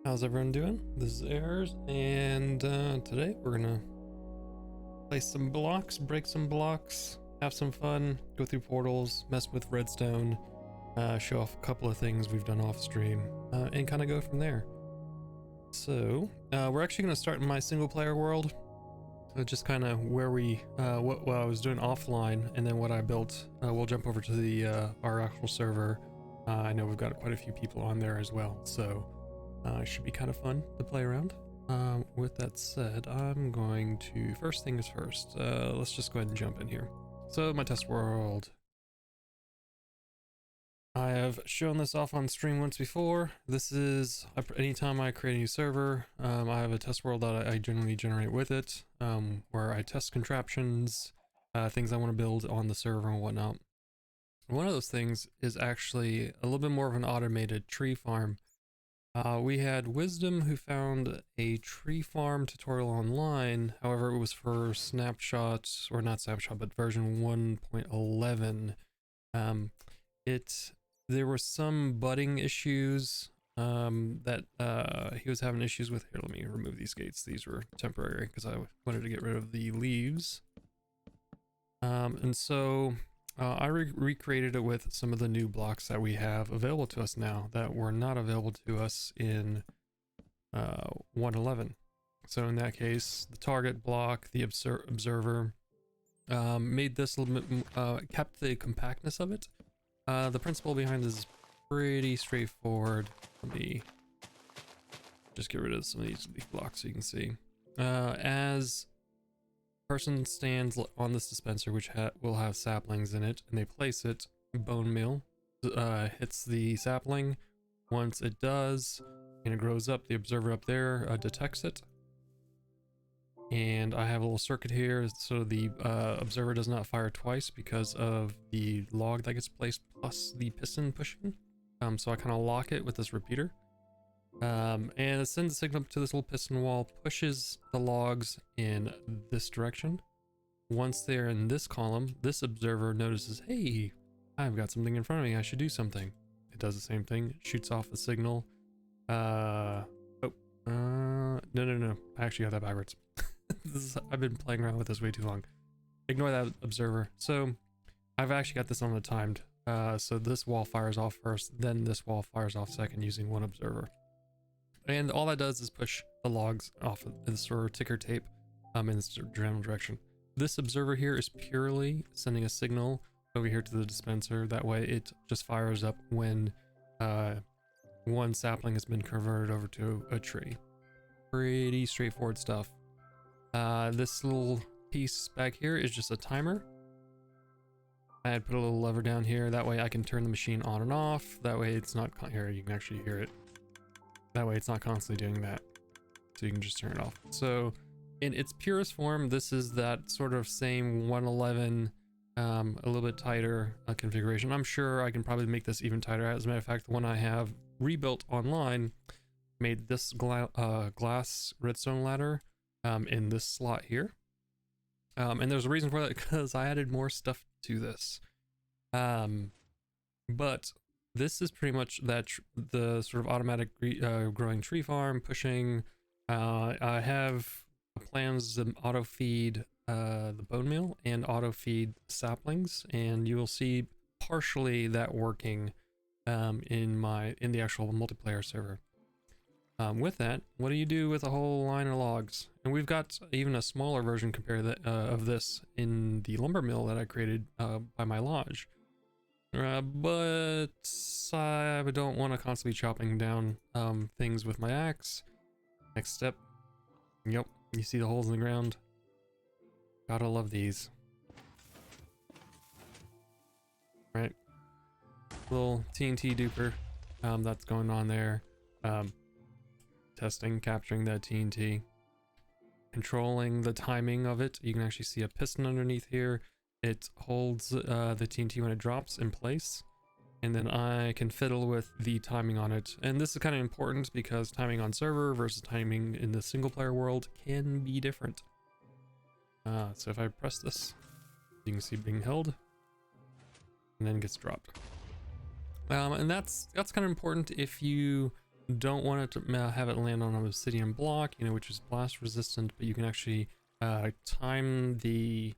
How's everyone doing? This is Errors, and today we're gonna place some blocks, break some blocks, have some fun, go through portals, mess with redstone, show off a couple of things we've done off stream, and kind of go from there. So we're actually gonna start in my single player world, just kind of where we what I was doing offline, and then what I built. We'll jump over to the our actual server. I know we've got quite a few people on there as well, so it should be kind of fun to play around. With that said, I'm going to, first things first, let's just go ahead and jump in here. So my test world. I have shown this off on stream once before. This is, anytime I create a new server, I have a test world that I generally generate with it, where I test contraptions, things I want to build on the server and whatnot. One of those things is actually a little bit more of an automated tree farm. We had Wisdom who found a tree farm tutorial online. However, it was for snapshots, or not snapshot, but version 1.11. There were some budding issues that he was having issues with. Here, let me remove these gates. These were temporary because I wanted to get rid of the leaves. And so I recreated it with some of the new blocks that we have available to us now that were not available to us in 1.11. So in that case, the target block, the observer, made this a little bit, kept the compactness of it. The principle behind this is pretty straightforward. Let me just get rid of some of these blocks so you can see. As person stands on this dispenser, which will have saplings in it, and they place it, bone meal hits the sapling. Once it does and it grows up, the observer up there detects it, and I have a little circuit here so the observer does not fire twice because of the log that gets placed plus the piston pushing. So I kind of lock it with this repeater, and it sends a signal to this little piston wall, pushes the logs in this direction. Once they're in this column, this observer notices, hey, I've got something in front of me, I should do something. It does the same thing, shoots off a signal. No, I actually got that backwards. I've been playing around with this way too long. Ignore that observer. So I've actually got this on the timed. So this wall fires off first, then this wall fires off second using one observer. And all that does is push the logs off of this sort of ticker tape in this general direction. This observer here is purely sending a signal over here to the dispenser. That way it just fires up when one sapling has been converted over to a tree. Pretty straightforward stuff. This little piece back here is just a timer. I had put a little lever down here. That way I can turn the machine on and off. That way it's not, here you can actually hear it. That way it's not constantly doing that. So you can just turn it off. So in its purest form, this is that sort of same 1.11, a little bit tighter configuration. I'm sure I can probably make this even tighter. As a matter of fact, the one I have rebuilt online made this glass redstone ladder in this slot here. And there's a reason for that, because I added more stuff to this. But this is pretty much that the sort of automatic growing tree farm pushing. I have plans to auto feed the bone meal and auto feed saplings, and you will see partially that working in the actual multiplayer server. With that, what do you do with a whole line of logs? And we've got even a smaller version compared to of this in the lumber mill that I created by my lodge. But I don't want to constantly be chopping down things with my axe. Next step. Yep, you see the holes in the ground. Gotta love these. Right. Little TNT duper that's going on there. Testing, capturing that TNT. Controlling the timing of it. You can actually see a piston underneath here. It holds the TNT when it drops in place, and then I can fiddle with the timing on it. And this is kind of important because timing on server versus timing in the single player world can be different. So if I press this, you can see it being held and then gets dropped. And that's kind of important if you don't want it to have it land on an obsidian block, you know, which is blast resistant, but you can actually time the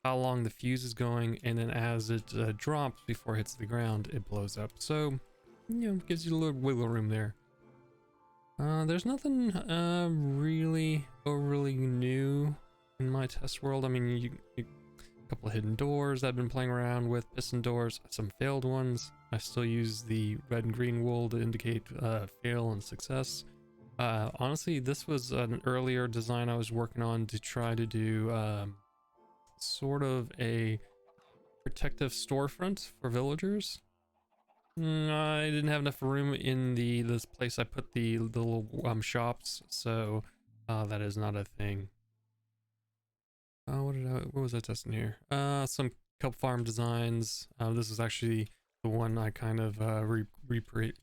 how long the fuse is going, and then as it drops before it hits the ground, it blows up. So, you know, gives you a little wiggle room there. There's nothing really overly new in my test world. I mean, a couple of hidden doors I've been playing around with, piston doors, some failed ones. I still use the red and green wool to indicate fail and success. Honestly, this was an earlier design I was working on to try to do sort of a protective storefront for villagers. I didn't have enough room in this place I put the little shops, so that is not a thing. What was I testing here? Some kelp farm designs. This is actually the one I kind of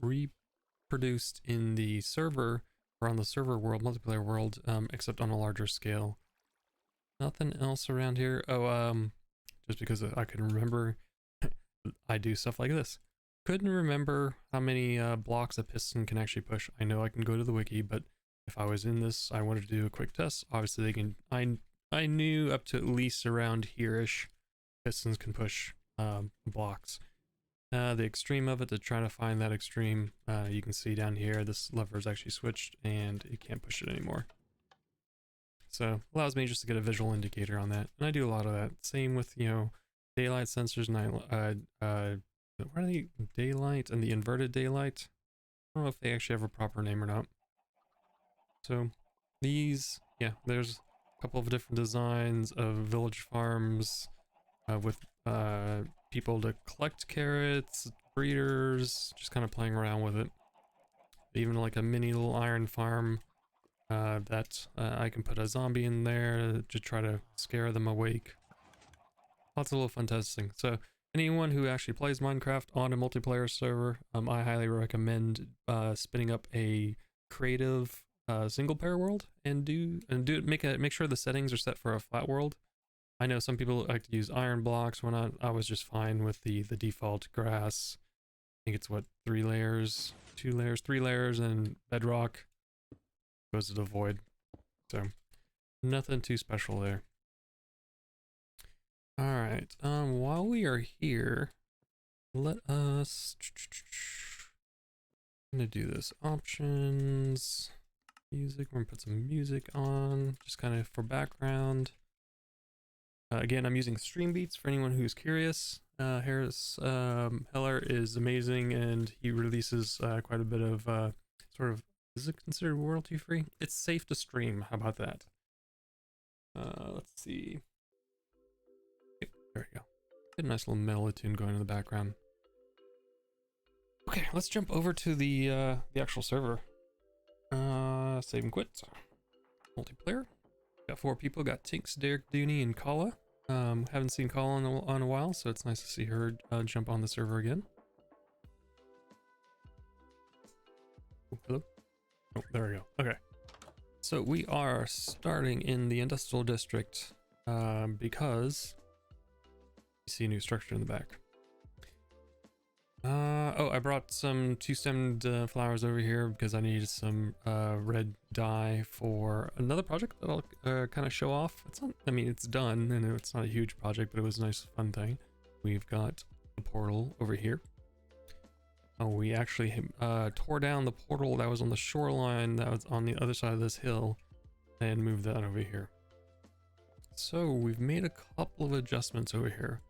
reproduced in the server, or on the server world, multiplayer world, except on a larger scale. Nothing else around here. Oh, just because I can remember, I do stuff like this. Couldn't remember how many blocks a piston can actually push. I know I can go to the wiki, but if I was in this, I wanted to do a quick test. Obviously, they can. I knew up to at least around here-ish, pistons can push blocks. The extreme of it, to try to find that extreme, you can see down here, this lever is actually switched and you can't push it anymore. So allows me just to get a visual indicator on that, and I do a lot of that. Same with, you know, daylight sensors and what are they? Daylight and the inverted daylight. I don't know if they actually have a proper name or not. So these, yeah, there's a couple of different designs of village farms with people to collect carrots, breeders, just kind of playing around with it. Even like a mini little iron farm that I can put a zombie in there to try to scare them awake. Lots of little fun testing. So anyone who actually plays Minecraft on a multiplayer server, I highly recommend spinning up a creative single player world and make sure the settings are set for a flat world. I know some people like to use iron blocks. When I was just fine with the default grass. I think it's what, 3 layers, 2 layers, 3 layers, and bedrock goes to the void. So nothing too special there. All right. While we are here, let us. I'm gonna do this. Options, music. We're gonna put some music on, just kind of for background. Again, I'm using Stream Beats for anyone who's curious. Harris Heller is amazing, and he releases quite a bit of sort of. Is it considered royalty free? It's safe to stream. How about that? Let's see. There we go. Get a nice little mellow tune going in the background. Okay, let's jump over to the actual server. Save and quit. Multiplayer. Got 4 people. Got Tinks, Derek, Dooney, and Kala. Haven't seen Kala on a while, so it's nice to see her jump on the server again. Oh, hello. Oh, there we go. Okay. So we are starting in the industrial district because you see a new structure in the back. Oh, I brought some 2-stemmed flowers over here because I needed some red dye for another project that I'll kind of show off. It's not, I mean, it's done and it's not a huge project, but it was a nice fun thing. We've got the portal over here. Oh, we actually tore down the portal that was on the shoreline that was on the other side of this hill and moved that over here. So we've made a couple of adjustments over here.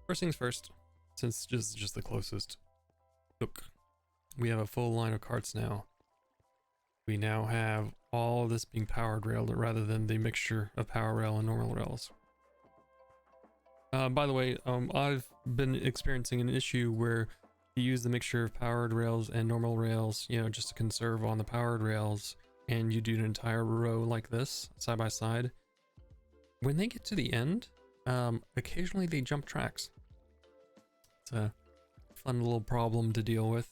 First things first, since just the closest. Look, we have a full line of carts now. We now have all of this being powered railed rather than the mixture of power rail and normal rails. By the way, I've been experiencing an issue where you use the mixture of powered rails and normal rails, you know, just to conserve on the powered rails, and you do an entire row like this, side by side. When they get to the end, occasionally they jump tracks. It's a fun little problem to deal with.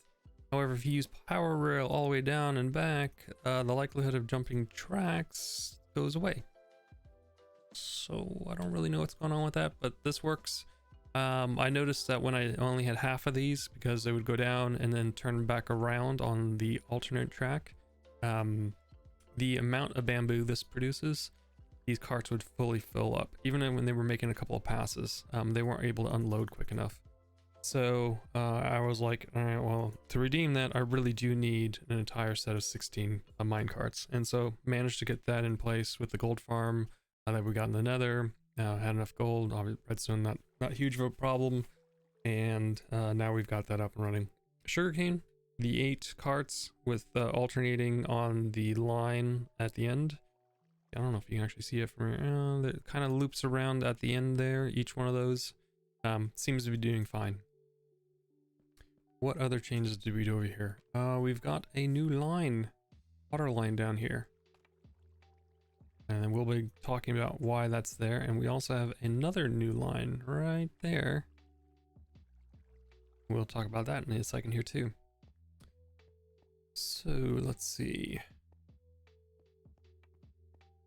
However, if you use power rail all the way down and back, the likelihood of jumping tracks goes away. So I don't really know what's going on with that, but this works. I noticed that when I only had half of these, because they would go down and then turn back around on the alternate track, the amount of bamboo this produces, these carts would fully fill up. Even when they were making a couple of passes, they weren't able to unload quick enough. So I was like, all right, well, to redeem that, I really do need an entire set of 16 mine carts. And so managed to get that in place with the gold farm that we got in the nether. Had enough gold, redstone, not huge of a problem. And now we've got that up and running. Sugarcane, the 8 carts with alternating on the line at the end. I don't know if you can actually see it from here. It kind of loops around at the end there. Each one of those seems to be doing fine. What other changes did we do over here? We've got a new line, water line down here. And then we'll be talking about why that's there. And we also have another new line right there. We'll talk about that in a second here too. So let's see.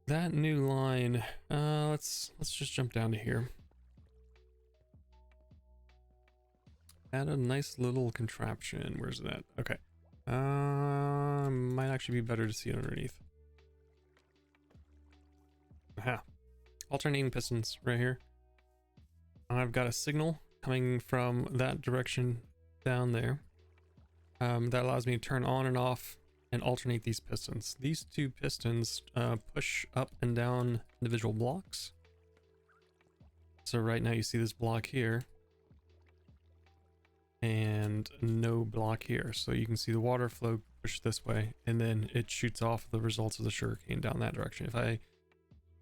That new line, let's just jump down to here. Add a nice little contraption. Where's that? Okay. Might actually be better to see it underneath. Aha. Alternating pistons right here. I've got a signal coming from that direction down there. That allows me to turn on and off and alternate these pistons. These 2 pistons push up and down individual blocks. So right now you see this block here and no block here. So you can see the water flow push this way, and then it shoots off the results of the sugarcane down that direction. If I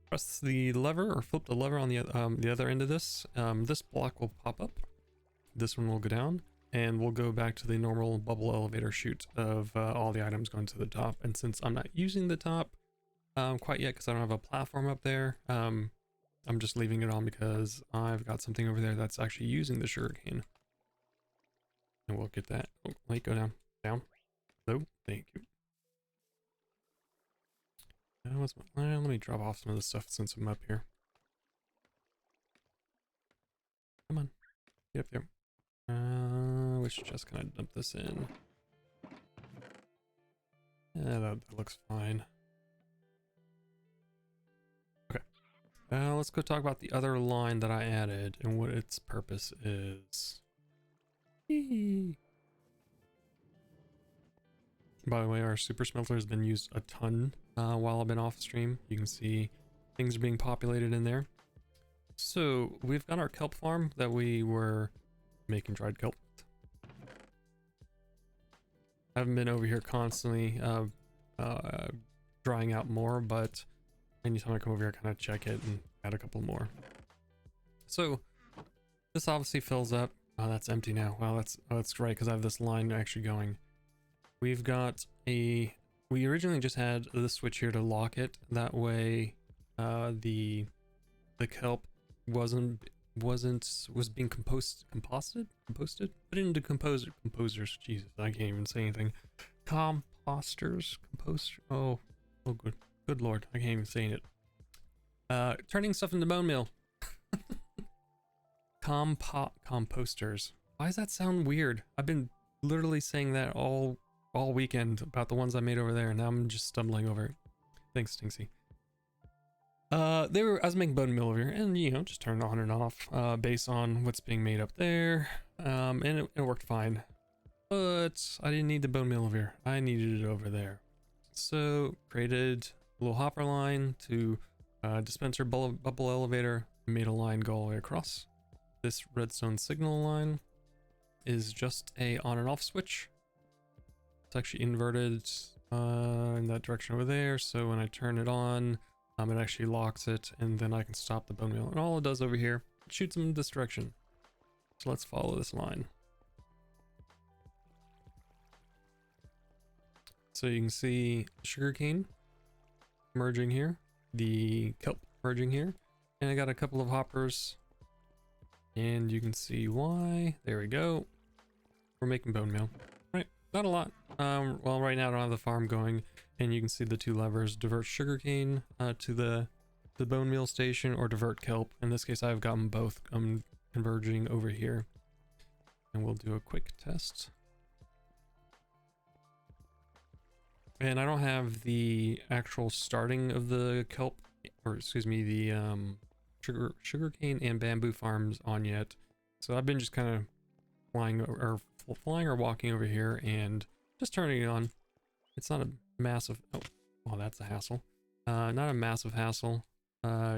press the lever or flip the lever on the other end of this, this block will pop up. This one will go down, and we'll go back to the normal bubble elevator chute of all the items going to the top. And since I'm not using the top quite yet because I don't have a platform up there, I'm just leaving it on because I've got something over there that's actually using the sugarcane. And we'll get that. Oh, wait, go down. Down. No, thank you. Let me drop off some of the stuff since I'm up here. Come on. Get up there. We should just kind of dump this in. Yeah, that looks fine. Okay. Let's go talk about the other line that I added and what its purpose is. By the way, our super smelter has been used a ton while I've been off stream. You can see things are being populated in there. So we've got our kelp farm that we were making dried kelp. I haven't been over here constantly drying out more, but anytime I come over here, I kind of check it and add a couple more. So this obviously fills up. Oh, that's empty now. Wow, that's great because I have this line actually going. We've got we originally just had this switch here to lock it. That way the kelp was being composted, put into composers. Jesus, I can't even say anything. Composters, oh good lord, I can't even say it. Turning stuff into bone meal. Composters. Why does that sound weird? I've been literally saying that all weekend about the ones I made over there, and now I'm just stumbling over it. Thanks, Stinksy. I was making bone meal over here, and just turn it on and off based on what's being made up there, and it worked fine. But I didn't need the bone meal over here. I needed it over there. So created a little hopper line to dispenser bubble elevator, made a line go all the way across. This redstone signal line is just a on and off switch. It's actually inverted in that direction over there, so when I turn it on, it actually locks it, and then I can stop the bone meal. And all it does over here, it shoots them in this direction. So let's follow this line. So you can see sugarcane merging here, the kelp merging here, and I got a couple of hoppers, and you can see why. There we go. We're making bone meal. Right, not a lot. Well, right now I don't have the farm going, and you can see the 2 levers: divert sugarcane to the bone meal station, or divert kelp. In this case, I've gotten both converging over here. And we'll do a quick test. And I don't have the actual starting of the kelp, or excuse me, the sugarcane and bamboo farms on yet. So I've been just kind of flying or walking over here and just turning it on. It's not a massive, oh, well, that's a hassle. Not a massive hassle,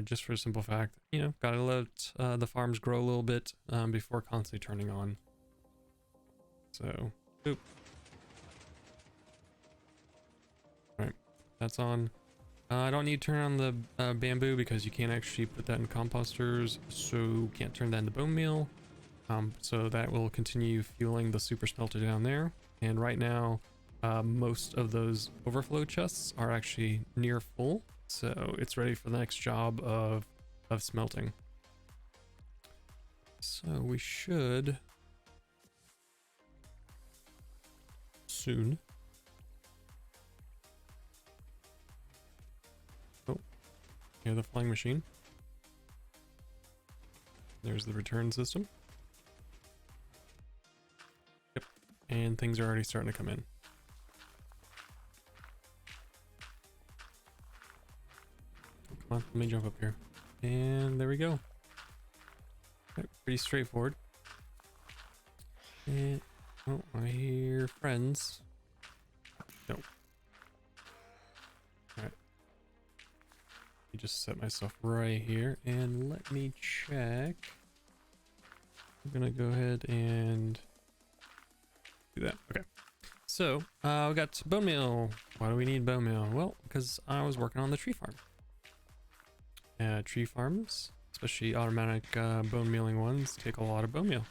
just for the simple fact, you know, gotta let the farms grow a little bit before constantly turning on. So, oop. Alright, that's on. I don't need to turn on the bamboo because you can't actually put that in composters, so can't turn that into bone meal. So that will continue fueling the super smelter down there. And right now, most of those overflow chests are actually near full, so it's ready for the next job of smelting. So we should soon. Oh, yeah, the flying machine. There's the return system. Yep, and things are already starting to come in. Come on, let me jump up here. And there we go. Okay, pretty straightforward. And oh, I hear friends. No. Alright. Let me just set myself right here and let me check. I'm gonna go ahead and do that. Okay. So, we got bone meal. Why do we need bone meal? Well, because I was working on the tree farm. Tree farms, especially automatic bone mealing ones, take a lot of bone meal.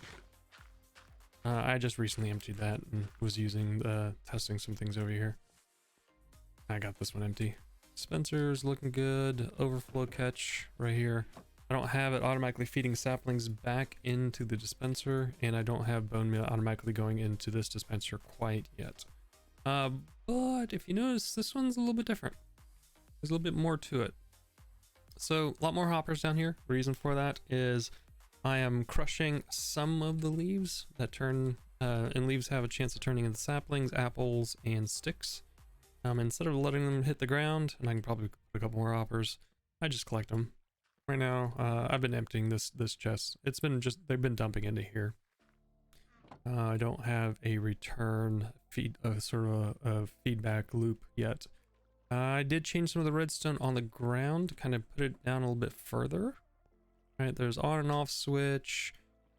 I just recently emptied that and was using testing some things over here. I got this one empty. Dispenser's looking good. Overflow catch right here. I don't have it automatically feeding saplings back into the dispenser, and I don't have bone meal automatically going into this dispenser quite yet. But if you notice, this one's a little bit different. There's a little bit more to it. So a lot more hoppers down here. The reason for that is I am crushing some of the leaves that turn, and leaves have a chance of turning into saplings, apples, and sticks. Instead of letting them hit the ground, and I can probably put a couple more hoppers, I just collect them. Right now, I've been emptying this chest. It's been just, they've been dumping into here. I don't have a return feed, sort of a feedback loop yet. I did change some of the redstone on the ground, kind of put it down a little bit further. Right, there's on and off switch,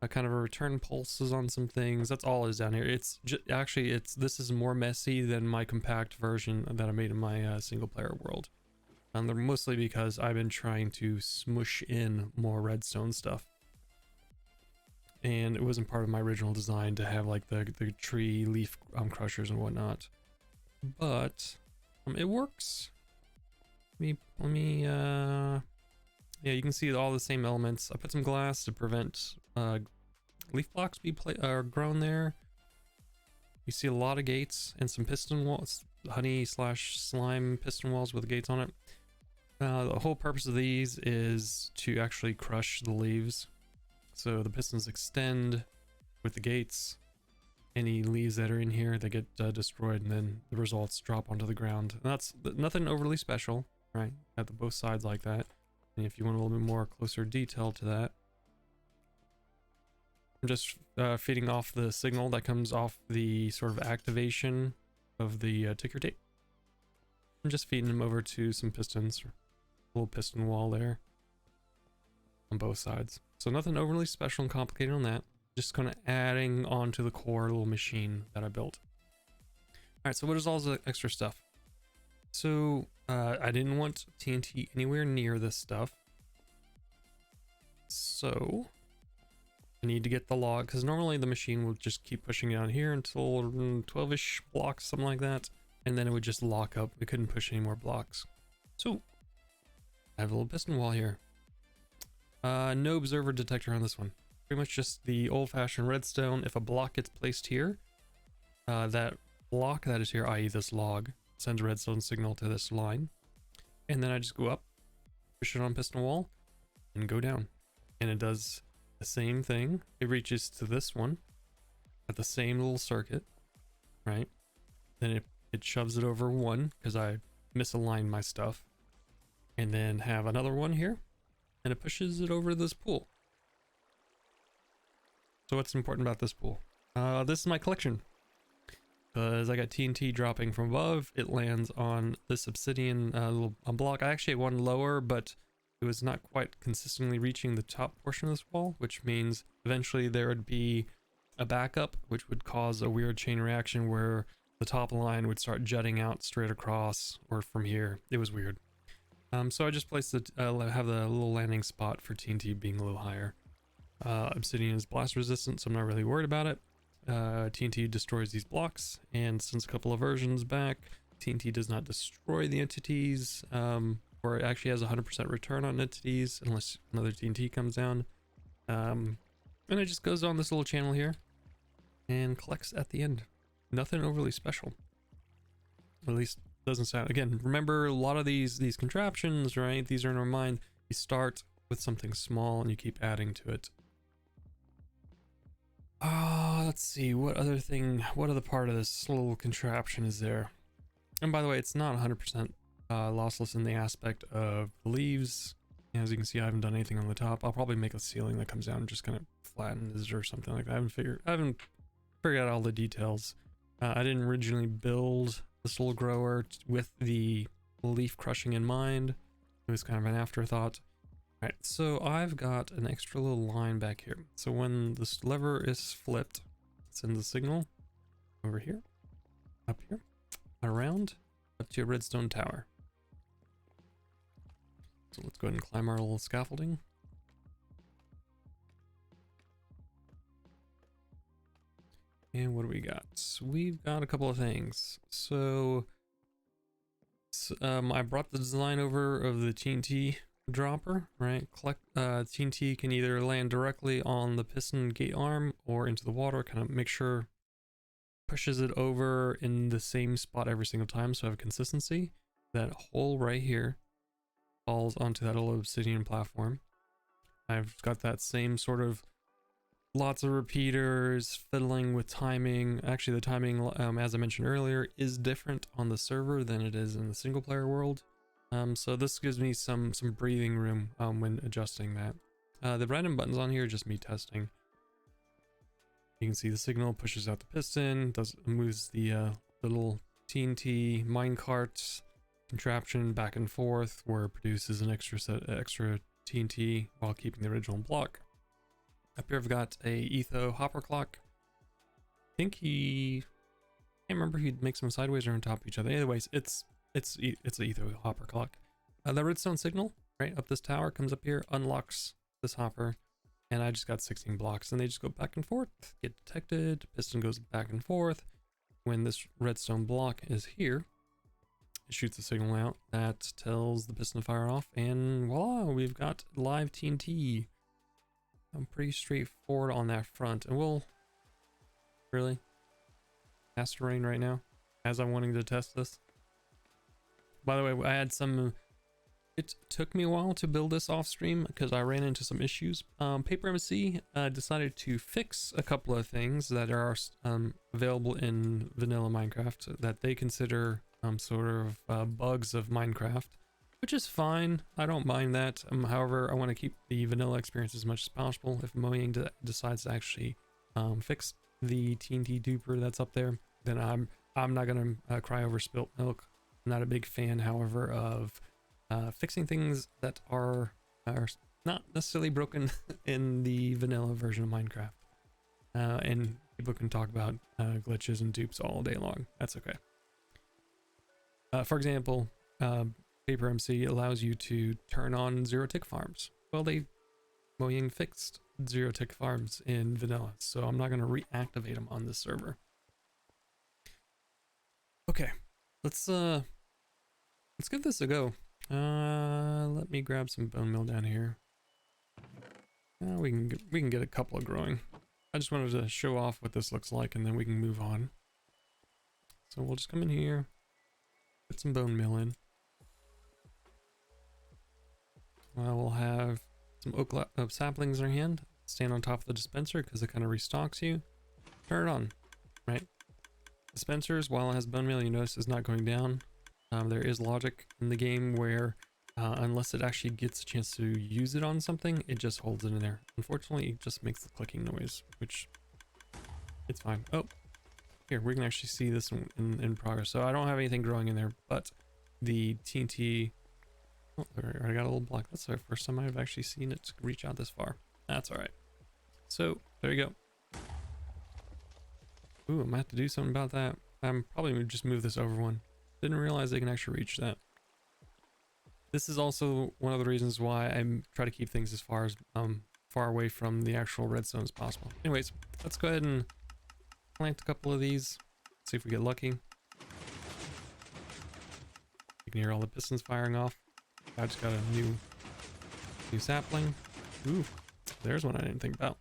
kind of a return pulses on some things. That's all is down here. It's just, actually, this is more messy than my compact version that I made in my single player world. And they're mostly because I've been trying to smush in more redstone stuff. And it wasn't part of my original design to have like the tree leaf crushers and whatnot. But it works. Yeah, you can see all the same elements. I put some glass to prevent leaf blocks be grown there. You see a lot of gates and some piston walls, honey/slime piston walls with gates on it. The whole purpose of these is to actually crush the leaves. So the pistons extend with the gates. Any leaves that are in here, they get destroyed, and then the results drop onto the ground. And that's nothing overly special, right? At the both sides like that. And if you want a little bit more closer detail to that, I'm just feeding off the signal that comes off the sort of activation of the ticker tape. I'm just feeding them over to some pistons, a little piston wall there on both sides. So nothing overly special and complicated on that. Just kind of adding onto the core little machine that I built. All right, so what is all the extra stuff? So I didn't want TNT anywhere near this stuff. So I need to get the log, because normally the machine will just keep pushing down here until 12-ish blocks, something like that. And then it would just lock up. We couldn't push any more blocks. So I have a little piston wall here. No observer detector on this one. Pretty much just the old-fashioned redstone. If a block gets placed here, that block that is here, i.e. this log, sends a redstone signal to this line. And then I just go up, push it on piston wall, and go down. And it does The same thing. It reaches to this one at the same little circuit, right? Then it shoves it over one because I misaligned my stuff. And then have another one here. And it pushes it over this pool. So what's important about this pool? This is my collection. Because I got TNT dropping from above. It lands on this obsidian little block. I actually had one lower, but it was not quite consistently reaching the top portion of this wall, which means eventually there would be a backup, which would cause a weird chain reaction where the top line would start jutting out straight across or from here. It was weird. So I just placed the, have the little landing spot for TNT being a little higher. Obsidian is blast resistant, so I'm not really worried about it. TNT destroys these blocks, and since a couple of versions back, TNT does not destroy the entities, or it actually has a 100% return on entities unless another TNT comes down. And it just goes on this little channel here and collects at the end. Nothing overly special. At least doesn't sound. Again, remember a lot of these contraptions, right? These are in our mind. You start with something small and you keep adding to it. Let's see, what other part of this little contraption is there? And by the way, it's not 100% lossless in the aspect of leaves. As you can see, I haven't done anything on the top. I'll probably make a ceiling that comes down and just kind of flattens it or something like that. I haven't figured out all the details. I didn't originally build this little grower with the leaf crushing in mind. It was kind of an afterthought. Alright, so I've got an extra little line back here. So when this lever is flipped, it sends a signal over here, up here, around, up to a redstone tower. So let's go ahead and climb our little scaffolding. And what do we got? We've got a couple of things. So I brought the design over of the TNT dropper, right? TNT can either land directly on the piston gate arm or into the water, kind of make sure pushes it over in the same spot every single time, so I have consistency. That hole right here falls onto that little obsidian platform. I've got that same sort of lots of repeaters, fiddling with timing. Actually, the timing, as I mentioned earlier, is different on the server than it is in the single player world. So this gives me some breathing room when adjusting that. The random buttons on here are just me testing. You can see the signal pushes out the piston, moves the little TNT minecart contraption back and forth, where it produces an extra TNT while keeping the original block. Up here I've got a etho hopper clock. I think can't remember if he'd make them sideways or on top of each other. Anyways, it's the etho hopper clock. The redstone signal right up this tower comes up here, unlocks this hopper, and I just got 16 blocks, and they just go back and forth, get detected, piston goes back and forth. When this redstone block is here, it shoots a signal out that tells the piston to fire off, and voila, we've got live TNT. I'm pretty straightforward on that front, and we'll really has to rain right now as I'm wanting to test this. By the way, I had it took me a while to build this off stream because I ran into some issues. PaperMC decided to fix a couple of things that are available in vanilla Minecraft that they consider sort of bugs of Minecraft, which is fine. I don't mind that. However, I want to keep the vanilla experience as much as possible. If Mojang decides to actually fix the TNT duper that's up there, then I'm not gonna cry over spilt milk. I'm not a big fan, however, of fixing things that are not necessarily broken in the vanilla version of Minecraft. And people can talk about glitches and dupes all day long. That's okay. For example, PaperMC allows you to turn on zero-tick farms. Well, Mojang fixed zero-tick farms in vanilla, so I'm not going to reactivate them on this server. Okay, let's give this a go. Let me grab some bone meal down here. We can get a couple of growing. I just wanted to show off what this looks like, and then we can move on. So we'll just come in here, put some bone meal in. We'll have some oak saplings in our hand. stand on top of the dispenser because it kind of restocks you. Turn it on, right? Dispensers, while it has bone meal, you notice is not going down. There is logic in the game where unless it actually gets a chance to use it on something, it just holds it in there. Unfortunately, it just makes the clicking noise, which it's fine. Oh, here, we can actually see this in progress. So I don't have anything growing in there, but the TNT, oh, I got a little block. That's the first time I've actually seen it reach out this far. That's all right. So there you go. Ooh, I might have to do something about that. I'm probably gonna just move this over one. Didn't realize they can actually reach that. This is also one of the reasons why I try to keep things as far away from the actual redstone as possible. Anyways, let's go ahead and plant a couple of these. See if we get lucky. You can hear all the pistons firing off. I just got a new sapling. Ooh, there's one I didn't think about.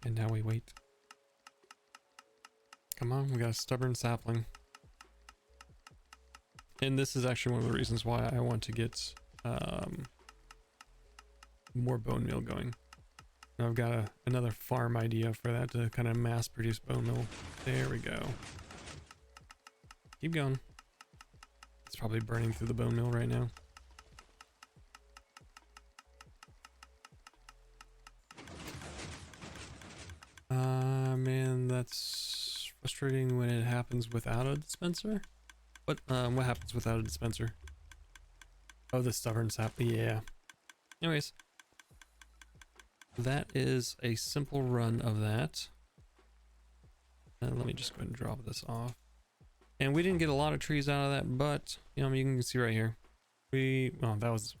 And now we wait. Come on, we got a stubborn sapling. And this is actually one of the reasons why I want to get more bone meal going. And I've got another farm idea for that to kind of mass produce bone meal. There we go. Keep going. It's probably burning through the bone meal right now. Man, that's frustrating when it happens without a dispenser. What happens without a dispenser? Oh, the stubborn sap. Yeah. Anyways, that is a simple run of that. And let me just go ahead and drop this off. And we didn't get a lot of trees out of that, but you know, you can see right here. Well, that was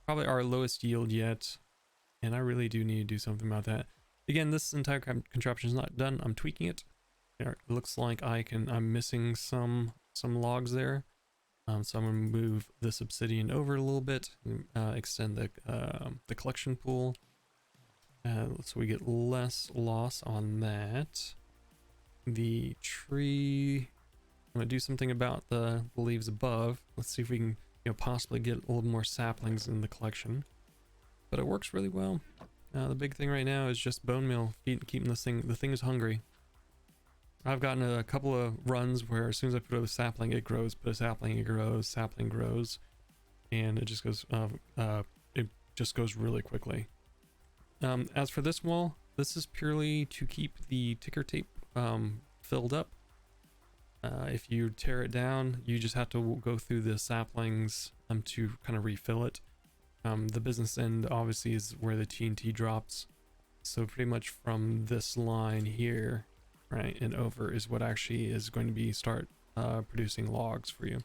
probably our lowest yield yet. And I really do need to do something about that. Again, this entire contraption is not done. I'm tweaking it. It looks like I'm missing some logs there. So I'm gonna move this obsidian over a little bit, extend the collection pool, so we get less loss on that. The tree, I'm gonna do something about the leaves above. Let's see if we can, possibly get a little more saplings in the collection. But it works really well. The big thing right now is just bone meal, keeping the thing is hungry. I've gotten a couple of runs where as soon as I put a sapling, it grows, put a sapling, it grows, sapling grows, and it just goes really quickly. As for this wall, this is purely to keep the ticker tape filled up. If you tear it down, you just have to go through the saplings to kind of refill it. The business end obviously is where the TNT drops. So pretty much from this line here, right, and over is what actually is going to be start producing logs for you.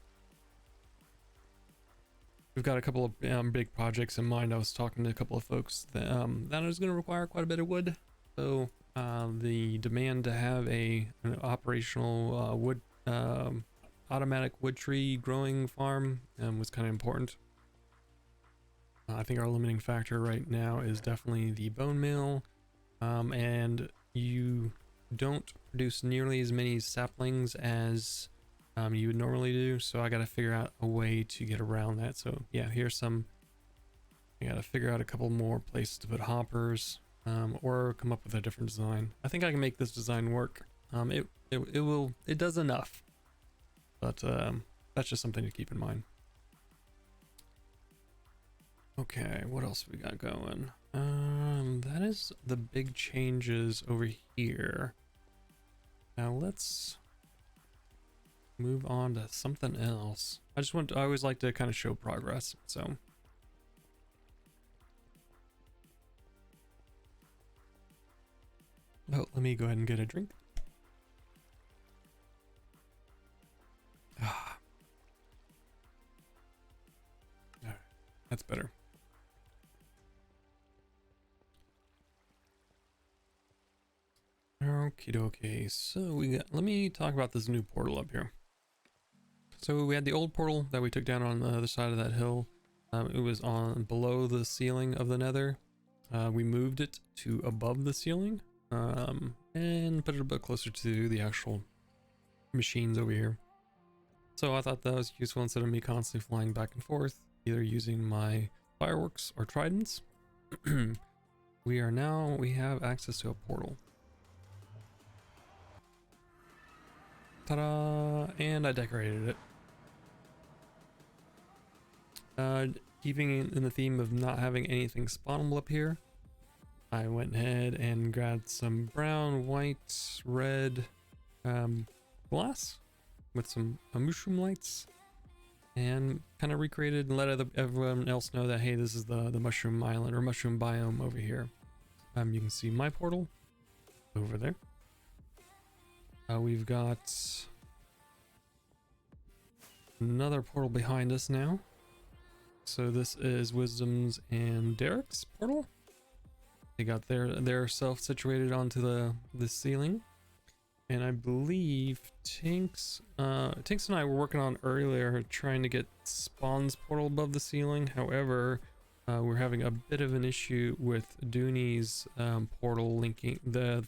We've got a couple of big projects in mind. I was talking to a couple of folks that is going to require quite a bit of wood. So the demand to have an operational automatic wood tree growing farm was kind of important. I think our limiting factor right now is definitely the bone meal, and you don't produce nearly as many saplings as you would normally do, so I got to figure out a way to get around that. So yeah, here's I got to figure out a couple more places to put hoppers, or come up with a different design. I think I can make this design work. It does enough, but that's just something to keep in mind. Okay, what else we got going? That is the big changes over here. Now let's move on to something else. I always like to kind of show progress, so. Oh, let me go ahead and get a drink. Ah. Alright, that's better. Okie dokie, so let me talk about this new portal up here. So we had the old portal that we took down on the other side of that hill. It was below the ceiling of the nether. We moved it to above the ceiling, and put it a bit closer to the actual machines over here. So I thought that was useful instead of me constantly flying back and forth, either using my fireworks or tridents. We have access to a portal. Ta-da! And I decorated it. Keeping in the theme of not having anything spawnable up here, I went ahead and grabbed some brown, white, red glass with some mushroom lights and kind of recreated and let everyone else know that, hey, this is the mushroom island or mushroom biome over here. You can see my portal over there. We've got another portal behind us now. So this is Wisdom's and Derek's portal. They got their self situated onto the ceiling. And I believe Tinks and I were working on earlier trying to get Spawn's portal above the ceiling. However, we're having a bit of an issue with Dooney's portal linking the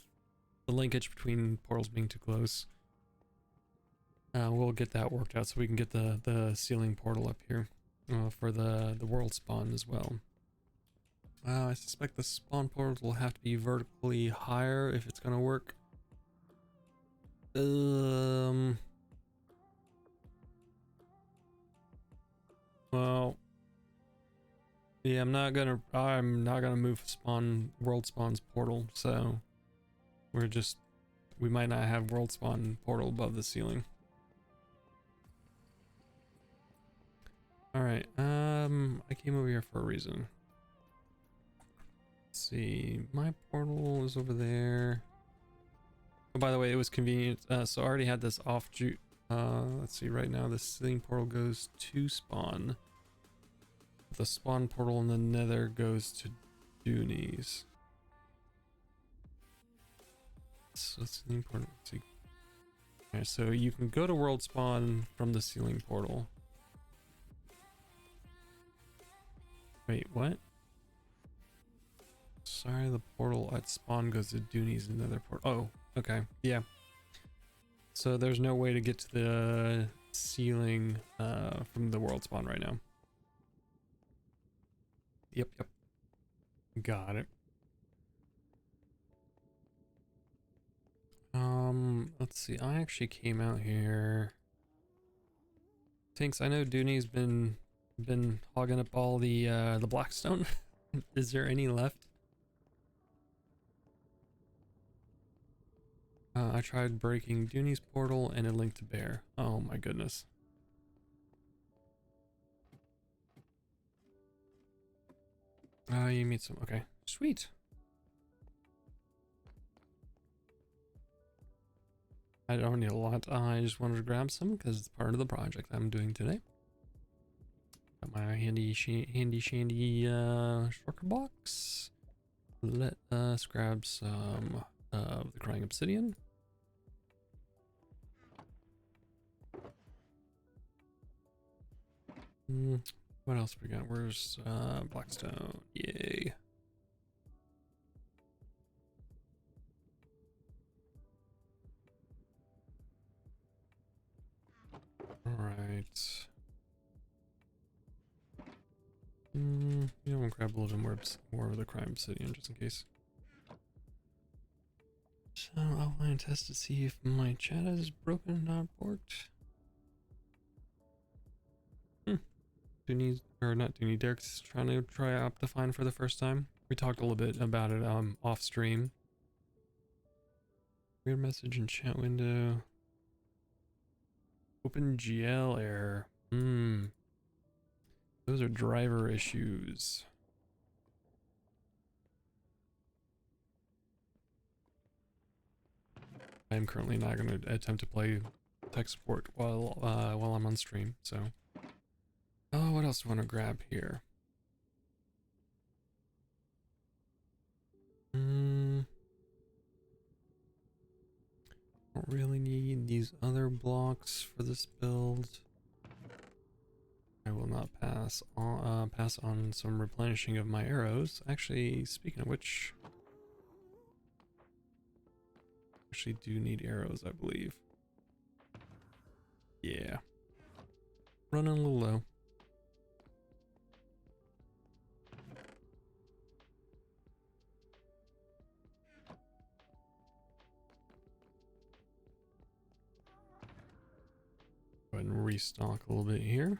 linkage between portals being too close. We'll get that worked out so we can get the ceiling portal up here for the world spawn as well. I suspect the spawn portals will have to be vertically higher if it's gonna work. Well, yeah, I'm not gonna move world spawn's portal, so we might not have world spawn portal above the ceiling. All right, I came over here for a reason. Let's see, my portal is over there. Oh, by the way, it was convenient. So I already had this off. Let's see, right now the ceiling portal goes to spawn. The spawn portal in the nether goes to Dooney's. So ceiling portal, let's see. Okay, so you can go to world spawn from the ceiling portal. Wait, what? Sorry, the portal at spawn goes to Dooney's nether portal. Oh, okay, yeah. So there's no way to get to the ceiling from the world spawn right now. Yep. Got it. Let's see. I actually came out here. Tinks, I know Dooney's been hogging up all the blackstone. Is there any left? I tried breaking Dooney's portal and it linked to bear. Oh my goodness. You meet some, okay, sweet. I don't need a lot. I just wanted to grab some because it's part of the project I'm doing today. Got my handy shandy shulker box. Let us grab some of the crying obsidian. What else we got? Where's blackstone? Yay. Alright. You know, we'll grab a little bit more of the crime obsidian just in case. So outline test to see if my chat is broken, not borked. Dooney, or not Dooney, Derek's trying to try Optifine for the first time. We talked a little bit about it off stream. Weird message in chat window. Open GL error. Those are driver issues. I'm currently not going to attempt to play tech support while I'm on stream, so. Oh, what else do I want to grab here? Don't really need these other blocks for this build. I will not pass on some replenishing of my arrows. Actually, speaking of which, actually do need arrows, I believe. Yeah. running a little low. Go ahead and restock a little bit here.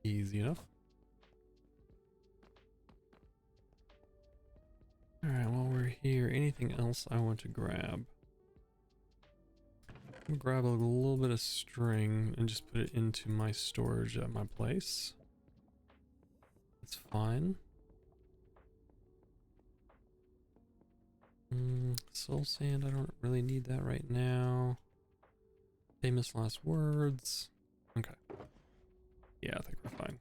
Easy enough. Alright, while we're here, anything else I want to grab? I'm gonna grab a little bit of string and just put it into my storage at my place. That's fine. Soul sand, I don't really need that right now. Famous last words. Okay. Yeah, I think we're fine.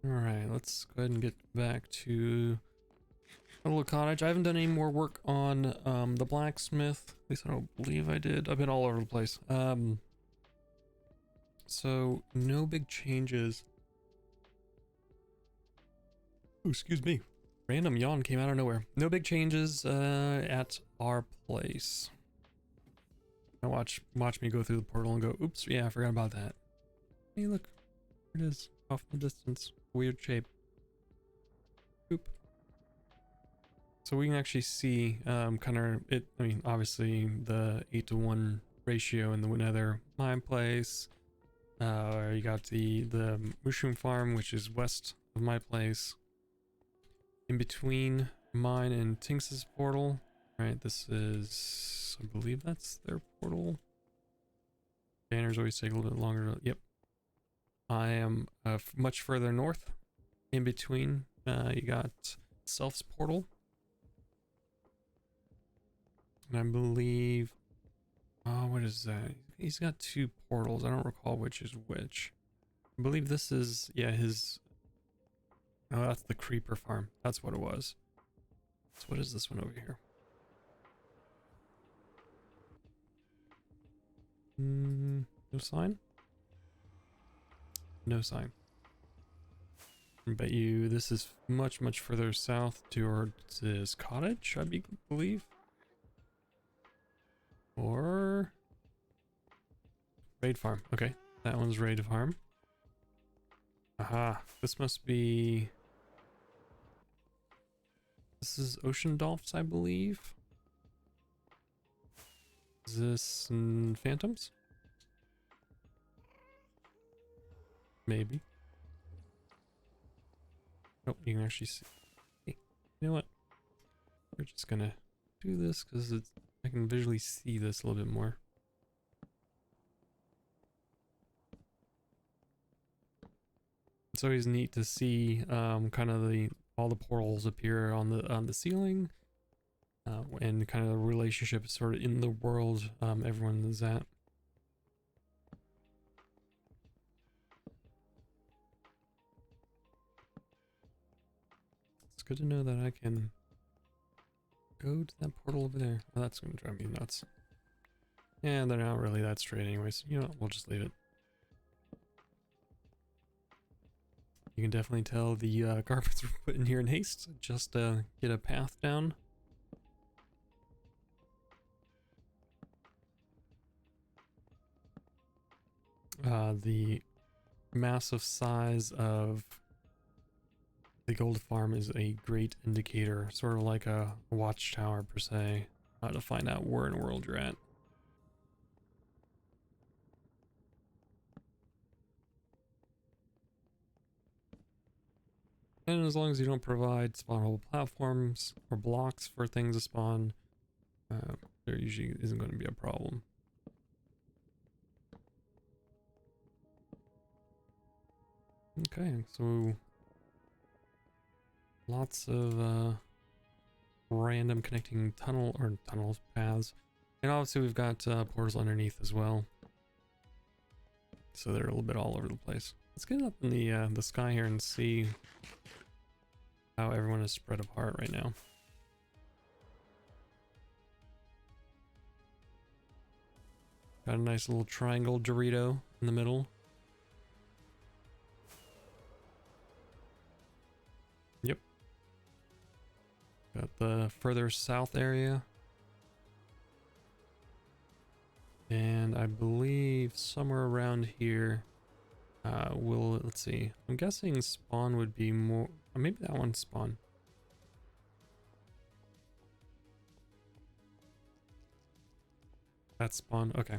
Alright, let's go ahead and get back to a little cottage. I haven't done any more work on the blacksmith. At least I don't believe I did. I've been all over the place. So no big changes. Oh, excuse me. Random yawn came out of nowhere. No big changes at our place. Now watch me go through the portal and go, oops, yeah, I forgot about that. Hey, look. There it is. Off in the distance. Weird shape. Oop. So we can actually see kind of it. I mean, obviously the 8-to-1 ratio in the Nether mine place. You got the mushroom farm, which is west of my place. In between mine and Tinx's portal. Right, this is, I believe that's their portal. Banners always take a little bit longer. Yep. I am much further north. In between, you got Self's portal. And I believe, oh, what is that? He's got two portals. I don't recall which is which. I believe this is, yeah, his, oh, that's the creeper farm. That's what it was. So what is this one over here? No sign? No sign. I bet you this is much, much further south towards his cottage, I believe. Or raid farm. Okay, that one's raid farm. Aha, this must be, this is Ocean Dolphs, I believe. Is this Phantoms? Maybe. Oh, you can actually see. Hey, you know what? We're just gonna do this because it's, I can visually see this a little bit more. It's always neat to see kind of all the portals appear on the ceiling, and kind of the relationship sort of in the world everyone is at. It's good to know that I can go to that portal over there. Oh, that's gonna drive me nuts. And they're not really that straight anyways. You know what? We'll just leave it. You can definitely tell the carpets were put in here in haste, just to get a path down. The massive size of the gold farm is a great indicator, sort of like a watchtower per se, to find out where in the world you're at. And as long as you don't provide spawnable platforms or blocks for things to spawn, there usually isn't going to be a problem. Okay, so lots of random connecting tunnels, paths. And obviously we've got portals underneath as well. So they're a little bit all over the place. Let's get up in the sky here and see how everyone is spread apart right now. Got a nice little triangle Dorito in the middle. Got the further south area. And I believe somewhere around here, let's see. I'm guessing spawn would be more, maybe that one's spawn. That's spawn, okay.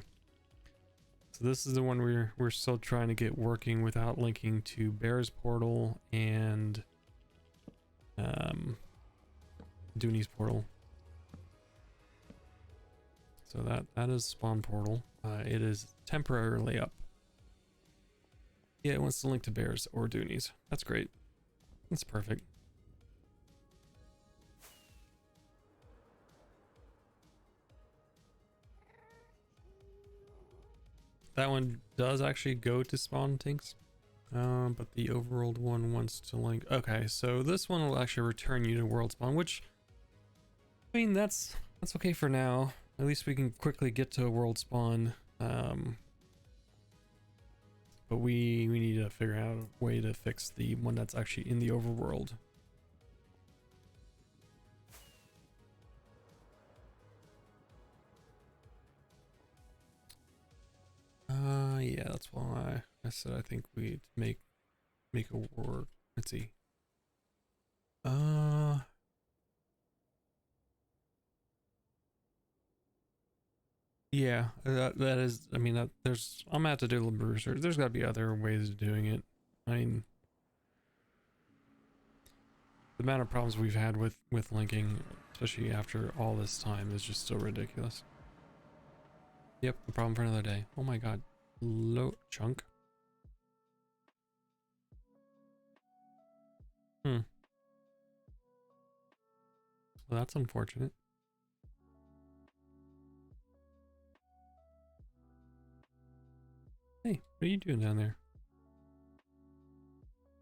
So this is the one we're still trying to get working without linking to Bear's Portal and Dooney's Portal. So that is spawn portal. It is temporarily up. Yeah, it wants to link to Bears or Dooney's. That's great. That's perfect. That one does actually go to spawn tanks. But the overworld one wants to link. Okay, so this one will actually return you to world spawn, which, I mean, that's okay for now. At least we can quickly get to a world spawn. But we need to figure out a way to fix the one that's actually in the overworld. Yeah, that's why I said I think we'd make a word. Let's see. Yeah, that is, I mean, I'm gonna have to do a little bit of research. There's gotta be other ways of doing it. I mean, the amount of problems we've had with linking, especially after all this time, is just so ridiculous. Yep, a problem for another day. Oh my god. Low chunk. Well, that's unfortunate. Hey, what are you doing down there?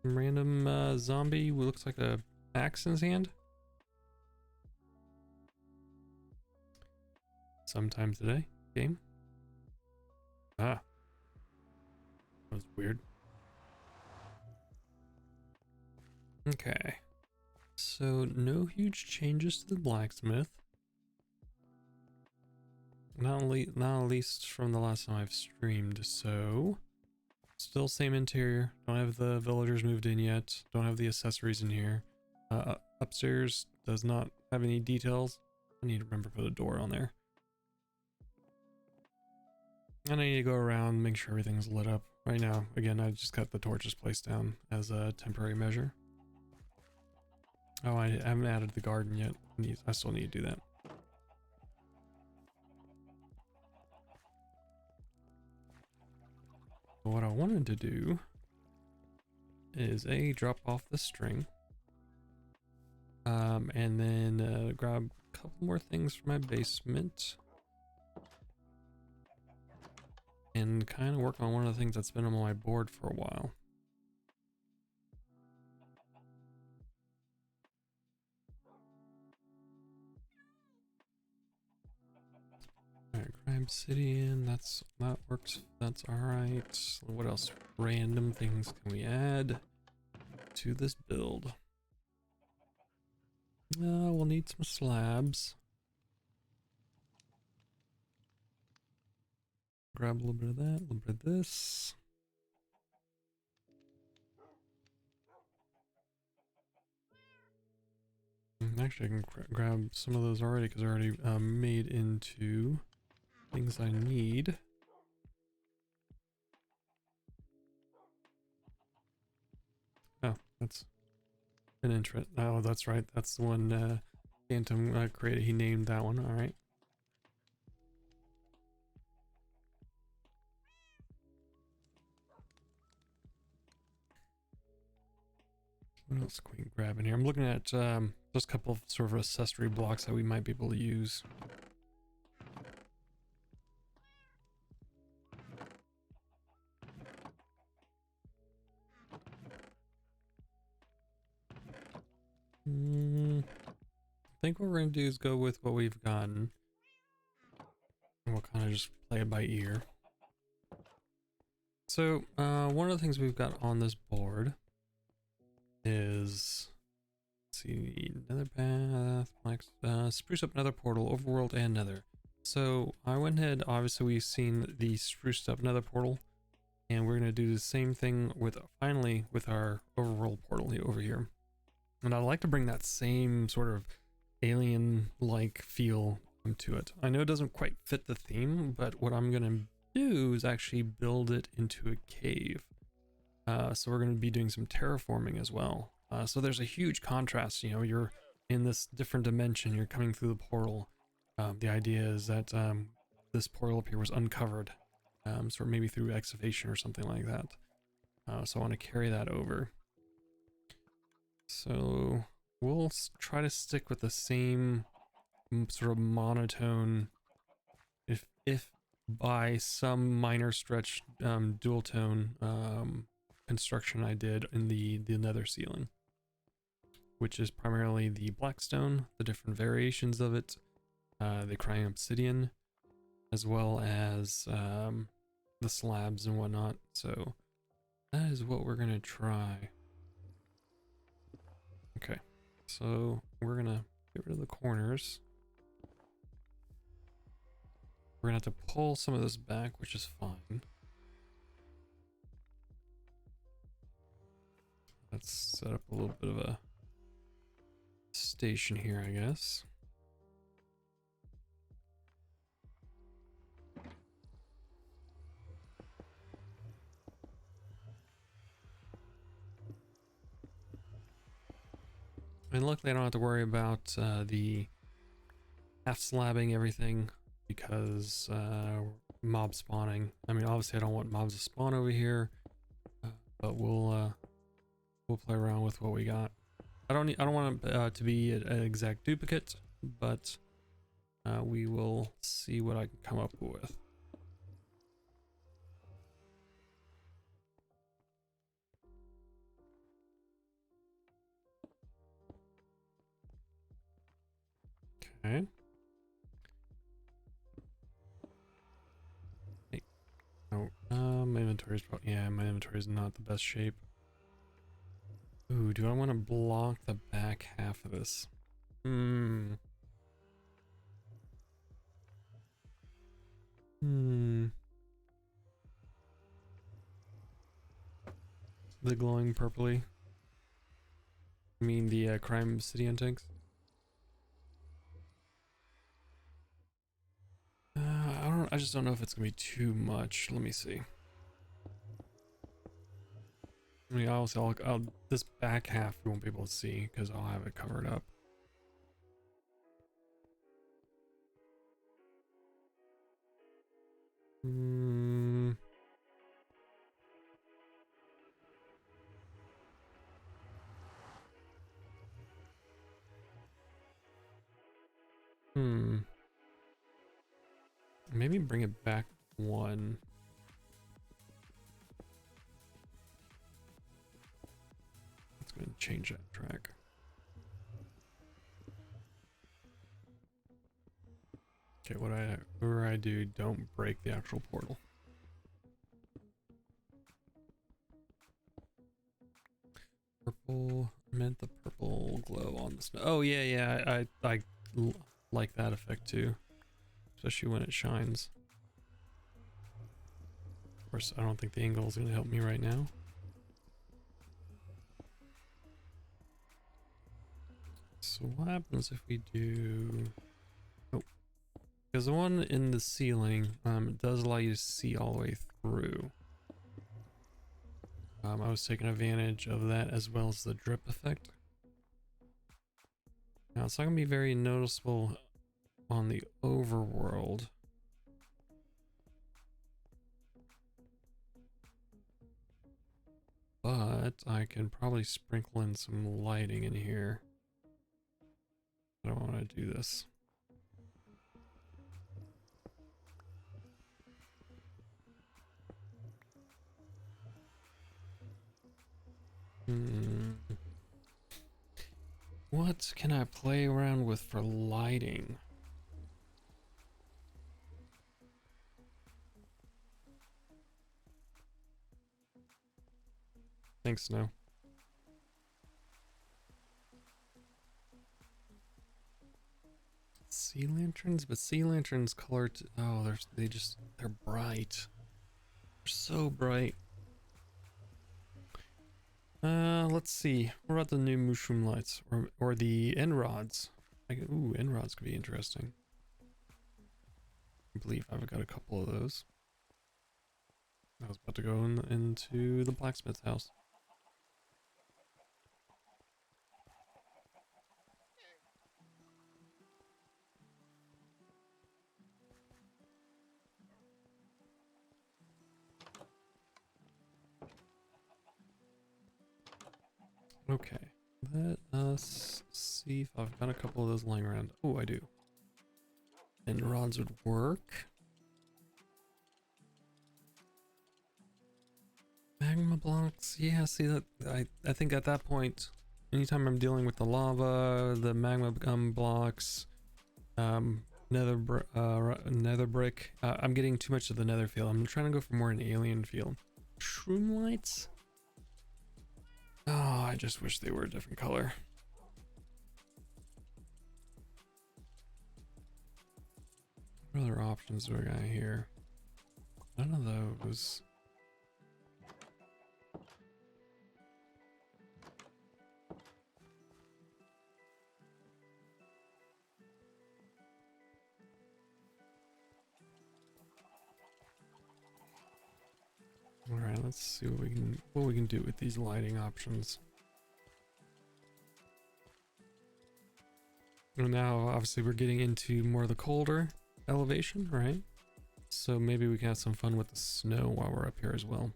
Some random zombie who looks like a axe in his hand? Sometime today, game. Ah. That was weird. Okay. So, no huge changes to the blacksmith. Not at least from the last time I've streamed, so... Still same interior. Don't have the villagers moved in yet. Don't have the accessories in here. Upstairs does not have any details. I need to remember to put a door on there. And I need to go around, make sure everything's lit up. Right now, again, I just got the torches placed down as a temporary measure. Oh, I haven't added the garden yet. I still need to do that. But what I wanted to do is drop off the string. And then grab a couple more things from my basement. And kind of work on one of the things that's been on my board for a while. Alright, grab obsidian, that works, that's alright. What else? Random things can we add to this build? We'll need some slabs. Grab a little bit of that, a little bit of this. Actually, I can grab some of those already because they're already made into things I need. Oh, that's an intro. Oh, that's right. That's the one Phantom created. He named that one. All right. What else can we grab in here? I'm looking at just a couple of sort of accessory blocks that we might be able to use. I think what we're going to do is go with what we've gotten. And we'll kind of just play it by ear. So, one of the things we've got on this board is Let's see, Nether path, spruce up Nether portal, Overworld and Nether. So I went ahead, obviously we've seen the spruced up Nether portal, and we're gonna do the same thing with, finally, with our Overworld portal over here. And I'd like to bring that same sort of alien-like feel to it. I know it doesn't quite fit the theme, but what I'm gonna do is actually build it into a cave. So we're gonna be doing some terraforming as well. So there's a huge contrast, you know, you're in this different dimension, you're coming through the portal. The idea is that this portal up here was uncovered, sort of maybe through excavation or something like that. So I want to carry that over. So we'll try to stick with the same sort of monotone, if by some minor stretch, dual tone construction I did in the nether ceiling, which is primarily the blackstone, the different variations of it, the crying obsidian, as well as the slabs and whatnot. So that is what we're gonna try. Okay, so we're gonna get rid of the corners. We're gonna have to pull some of this back, which is fine. Let's set up a little bit of a station here, I guess. And luckily I don't have to worry about the half slabbing everything because mob spawning. I mean, obviously I don't want mobs to spawn over here, but we'll play around with what we got. I don't want it to be an exact duplicate, but we will see what I can come up with. Okay. Hey. Oh, my inventory is probably, yeah, my inventory is not the best shape. Ooh, do I want to block the back half of this? The glowing purpley. I mean the crime obsidian tanks. I just don't know if it's gonna be too much. Let me see. I mean, obviously this back half we won't be able to see because I'll have it covered up. Maybe bring it back one. Let's go ahead and change that track. Okay, whatever I do, don't break the actual portal. Purple, meant the purple glow on the snow. Oh yeah, I like that effect too, especially when it shines. Of course, I don't think the angle is going to help me right now. So what happens if we do... Oh, because the one in the ceiling does allow you to see all the way through. I was taking advantage of that as well as the drip effect. Now it's not going to be very noticeable on the overworld. But I can probably sprinkle in some lighting in here. I don't want to do this. What can I play around with for lighting? Thanks, Snow. sea lanterns, but sea lanterns colored. Oh, they're bright. They're so bright. Let's see. What about the new mushroom lights or the end rods? Ooh, end rods could be interesting. I believe I've got a couple of those. I was about to go into the blacksmith's house. Okay, let us see if I've got a couple of those lying around. Oh, I do. And rods would work. Magma blocks, yeah, see that, I think at that point, anytime I'm dealing with the lava, the magma blocks, nether brick, I'm getting too much of the nether feel. I'm trying to go for more an alien feel. Shroom lights? Oh, I just wish they were a different color. What other options do I got here? None of those. All right, let's see what we can do with these lighting options. And now, obviously, we're getting into more of the colder elevation, right? So maybe we can have some fun with the snow while we're up here as well.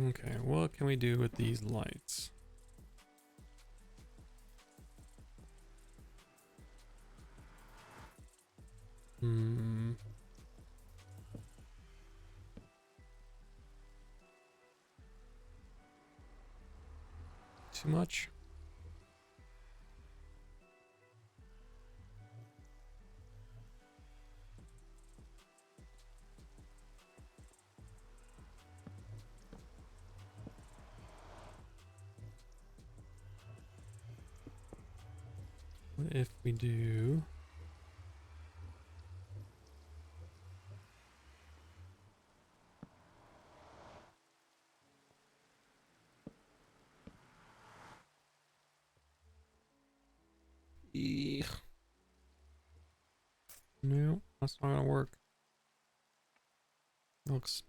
Okay, what can we do with these lights? Too much? What if we do... Eek. No, that's not gonna work. Looks...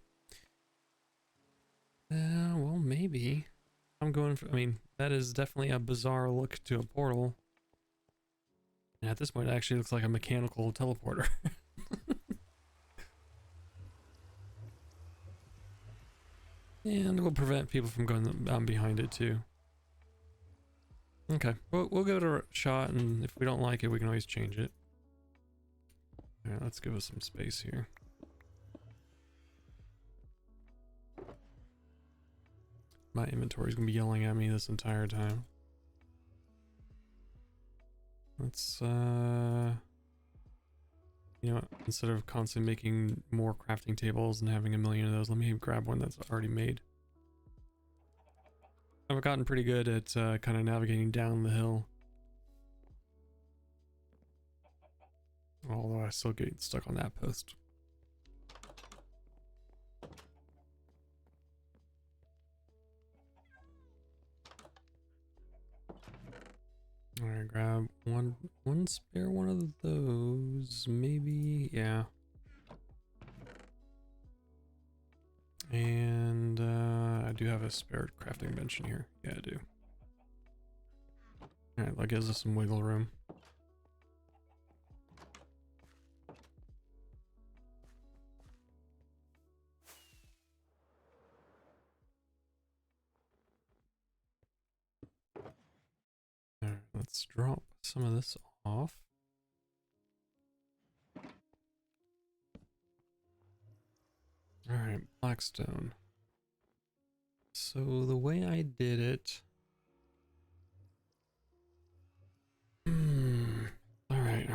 well, maybe. I'm going for... I mean, that is definitely a bizarre look to a portal. And at this point, it actually looks like a mechanical teleporter. And it will prevent people from going behind it too. Okay, we'll give it a shot, and if we don't like it, we can always change it. Alright, let's give us some space here. My inventory's gonna be yelling at me this entire time. Let's, you know, instead of constantly making more crafting tables and having a million of those, let me grab one that's already made. I've gotten pretty good at kind of navigating down the hill. Although I still get stuck on that post. Alright, grab one spare one of those, maybe, yeah. And I do have a spare crafting bench in here. Yeah, I do. Alright, that gives us some wiggle room. Alright, let's drop some of this off. Alright, blackstone. So the way I did it... Alright.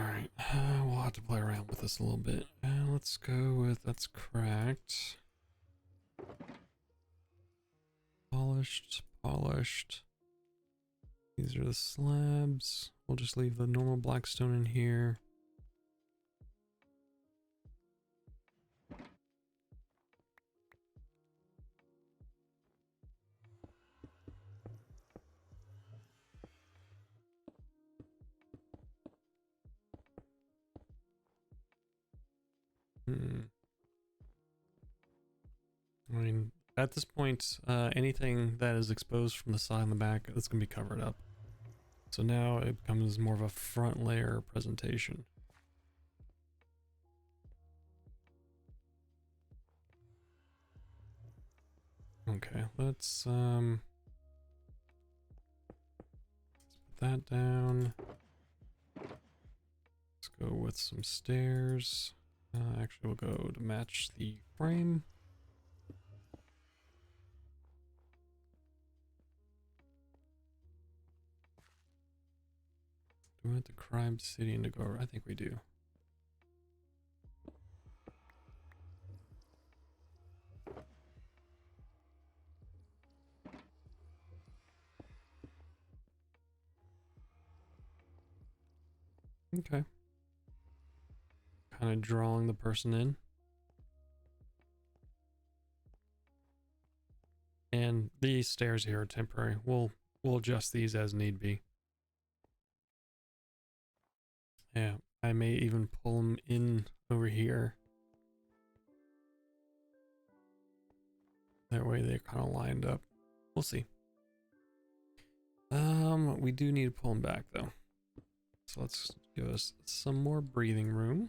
We'll have to play around with this a little bit. Let's go with, that's cracked. polished, polished. These are the slabs. We'll just leave the normal black stone in here. I mean, at this point, anything that is exposed from the side and the back, that's going to be covered up. So now it becomes more of a front layer presentation. Okay, let's put that down. Let's go with some stairs. Actually, we'll go to match the frame. Do we want the crime city to go? I think we do. Okay. Kind of drawing the person in. And these stairs here are temporary. We'll adjust these as need be. Yeah, I may even pull them in over here. That way they're kind of lined up. We'll see. We do need to pull them back though. So let's give us some more breathing room.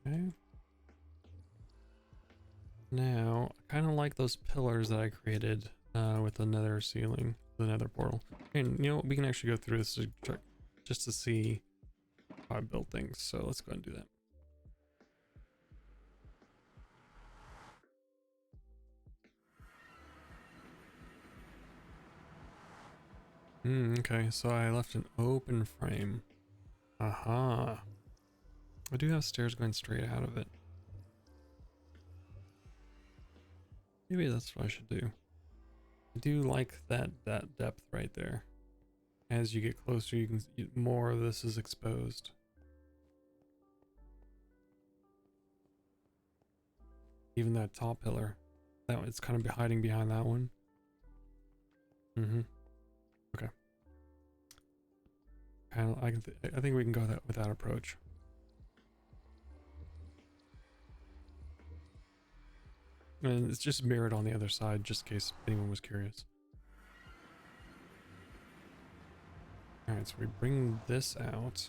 Okay. Now, I kind of like those pillars that I created with the nether ceiling, the nether portal. And you know what, we can actually go through this just to see how I build things. So let's go ahead and do that. Okay, so I left an open frame. Aha. I do have stairs going straight out of it. Maybe that's what I should do. I do like that depth right there. As you get closer, you can see more of this is exposed. Even that top pillar, that it's kind of hiding behind that one. Okay. I think we can go with that approach. And it's just mirrored on the other side, just in case anyone was curious. Alright, so we bring this out.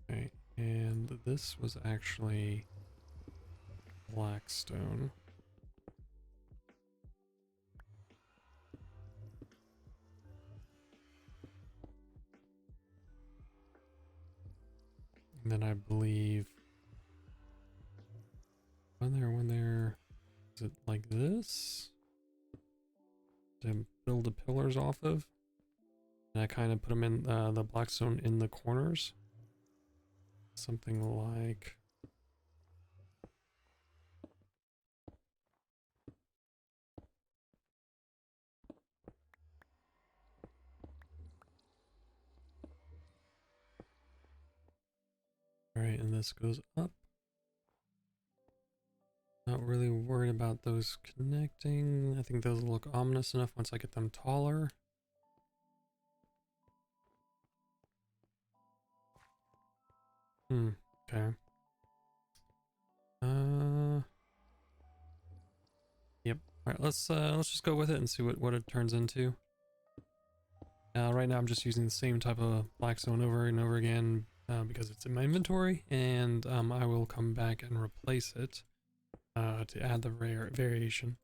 Okay, and this was actually black stone. And then I believe when there, is it like this? To build the pillars off of? And I kind of put them in the black stone in the corners. Something like... Alright, and this goes up. Not really worried about those connecting. I think those look ominous enough once I get them taller. Okay. Yep. Alright, let's just go with it and see what it turns into. Right now I'm just using the same type of black stone over and over again because it's in my inventory, and I will come back and replace it to add the rare variation.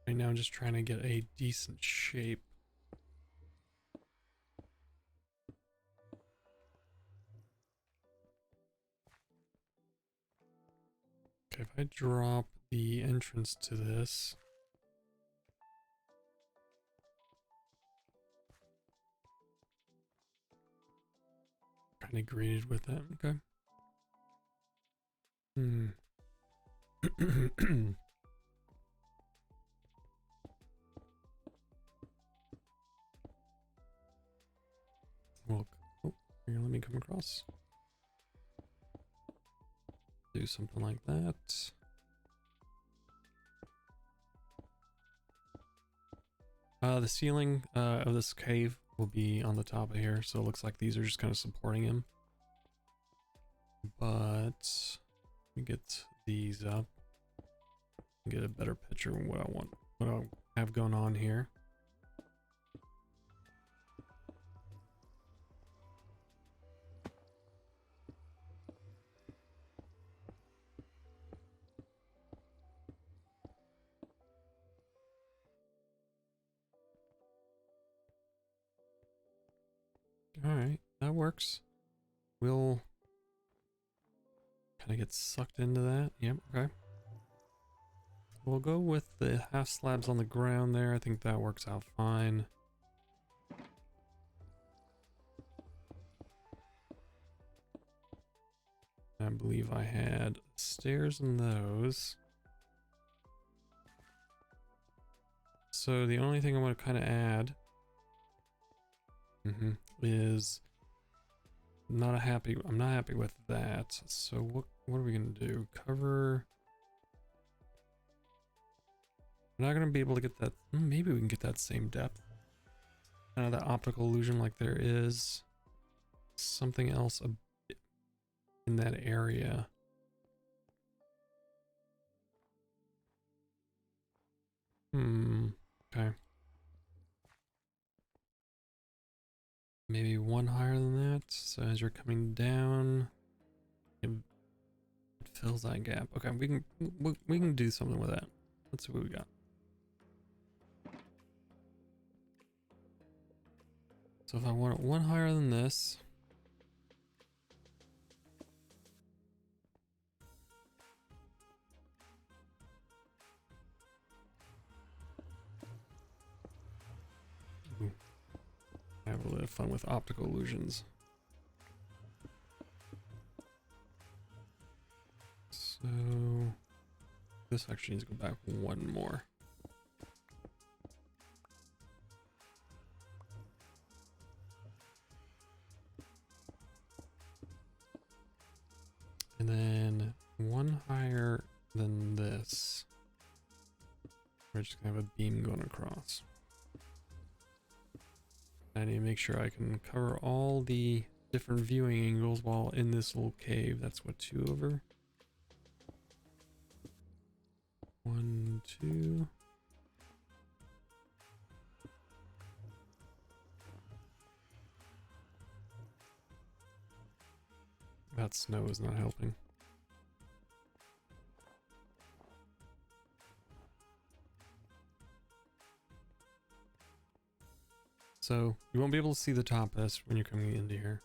Right now I'm just trying to get a decent shape. Okay, if I drop the entrance to this, kind of greeted with that. Okay. Well, oh, here, let me come across. Do something like that. The ceiling of this cave will be on the top of here, so it looks like these are just kind of supporting him. But let me get these up and get a better picture of what I want, what I have going on here. Alright, that works. We'll kind of get sucked into that. Yep, okay. We'll go with the half slabs on the ground there. I think that works out fine. I believe I had stairs in those. So the only thing I want to kind of add is I'm not happy with that. So what are we gonna do? Cover. We're not gonna be able to get that. Maybe we can get that same depth. That optical illusion, like there is something else in that area. Okay. Maybe one higher than that. So as you're coming down, it fills that gap. Okay, we can do something with that. Let's see what we got. So if I want it one higher than this, I have a little fun with optical illusions. So this actually needs to go back one more. And then one higher than this. We're just gonna have a beam going across. I need to make sure I can cover all the different viewing angles while in this little cave. That's what, 2 over? 1, 2. That snow is not helping. So you won't be able to see the top of this when you're coming into here.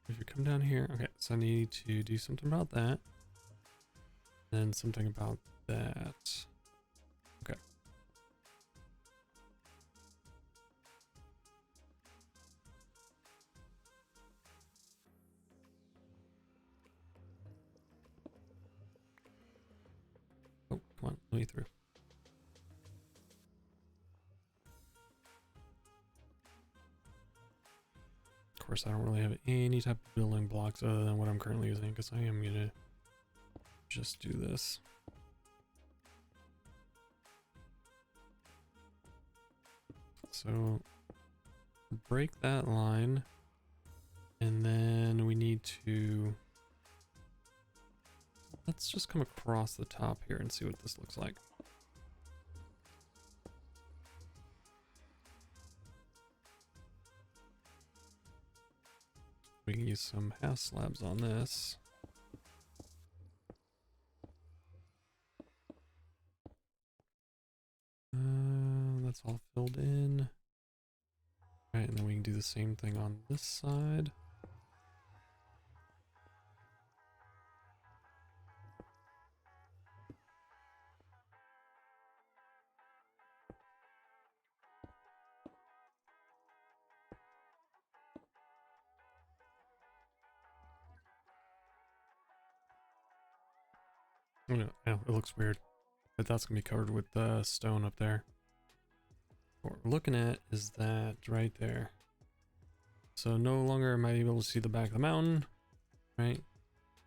If you come down here, okay, so I need to do something about that. And something about that. Okay. Oh, come on, let me through. Of course, I don't really have any type of building blocks other than what I'm currently using, because I am gonna just do this. So break that line, and then we need to, let's just come across the top here and see what this looks like. We can use some half slabs on this. That's all filled in. All right, and then we can do the same thing on this side. I know, it looks weird, but that's gonna be covered with stone up there. What we're looking at is that right there. So no longer am I able to see the back of the mountain, right?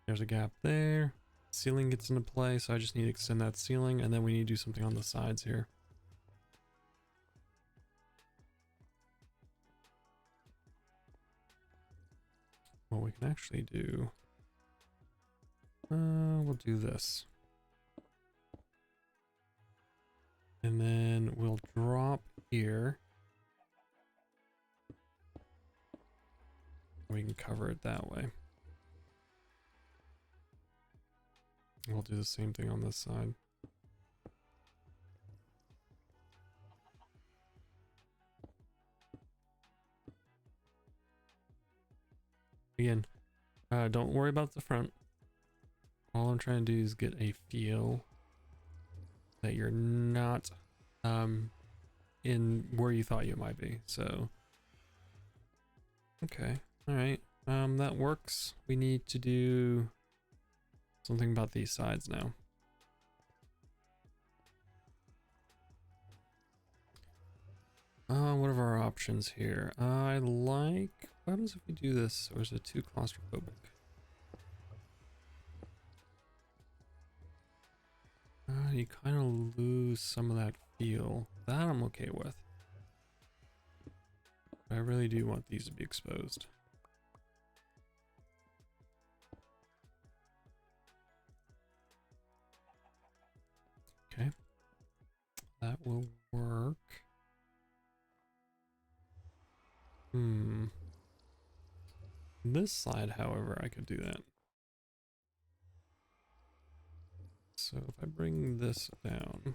There's a gap there. Ceiling gets into play, so I just need to extend that ceiling, and then we need to do something on the sides here. What we can actually do, we'll do this. And then we'll drop here. We can cover it that way. We'll do the same thing on this side. Again, don't worry about the front. All I'm trying to do is get a feel that you're not in where you thought you might be. So, okay, all right, that works. We need to do something about these sides now. What are our options here? I like, what happens if we do this, or is it too claustrophobic? You kind of lose some of that feel. That I'm okay with. I really do want these to be exposed. Okay. That will work. This side, however, I could do that. So if I bring this down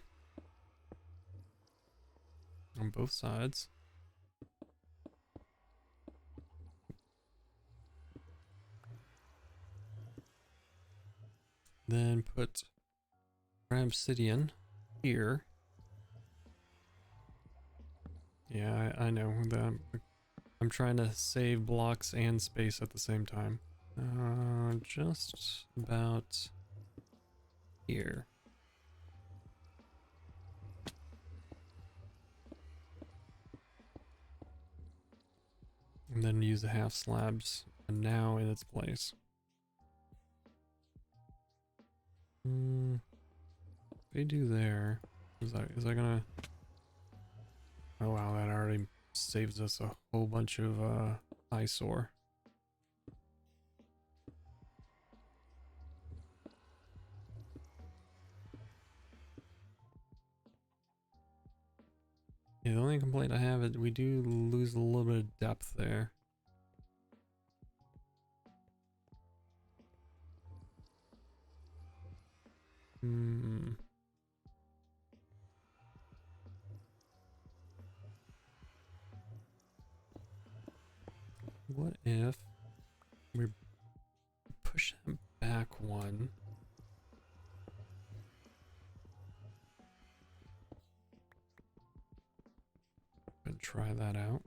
on both sides, then put obsidian here. Yeah, I know that I'm trying to save blocks and space at the same time. Just about here. And then use the half slabs now in its place. If they do there, is that gonna... Oh wow, that already saves us a whole bunch of eyesore. Yeah, the only complaint I have is we do lose a little bit of depth there. What if we push them back one? And try that out.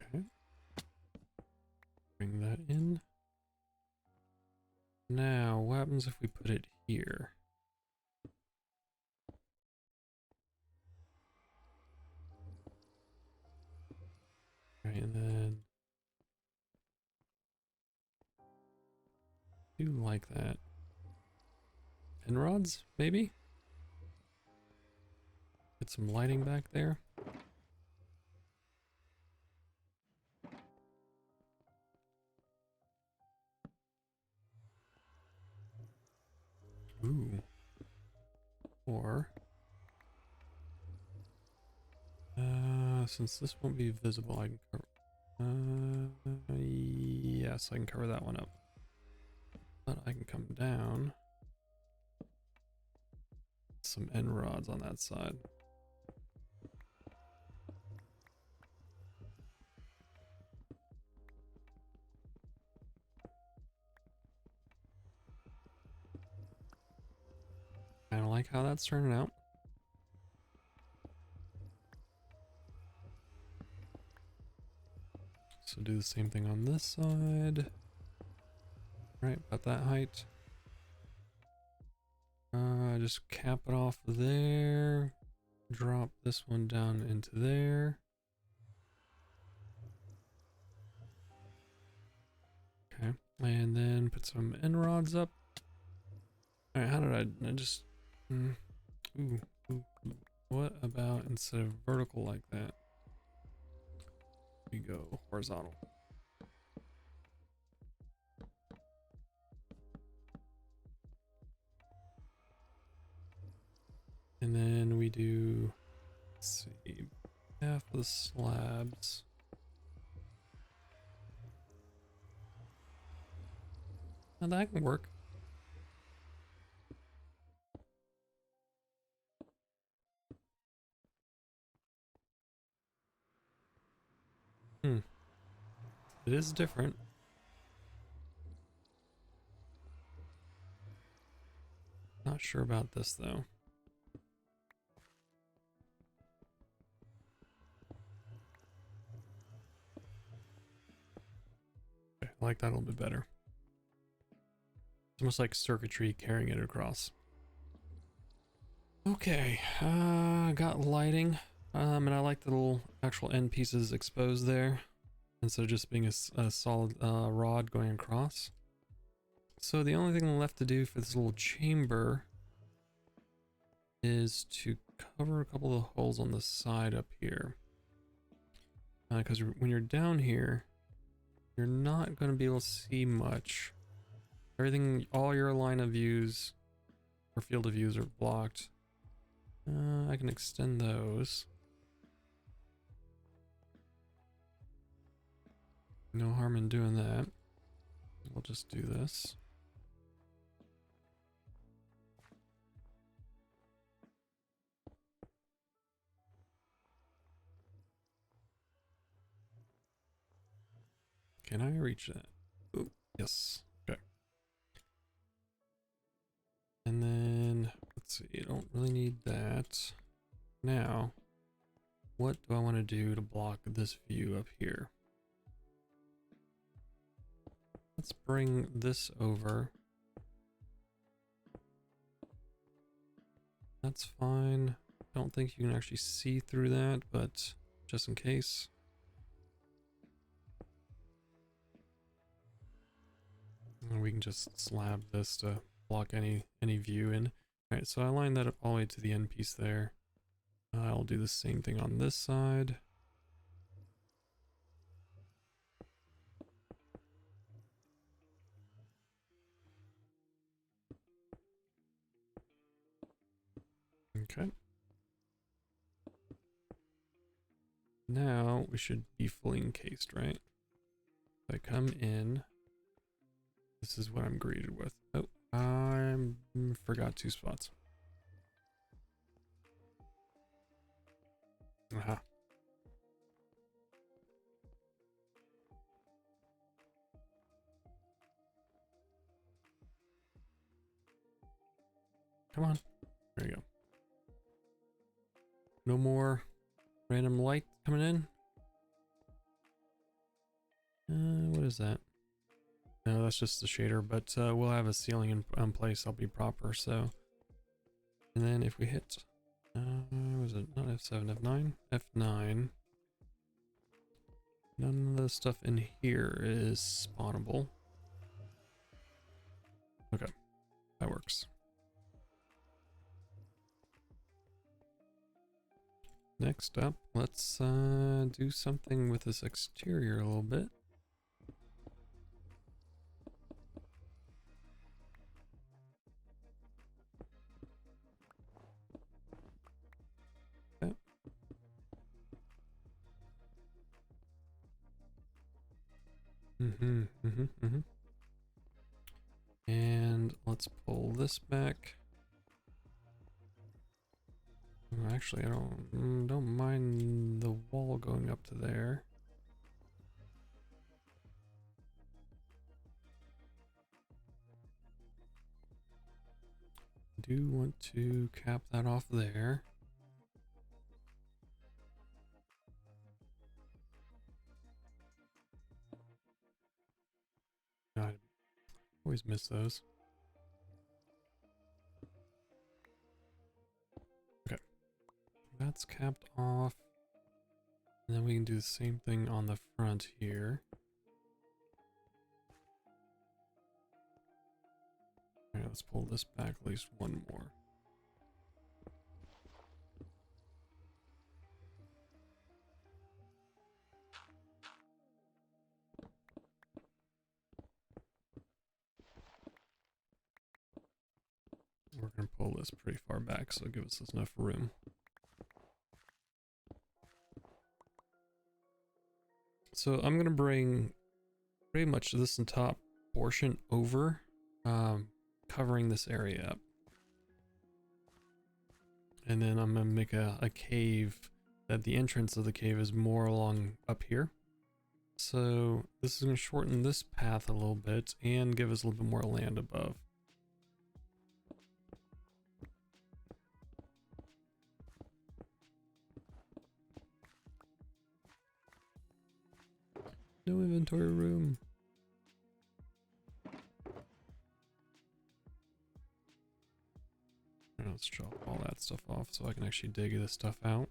Okay. Bring that in. Now, what happens if we put it here? Right, and then do like that. Pin rods, maybe? Get some lighting back there. Ooh. Or since this won't be visible, I can cover. Yes, I can cover that one up. But I can come down. Some end rods on that side. I don't like how that's turning out. So do the same thing on this side. Right, about that height. Just cap it off there. Drop this one down into there. Okay, and then put some end rods up. Alright, how did I just... ooh, ooh, ooh. What about instead of vertical like that, we go horizontal? And then we do, let's see, half of the slabs. Now that can work. It is different. Not sure about this though. Okay, I like that a little bit better. It's almost like circuitry carrying it across. Okay, got lighting. And I like the little actual end pieces exposed there, instead of just being a solid rod going across. So the only thing left to do for this little chamber is to cover a couple of holes on the side up here. Because when you're down here, you're not going to be able to see much. Everything, all your line of views or field of views are blocked. I can extend those. No harm in doing that. We'll just do this. Can I reach that? Ooh, yes. Okay. And then, let's see, I don't really need that. Now, what do I want to do to block this view up here? Let's bring this over. That's fine. Don't think you can actually see through that, but just in case. And we can just slab this to block any view in. Alright, so I lined that up all the way to the end piece there. I'll do the same thing on this side. Okay. Now we should be fully encased, right? If I come in, this is what I'm greeted with. Oh, I forgot 2 spots. Aha. Come on. There you go. No more random light coming in. What is that? No, that's just the shader, but we'll have a ceiling in place. I'll be proper, so. And then if we hit, was it not F7, F9? F9. None of the stuff in here is spawnable. Okay, that works. Next up, let's do something with this exterior a little bit. Okay. And let's pull this back. Actually, I don't mind the wall going up to there. I do want to cap that off there. always miss those. Okay. That's capped off. And then we can do the same thing on the front here. Alright, let's pull this back at least one more. We're going to pull this pretty far back, so give us enough room. So I'm going to bring pretty much this top portion over, covering this area up. And then I'm going to make a cave that the entrance of the cave is more along up here. So this is going to shorten this path a little bit and give us a little bit more land above. No inventory room. Let's chop all that stuff off so I can actually dig this stuff out.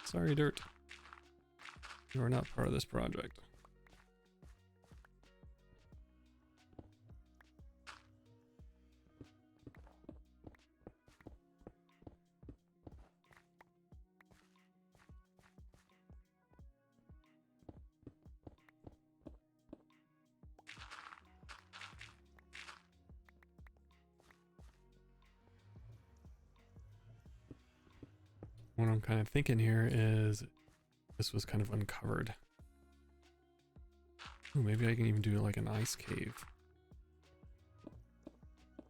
Sorry, dirt. You are not part of this project. What I'm kind of thinking here is this was kind of uncovered. Ooh, maybe I can even do like an ice cave.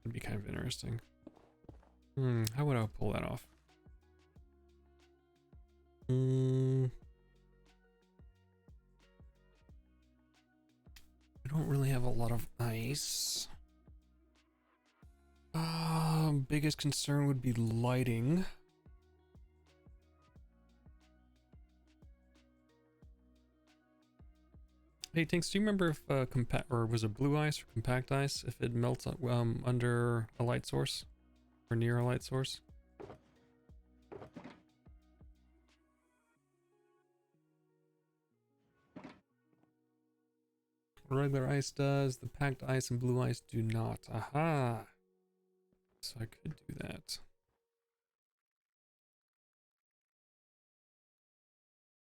That'd be kind of interesting. How would I pull that off? I don't really have a lot of ice. Biggest concern would be lighting. Hey Tinks, do you remember if compact, or was it blue ice or compact ice, if it melts under a light source or near a light source? Regular ice does, the packed ice and blue ice do not. Aha! So I could do that.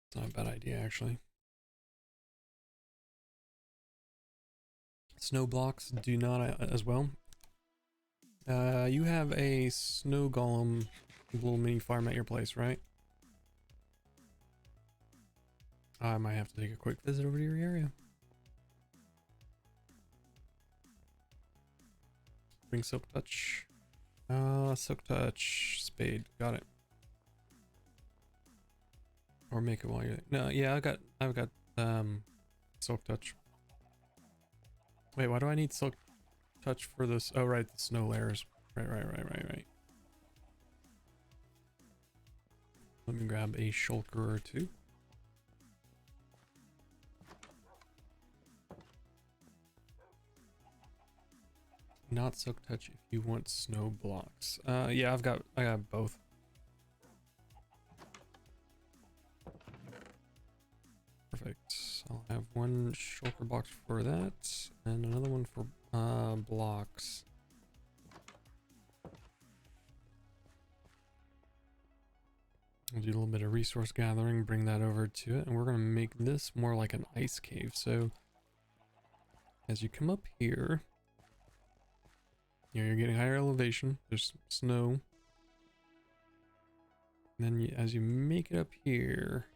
It's not a bad idea actually. Snow blocks do not as well. You have a snow golem little mini farm at your place, right? I might have to take a quick visit over to your area. Bring silk touch. Silk touch, spade, got it. Or make it while you're no, yeah, I've got silk touch. Wait, why do I need silk touch for this? Oh right, the snow layers. Right. Let me grab a shulker or two. Not silk touch if you want snow blocks. Yeah, I got both. Perfect. I'll have one shulker box for that, and another one for blocks. We'll do a little bit of resource gathering, bring that over to it, and we're gonna make this more like an ice cave. So as you come up here, you're getting higher elevation, there's snow. And then as you make it up here,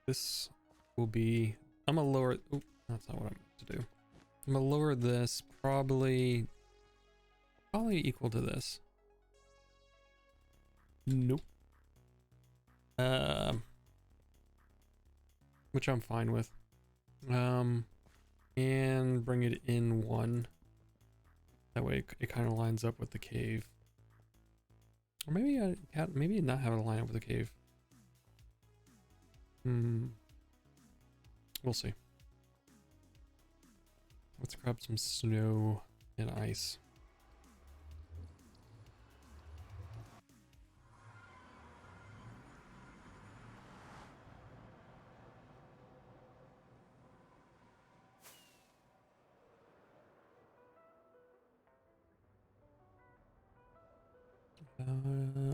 this will be, I'm gonna lower, oh, that's not what I'm meant to do. I'm gonna lower this probably equal to this. Nope. Which I'm fine with. And bring it in one. That way it kind of lines up with the cave. Or maybe maybe not have it line up with the cave. We'll see. Let's grab some snow and ice.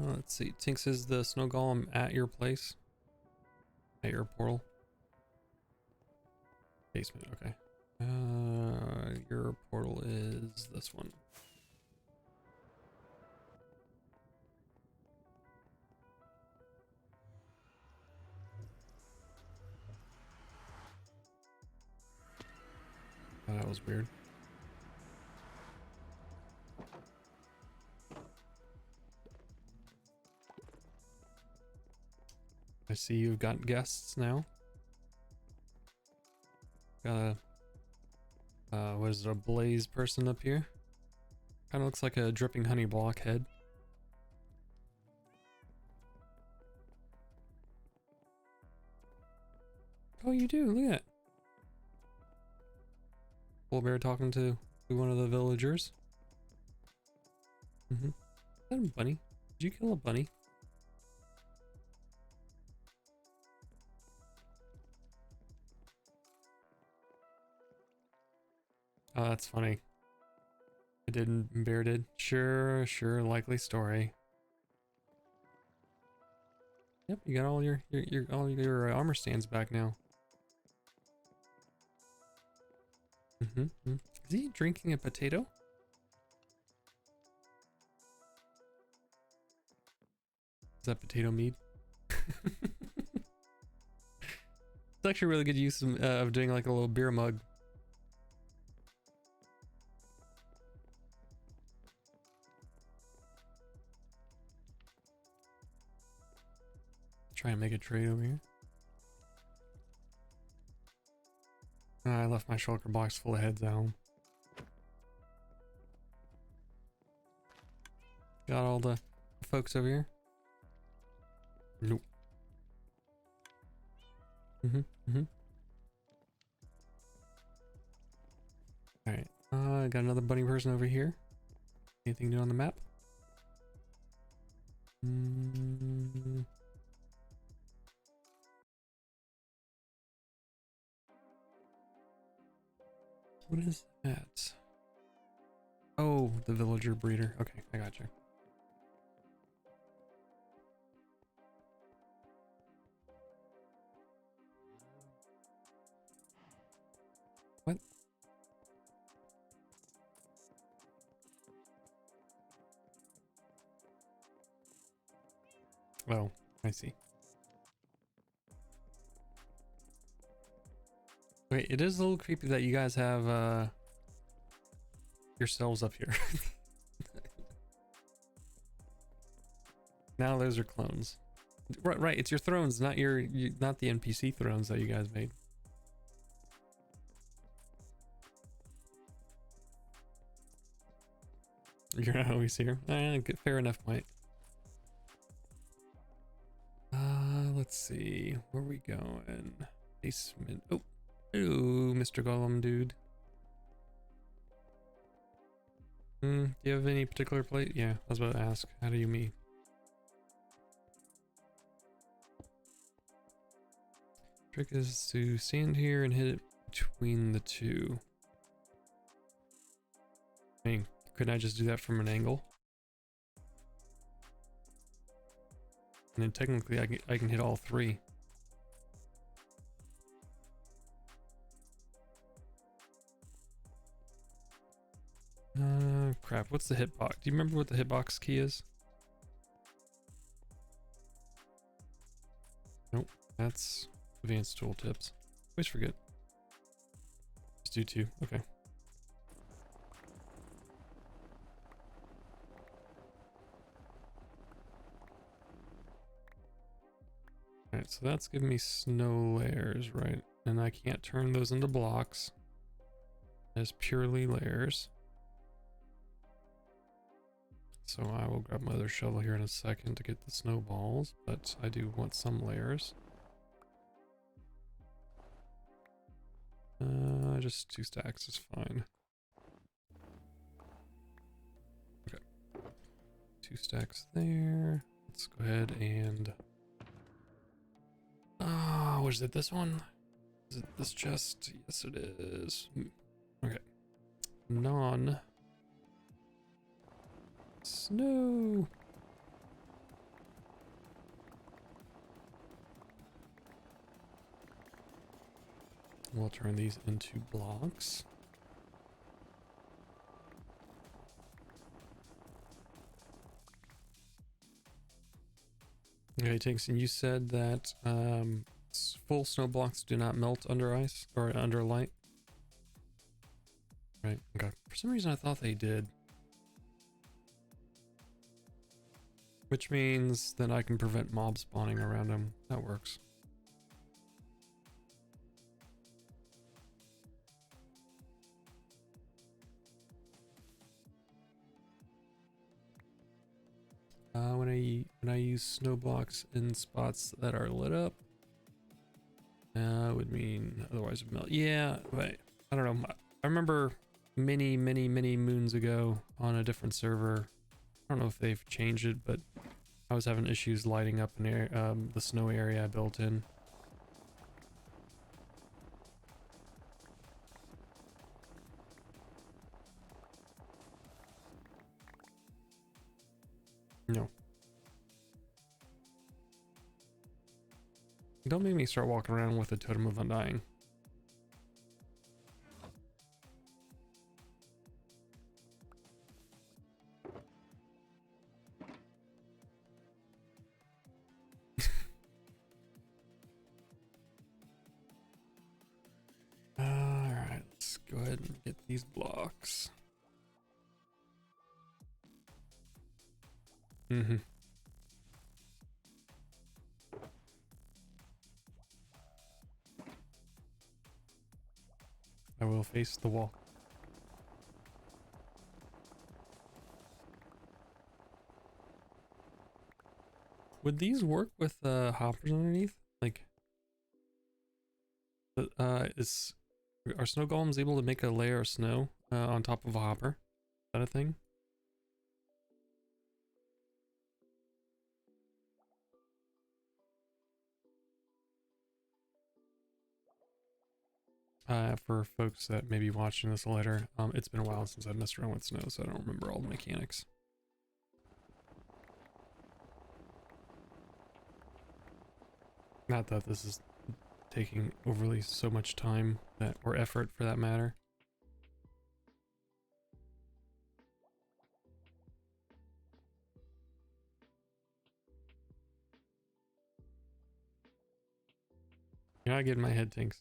Let's see. Tinks, is the snow golem at your place? At your portal? Basement, okay. Your portal is this one. Oh, that was weird. I see you've got guests now. Got a, what is it, a blaze person up here? Kind of looks like a dripping honey block head. Oh, you do, look at that. Bull bear talking to one of the villagers. Is that a bunny? Did you kill a bunny? Oh, that's funny. I didn't, bear did. Sure, likely story. Yep, you got all your all your armor stands back now. Is he drinking a potato? Is that potato mead? It's actually a really good use of doing like a little beer mug. Try and make a trade over here. I left my shulker box full of heads at home. Got all the folks over here? Nope. Alright, got another bunny person over here. Anything new on the map? What is that? Oh, the villager breeder. Okay, I got you. What? Oh, I see. Wait, it is a little creepy that you guys have yourselves up here. Now those are clones. Right, it's your thrones, not not the NPC thrones that you guys made. You're not always here. Good, fair enough point. Let's see. Where are we going? Basement. Oh, hello, Mr. Golem dude. Do you have any particular place? Yeah, I was about to ask. How do you meet? Trick is to stand here and hit it between the two. I mean, couldn't I just do that from an angle? And then technically I can hit all three. Crap, what's the hitbox? Do you remember what the hitbox key is? Nope, that's advanced tooltips. Always forget. Just do two, okay. Alright, so that's giving me snow layers, right? And I can't turn those into blocks. As purely layers. So I will grab my other shovel here in a second to get the snowballs, but I do want some layers. Just 2 stacks is fine. Okay. 2 stacks there. Let's go ahead and... Ah, was it this one? Is it this chest? Yes, it is. Okay. Snow. We'll turn these into blocks. Okay, Tinks, and you said that full snow blocks do not melt under ice or under light. Right. Okay. For some reason, I thought they did. Which means that I can prevent mobs spawning around them. That works. When I use snow blocks in spots that are lit up, would mean otherwise it would melt. Yeah, but I don't know. I remember many moons ago on a different server. I don't know if they've changed it, but I was having issues lighting up the snow area I built in. No. Don't make me start walking around with a totem of undying. Alright, let's go ahead and get these blocks. Mm-hmm. I will face the wall. Would these work with hoppers underneath? Like, are snow golems able to make a layer of snow on top of a hopper? Is that a thing? For folks that may be watching this later, it's been a while since I've messed around with snow, so I don't remember all the mechanics. Not that this is taking overly so much time or effort for that matter. You're not getting my head, Tinks.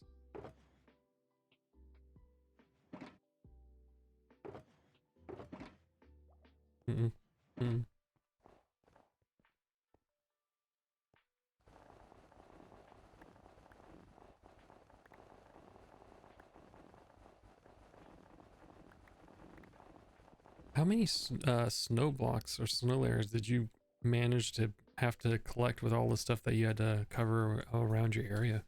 Mm-mm. Mm-mm. How many snow blocks or snow layers did you manage to have to collect with all the stuff that you had to cover around your area?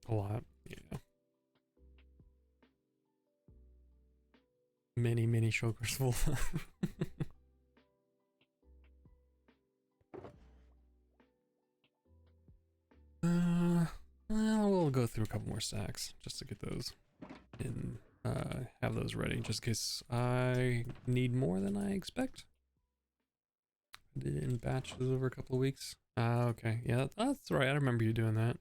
A lot, yeah. Many shulkers full. Well, we'll go through a couple more stacks just to get those and have those ready, just in case I need more than I expect. I did it in batches over a couple of weeks. Okay, yeah, that's right. I remember you doing that.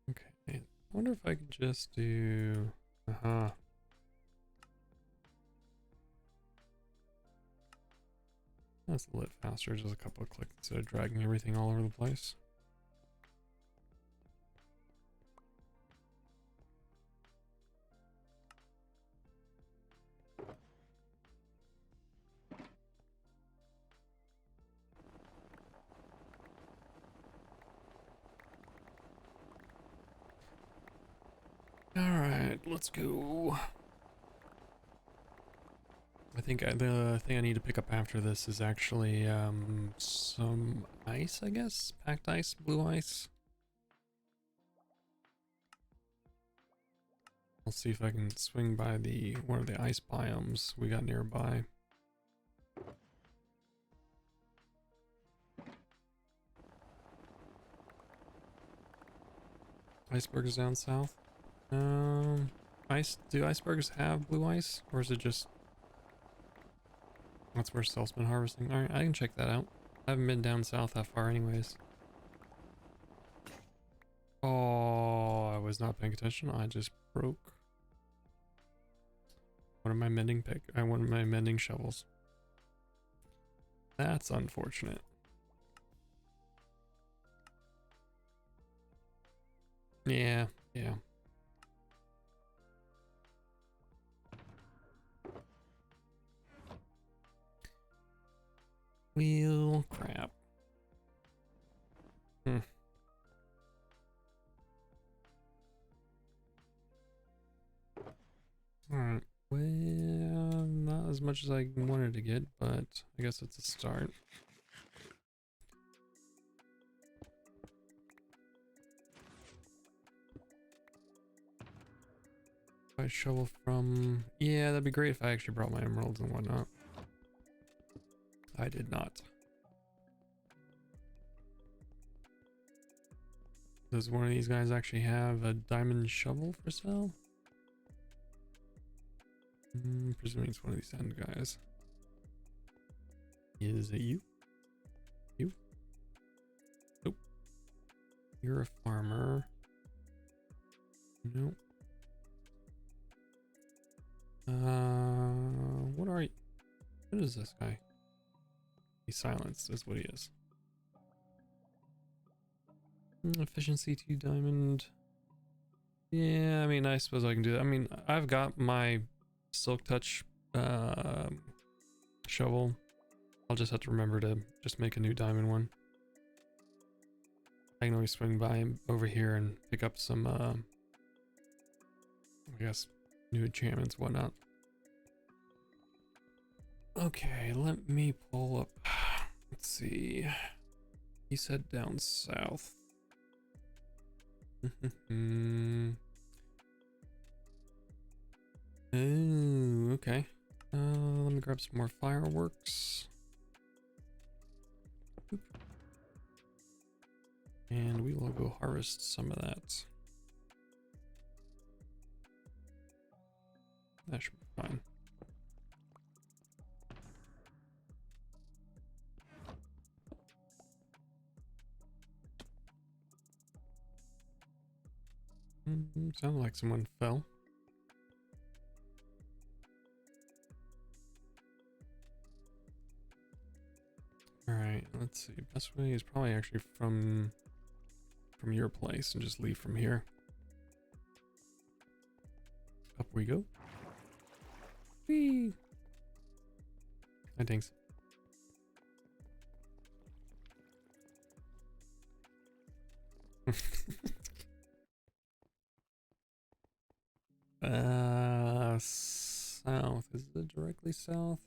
Okay, I wonder if I can just do... That's a lit faster, just a couple of clicks instead of dragging everything all over the place. Alright, let's go. I think the thing I need to pick up after this is actually some ice, I guess? Packed ice, blue ice. I'll see if I can swing by one of the ice biomes we got nearby. Icebergs down south. Do icebergs have blue ice, or is it just... That's where Stealth's been harvesting. Alright, I can check that out. I haven't been down south that far anyways. Oh, I was not paying attention. I just broke one of my mending shovels. That's unfortunate. Yeah. Wheel crap. Alright. Well, not as much as I wanted to get, but I guess it's a start. I shovel from... Yeah, that'd be great if I actually brought my emeralds and whatnot. I did not. Does one of these guys actually have a diamond shovel for sale? Presuming it's one of these end guys. Is it you? You? Nope. You're a farmer. Nope. What are you? What is this guy? He's silenced, is what he is. Efficiency 2 diamond. Yeah, I mean, I suppose I can do that. I mean, I've got my silk touch shovel. I'll just have to remember to just make a new diamond one. I can always swing by him over here and pick up some I guess new enchantments, whatnot. Okay, let me pull up. Let's see. He said down south. Oh, okay. Let me grab some more fireworks. Oop. And we will go harvest some of that. That should be fine. Sounded like someone fell. Alright, let's see. Best way is probably actually from your place and just leave from here. Up we go. Whee! Hi, thanks. South. Is it directly south?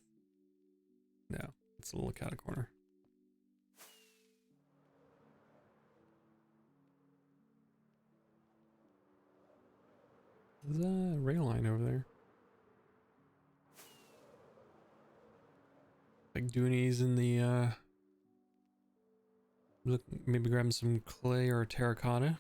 No, it's a little cat corner. There's a rail line over there. Like Doonies in the look, maybe grab some clay or terracotta.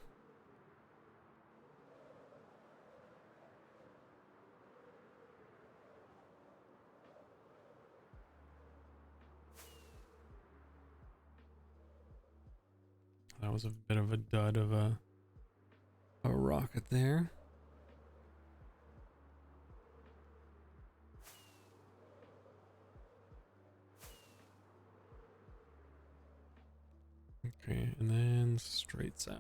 That was a bit of a dud of a rocket there. Okay, and then straight south.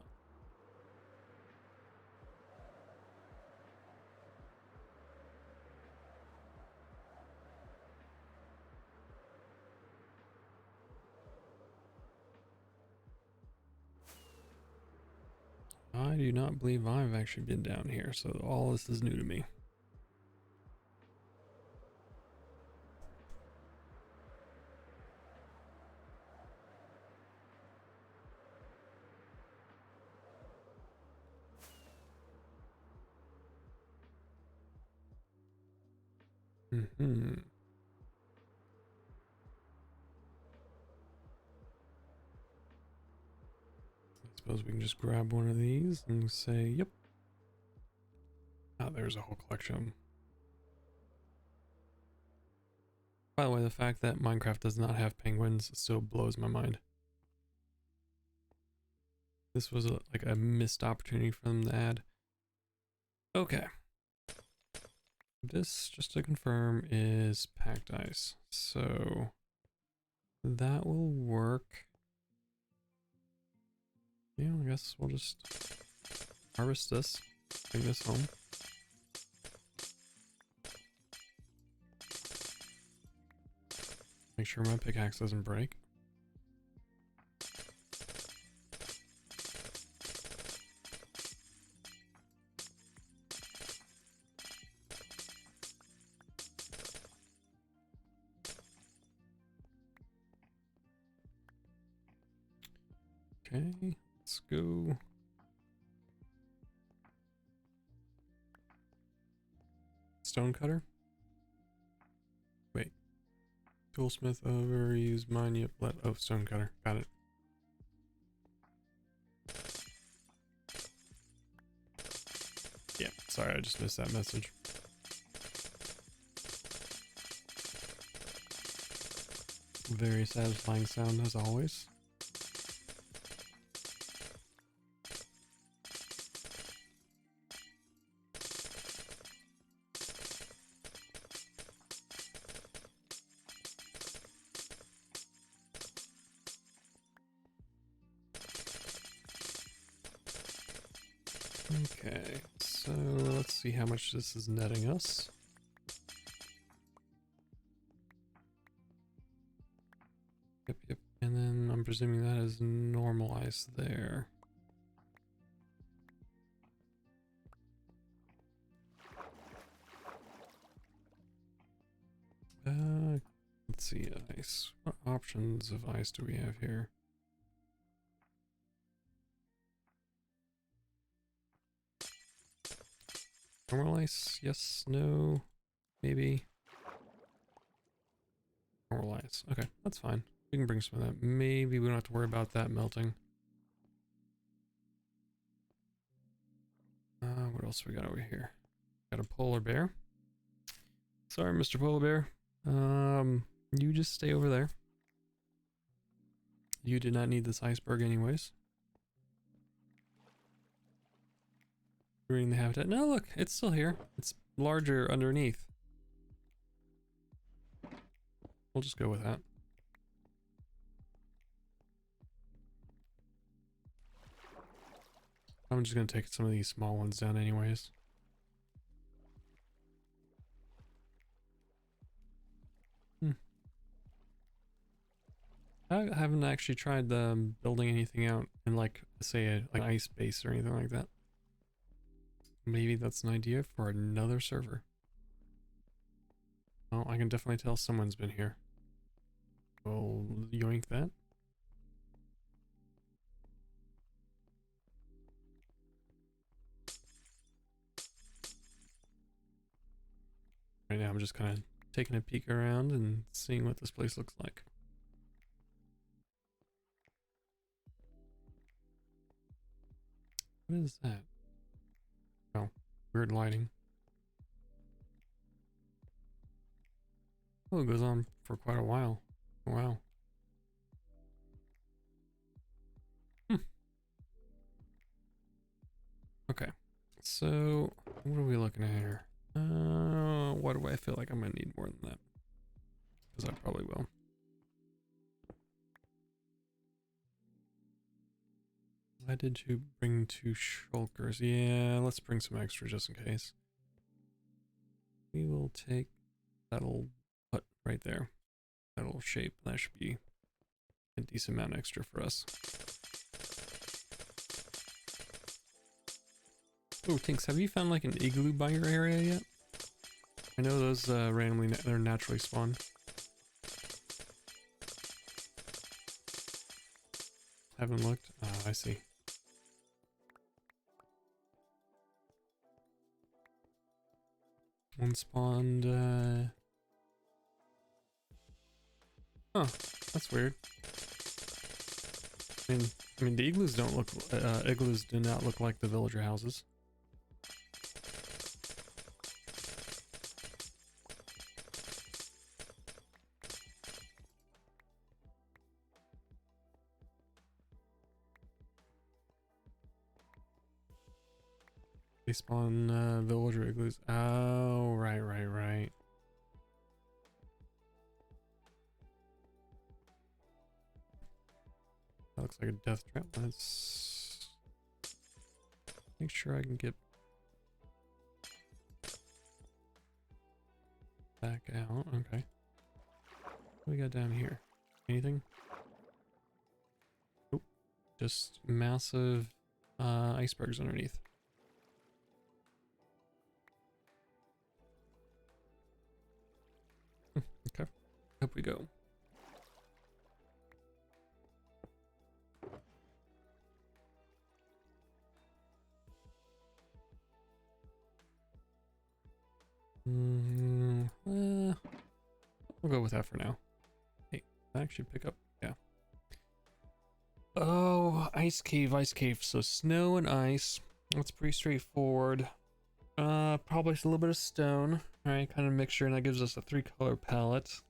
I do not believe I've actually been down here, so all this is new to me. Mm-hmm. I suppose we can just grab one of these and say, yep. Ah, there's a whole collection of them. By the way, the fact that Minecraft does not have penguins still blows my mind. This was like a missed opportunity for them to add. Okay. This, just to confirm, is packed ice. So that will work. Yeah, I guess we'll just harvest this, bring this home. Make sure my pickaxe doesn't break. Okay, let's go. Stone cutter? Wait. Toolsmith overused mine. Yep, oh, stone cutter. Got it. Yeah, sorry, I just missed that message. Very satisfying sound as always. Okay, so let's see how much this is netting us. Yep. And then I'm presuming that is normal ice there. Let's see, ice. What options of ice do we have here? Normal ice, yes, no, maybe. Normal ice, okay, that's fine. We can bring some of that. Maybe we don't have to worry about that melting. What else we got over here? Got a polar bear. Sorry, Mr. Polar Bear. You just stay over there. You did not need this iceberg anyways. Ruining the habitat. No, look, it's still here. It's larger underneath. We'll just go with that. I'm just gonna take some of these small ones down anyways. I haven't actually tried building anything out in like, say, like an ice base or anything like that. Maybe that's an idea for another server. Oh, I can definitely tell someone's been here. We'll yoink that. Right now I'm just kind of taking a peek around and seeing what this place looks like. What is that? Oh, weird lighting. Oh, it goes on for quite a while. Wow. Okay, so what are we looking at here? What do I feel like I'm gonna need more than that? Because I probably will. I did you bring 2 shulkers? Yeah, let's bring some extra just in case. We will take that little hut right there. That little shape. That should be a decent amount extra for us. Oh, Tinks, have you found like an igloo by your area yet? I know those randomly, they're naturally spawned. Haven't looked? Oh, I see. One spawned, huh, that's weird. I mean, the igloos don't look, igloos do not look like the villager houses. They spawn, villager igloos. Oh, right, right, right. That looks like a death trap. Let's make sure I can get back out. Okay. What do we got down here? Anything? Nope. Just massive icebergs underneath. Okay. Up we go. We'll go with that for now. Hey, I actually pick up. Yeah. Oh, ice cave, ice cave. So snow and ice. That's pretty straightforward. Probably a little bit of stone. All right, kind of mixture, and that gives us a 3-color palette,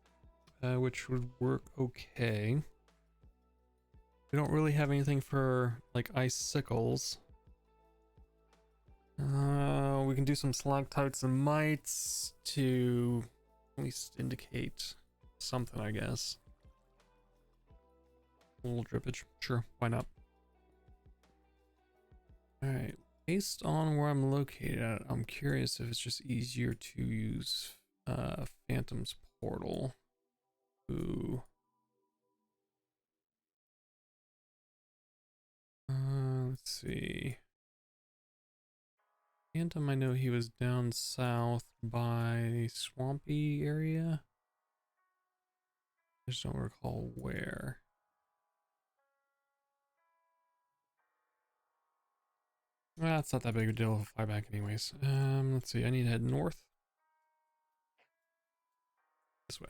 which would work okay. We don't really have anything for like icicles. We can do some stalactites and mites to at least indicate something, I guess. A little drippage, sure, why not? All right, based on where I'm located at, I'm curious if it's just easier to use Phantom's portal. Ooh. Let's see. Phantom, I know he was down south by swampy area. I just don't recall where. Well, it's not that big a deal to fly back anyways. Let's see, I need to head north. This way.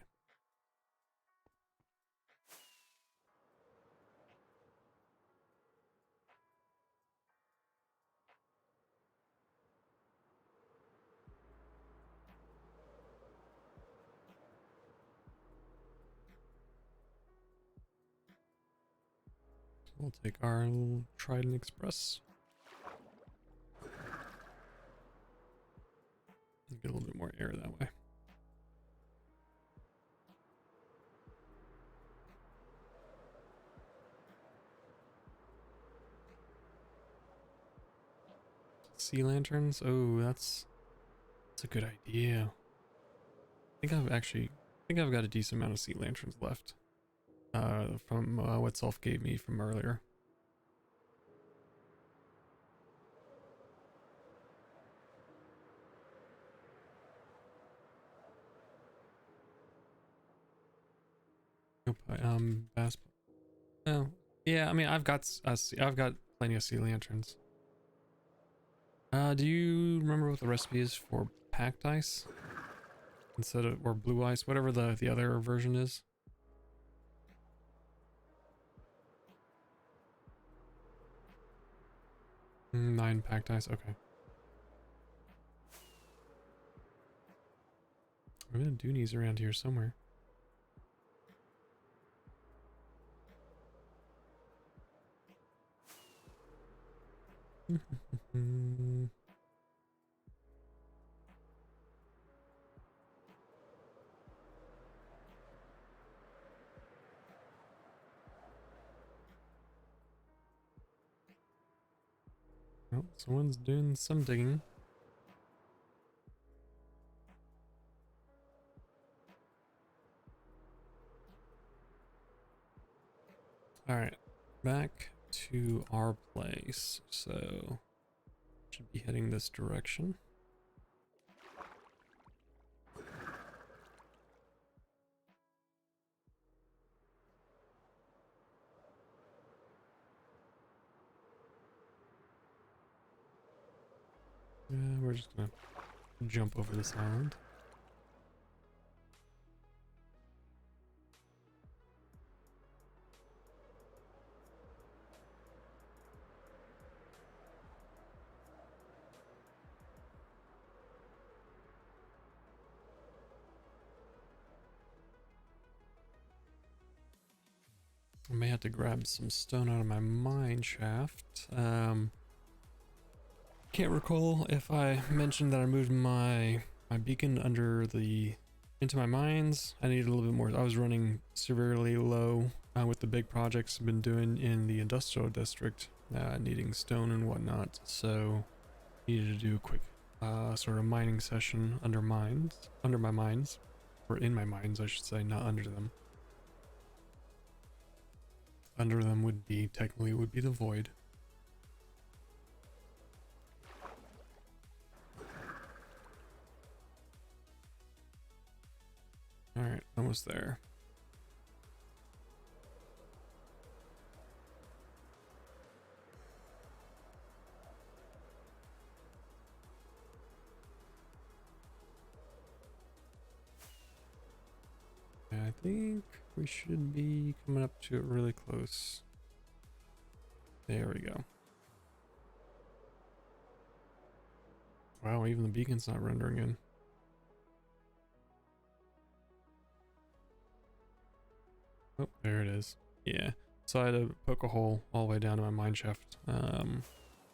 We'll take our Trident Express. Get a little bit more air that way. Sea lanterns? Oh, that's a good idea. I think I've got a decent amount of sea lanterns left. From what Self gave me from earlier. Nope, bass. Oh, yeah. I mean, I've got plenty of sea lanterns. Do you remember what the recipe is for packed ice instead of, or blue ice, whatever the other version is? Nine packed ice. Okay. I'm gonna Doonies around here somewhere. Oh, someone's doing some digging. All right, back to our place. So Should be heading this direction. We're just gonna jump over this island. I may have to grab some stone out of my mine shaft. Can't recall if I mentioned that I moved my beacon into my mines. I needed a little bit more. I was running severely low with the big projects I've been doing in the industrial district, needing stone and whatnot. So needed to do a quick sort of mining session under my mines, or in my mines, I should say, not under them. Under them would be the void. All right, almost there. I think we should be coming up to it really close. There we go. Wow, even the beacon's not rendering in. Oh, there it is. Yeah. So I had to poke a hole all the way down to my mine shaft,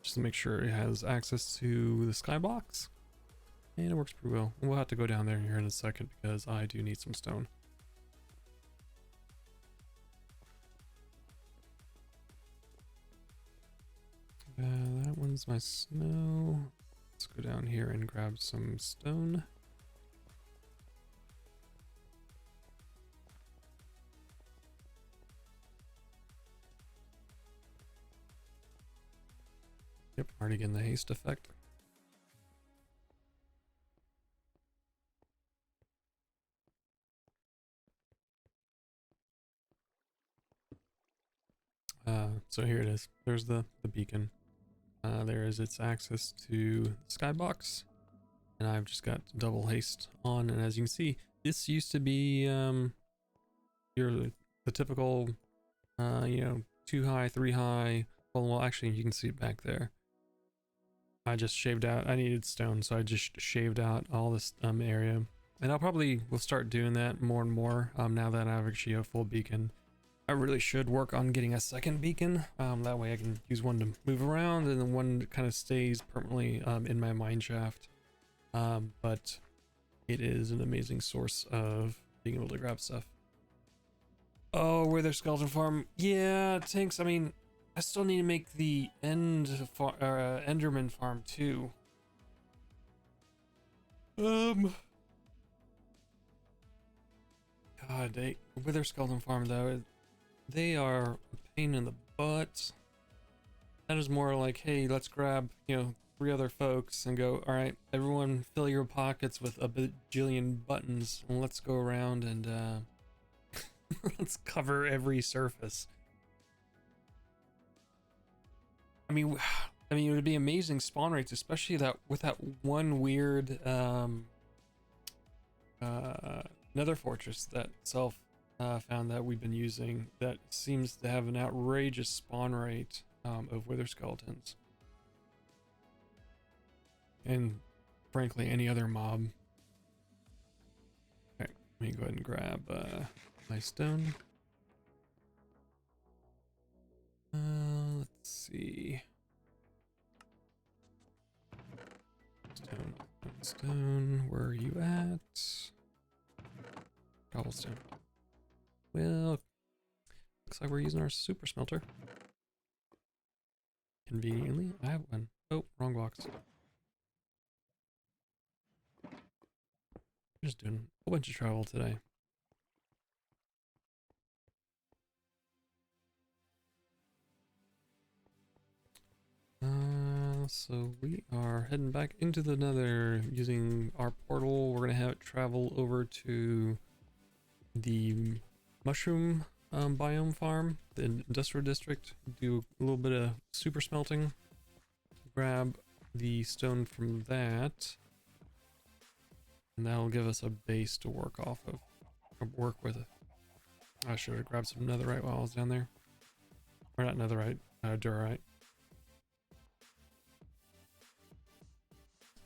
just to make sure it has access to the skybox. And it works pretty well. We'll have to go down there here in a second because I do need some stone. That one's my snow. Let's go down here and grab some stone. Yep, already getting the haste effect. So here it is. There's the beacon. There is its access to the skybox, and I've just got double haste on. And as you can see, this used to be the typical, 2 high, 3 high. Well, actually, you can see it back there. I just shaved out. I needed stone, so I just shaved out all this area, and will start doing that more and more now that I have actually a full beacon. I really should work on getting a second beacon. That way I can use one to move around and then one that kind of stays permanently in my mine shaft. But it is an amazing source of being able to grab stuff. Oh, where their skeleton farm? Yeah, tanks. I mean, I still need to make the Enderman farm too. God, Wither skeleton farm though. They are a pain in the butt. That is more like, hey, let's grab, 3 other folks and go, all right, everyone fill your pockets with a bajillion buttons and let's go around and let's cover every surface. I mean, it would be amazing spawn rates, especially with that one weird nether fortress that Self found that we've been using that seems to have an outrageous spawn rate of wither skeletons, and frankly any other mob. Okay, let me go ahead and grab my stone. Let's see. Stone, where are you at? Cobblestone. Well, looks like we're using our super smelter. Conveniently, I have one. Oh, wrong box. Just doing a whole bunch of travel today. So we are heading back into the Nether using our portal. We're gonna have it travel over to the mushroom biome farm, the industrial district, do a little bit of super smelting, grab the stone from that, and that'll give us a base to work off of, or work with. I should have grabbed some netherite while I was down there. Or not netherite, diorite.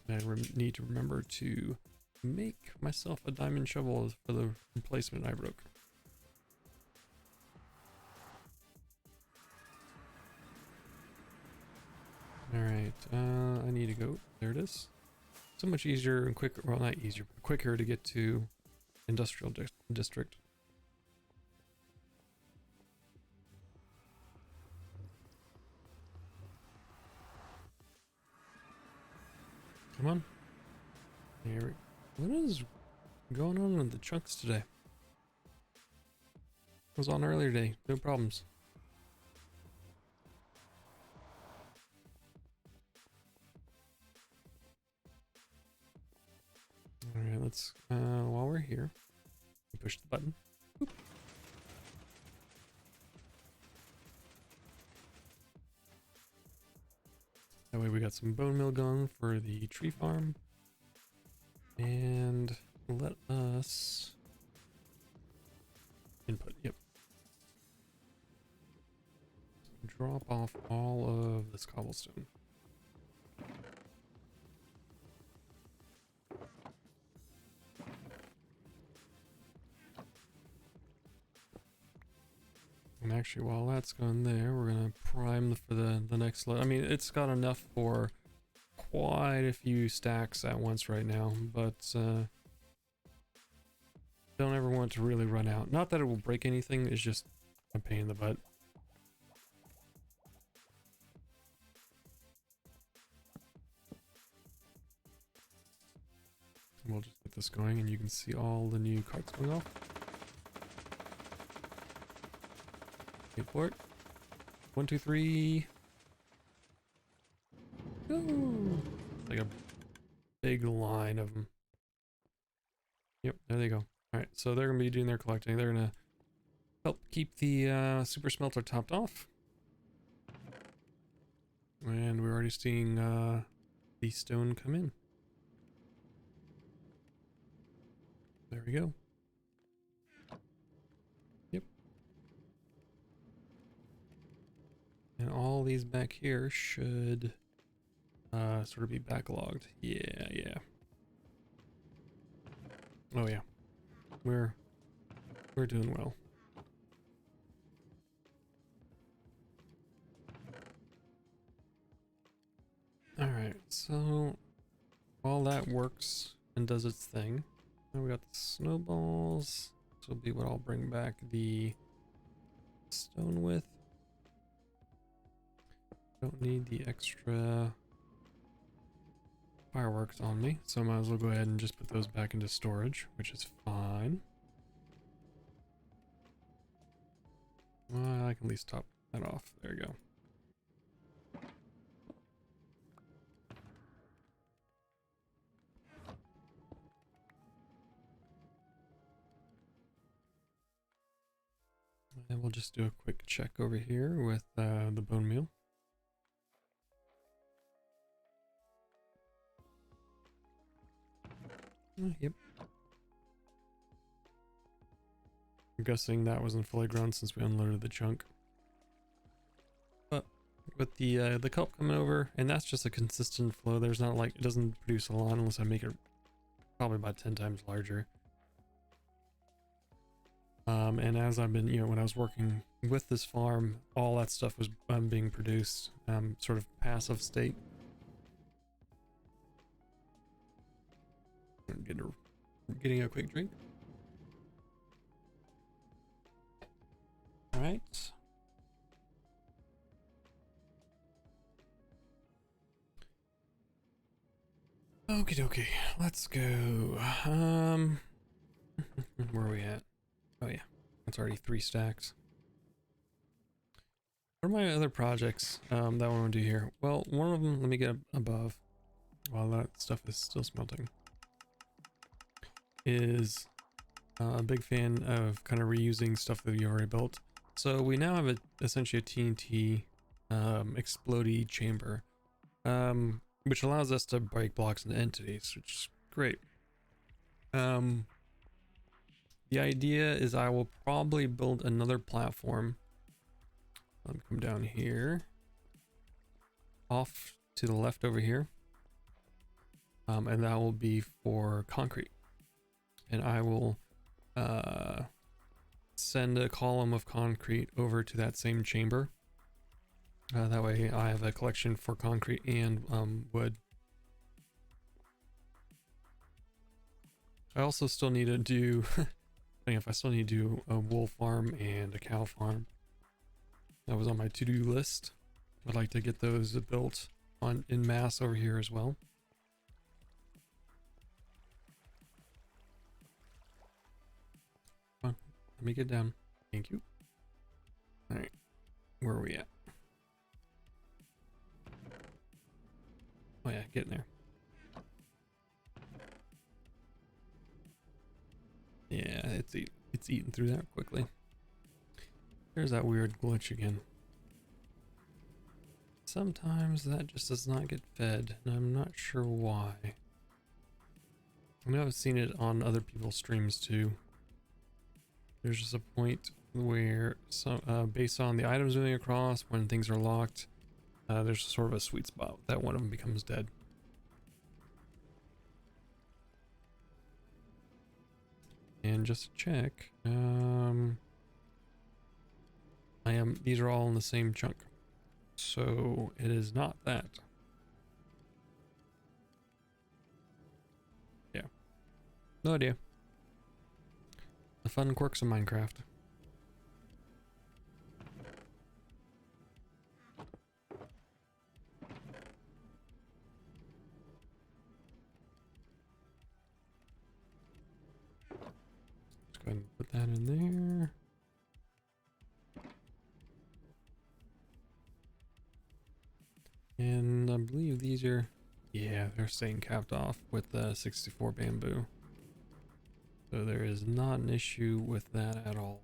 I need to remember to make myself a diamond shovel for the replacement I broke. Alright, I need to go. There it is. So much easier and quicker, well not easier, but quicker to get to industrial district. Come on. Here we, what is going on with the chunks today? Was on earlier today, no problems. Alright, let's, while we're here, push the button. Boop. That way we got some bone meal going for the tree farm. And let us input, yep. Drop off all of this cobblestone. And actually, while that's going there, we're gonna prime for the next load. I mean, it's got enough for quite a few stacks at once right now, but don't ever want it to really run out. Not that it will break anything, it's just a pain in the butt. We'll just get this going and you can see all the new carts going off. Wait for it. 1, 2, 3. Ooh. Like a big line of them. Yep, there they go. Alright, so they're going to be doing their collecting. They're going to help keep the super smelter topped off. And we're already seeing the stone come in. There we go. Yep. And all these back here should sort of be backlogged. Yeah, yeah. Oh yeah. We're doing well. Alright, so while that works and does its thing, now we got the snowballs. This will be what I'll bring back the stone with. Don't need the extra fireworks on me, so I might as well go ahead and just put those back into storage, which is fine. Well, I can at least top that off. There we go. And we'll just do a quick check over here with the bone meal. Yep. I'm guessing that wasn't fully grown since we unloaded the chunk. But with the kelp coming over, and that's just a consistent flow. There's not like, it doesn't produce a lot unless I make it probably about 10 times larger. And as I've been, you know, when I was working with this farm, all that stuff was being produced, sort of passive state. Getting a quick drink. All right. Okie dokie, let's go. Where are we at? Oh yeah, that's already 3 stacks. What are my other projects that I want to do here? Well, one of them, let me get above while that stuff is still smelting, is a big fan of kind of reusing stuff that you already built. So we now have essentially a TNT explodey chamber, which allows us to break blocks into entities, which is great. The idea is I will probably build another platform. Let me come down here, off to the left over here, and that will be for concrete. And I will send a column of concrete over to that same chamber. That way I have a collection for concrete and wood. I also still need to do, I still need to do a wool farm and a cow farm. That was on my to-do list. I'd like to get those built in mass over here as well. Come on, let me get down. Thank you. All right, where are we at? Oh yeah, getting there. Yeah, it's eating through that quickly. There's that weird glitch again. Sometimes that just does not get fed, and I'm not sure why. I know I've seen it on other people's streams too. There's just a point where based on the items moving across, when things are locked, there's sort of a sweet spot that one of them becomes dead. And just to check, these are all in the same chunk. So it is not that. Yeah. No idea. The fun quirks of Minecraft. Let's go ahead and put that in there. And I believe these are, yeah, they're staying capped off with the 64 bamboo. So there is not an issue with that at all.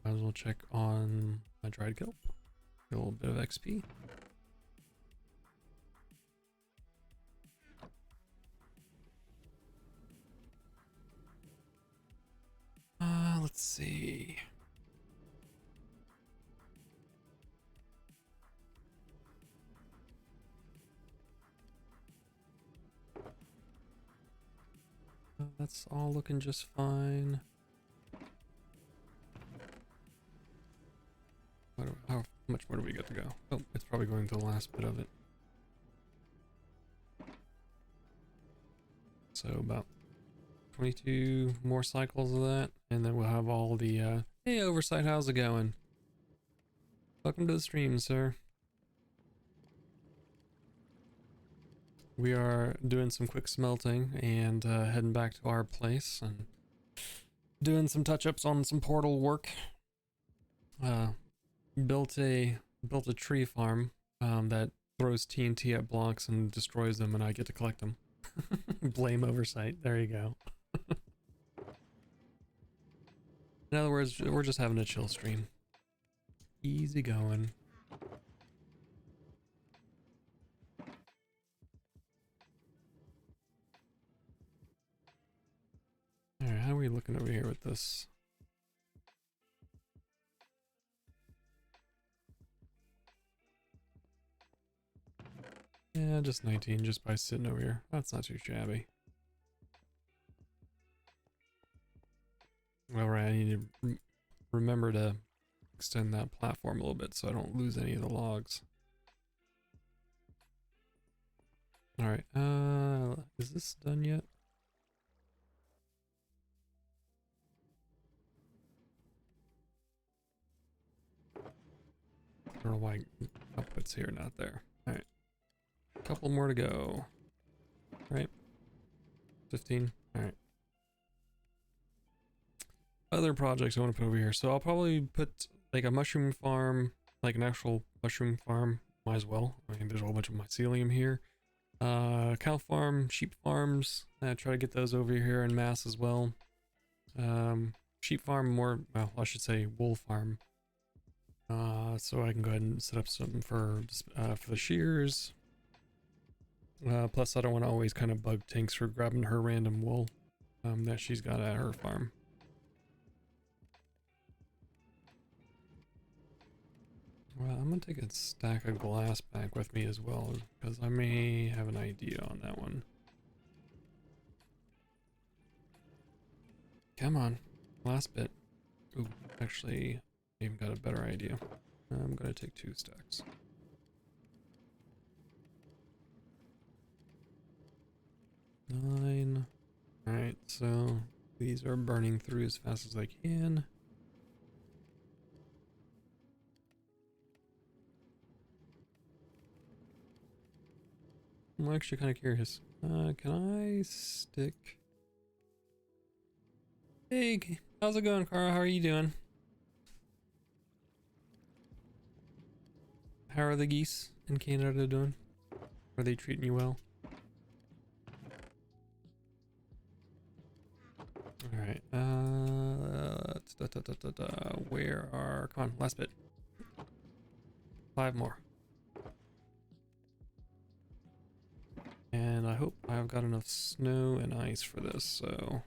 Might as well check on my dried kelp. Get a little bit of XP. Let's see. That's all looking just fine. How much more do we got to go? Oh, it's probably going to the last bit of it. So about 22 more cycles of that, and then we'll have all the, hey Oversight, how's it going? Welcome to the stream, sir. We are doing some quick smelting and heading back to our place and doing some touch-ups on some portal work. Built a tree farm that throws TNT at blocks and destroys them, and I get to collect them. Blame Oversight. There you go. In other words, we're just having a chill stream. Easy going. Alright, how are we looking over here with this? Yeah, just 19 just by sitting over here. That's not too shabby. Alright, I need to remember to extend that platform a little bit so I don't lose any of the logs. Alright, is this done yet? I don't know why output's here, not there. Alright. Couple more to go. Right? 15? Alright. other projects I want to put over here. So I'll probably put like a mushroom farm, like an actual mushroom farm. Might as well. I mean, there's a whole bunch of mycelium here. Cow farm, sheep farms. I try to get those over here in mass as well. Sheep farm more, well, I should say wool farm. So I can go ahead and set up something for the shears. Plus I don't want to always kind of bug Tinks for grabbing her random wool that she's got at her farm. Well, I'm gonna take a stack of glass back with me as well, because I may have an idea on that one. Come on, last bit. Ooh, actually, I even got a better idea. I'm gonna take 2 stacks. Nine. Alright, so these are burning through as fast as I can. I'm actually kind of curious. Can I stick... Hey, how's it going, Cara? How are you doing? How are the geese in Canada doing? Are they treating you well? Alright, where are... Come on, last bit. 5 more. And I hope I've got enough snow and ice for this, so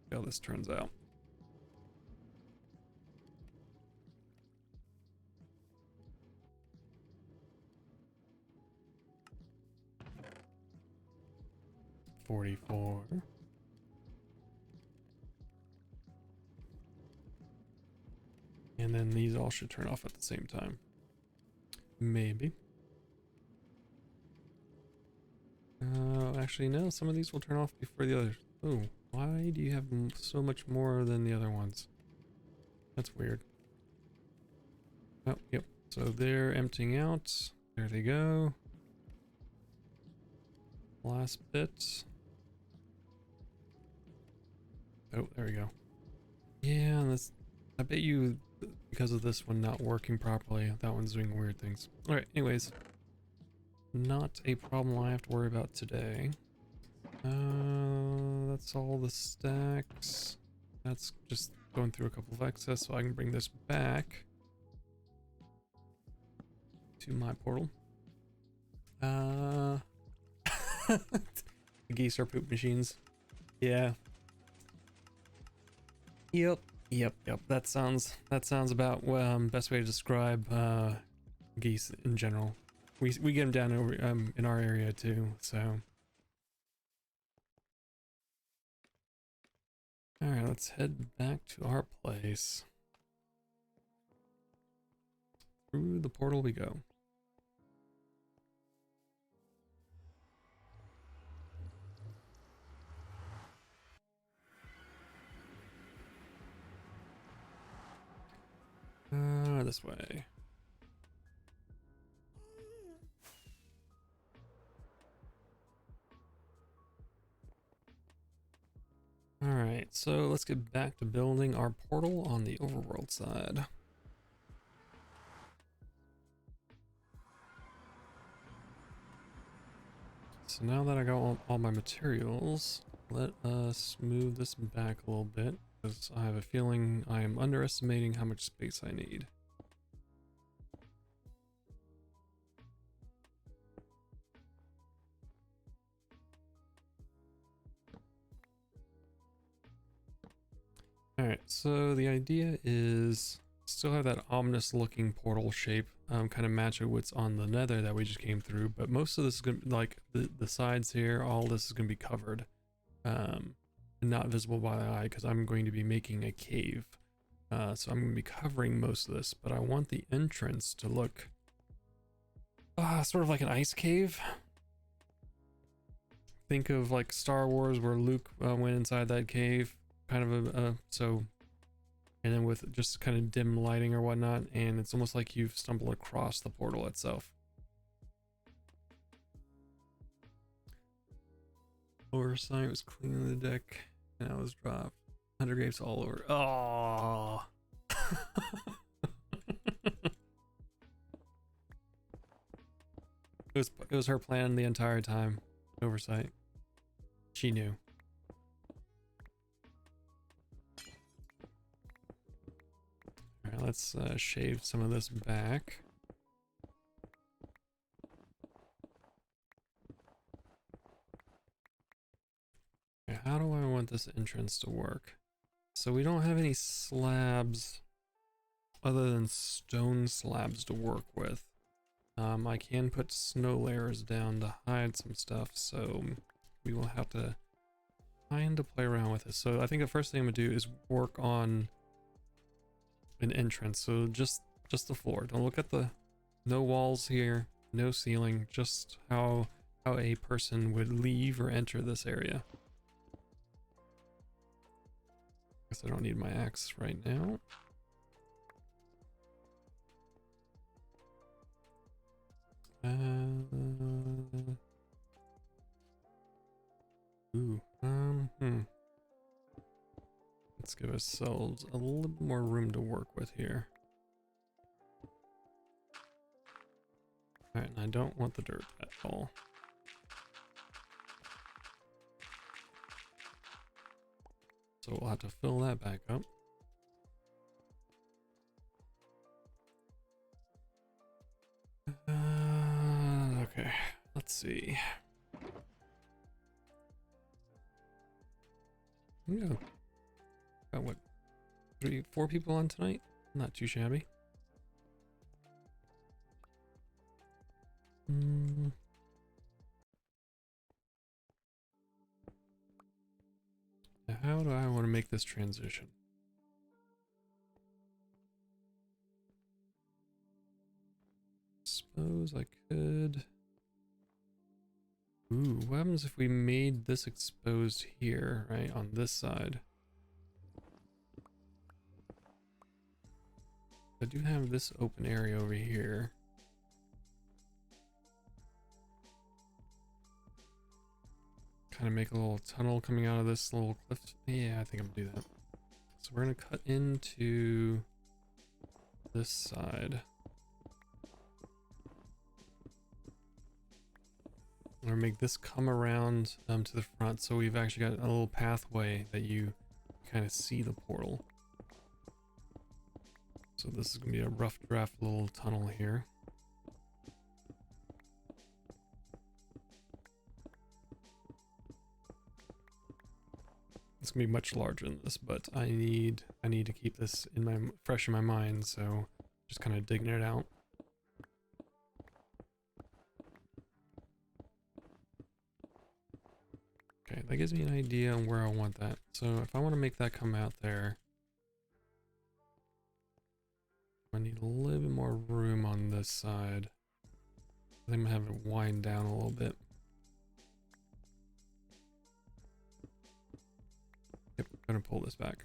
see how this turns out. $44. And then these all should turn off at the same time. Maybe. Actually no, some of these will turn off before the others. Oh, why do you have so much more than the other ones? That's weird. Oh, yep. So they're emptying out. There they go. Last bit. Oh, there we go. Yeah, that's... I bet you, because of this one not working properly, that one's doing weird things. Alright, anyways. Not a problem I have to worry about today. That's all the stacks. That's just going through a couple of excess, so I can bring this back to my portal. The geese are poop machines. Yeah. Yep. That sounds about best way to describe geese in general. We get them down over in our area too, so. All right, let's head back to our place. Through the portal we go. This way. Alright, so let's get back to building our portal on the overworld side. So now that I got all my materials, let us move this back a little bit, because I have a feeling I am underestimating how much space I need. Alright, so the idea is still have that ominous looking portal shape, kind of match it what's on the nether that we just came through, but most of this is going to be like the sides here, all this is going to be covered, and not visible by the eye because I'm going to be making a cave. So I'm going to be covering most of this, but I want the entrance to look sort of like an ice cave. Think of like Star Wars where Luke went inside that cave. Kind of and then with just kind of dim lighting or whatnot, and it's almost like you've stumbled across the portal itself. Oversight was cleaning the deck and I was dropped. Hunter grapes all over. Oh. It was her plan the entire time. Oversight. She knew. Alright, let's shave some of this back. Okay, how do I want this entrance to work? So we don't have any slabs other than stone slabs to work with. I can put snow layers down to hide some stuff, so we will have to kind of play around with it. So I think the first thing I'm gonna do is work on an entrance. So just the floor. Don't look at the no walls here, no ceiling, just how a person would leave or enter this area. Guess I don't need my axe right now. Let's give ourselves a little more room to work with here. Alright, and I don't want the dirt at all. So we'll have to fill that back up. Okay, let's see. Yeah. Got what? 4 people on tonight? Not too shabby. Now how do I want to make this transition? Suppose I could. Ooh, what happens if we made this exposed here, right, on this side? I do have this open area over here. Kind of make a little tunnel coming out of this little cliff. Yeah, I think I'm gonna do that. So we're gonna cut into this side. Or make this come around to the front, so we've actually got a little pathway that you kind of see the portal. So this is gonna be a rough draft little tunnel here. It's gonna be much larger than this, but I need to keep this fresh in my mind, so just kind of digging it out. Okay, that gives me an idea on where I want that. So if I want to make that come out there, I need a little bit more room on this side. I think I'm gonna have it wind down a little bit. Yep, I'm gonna pull this back.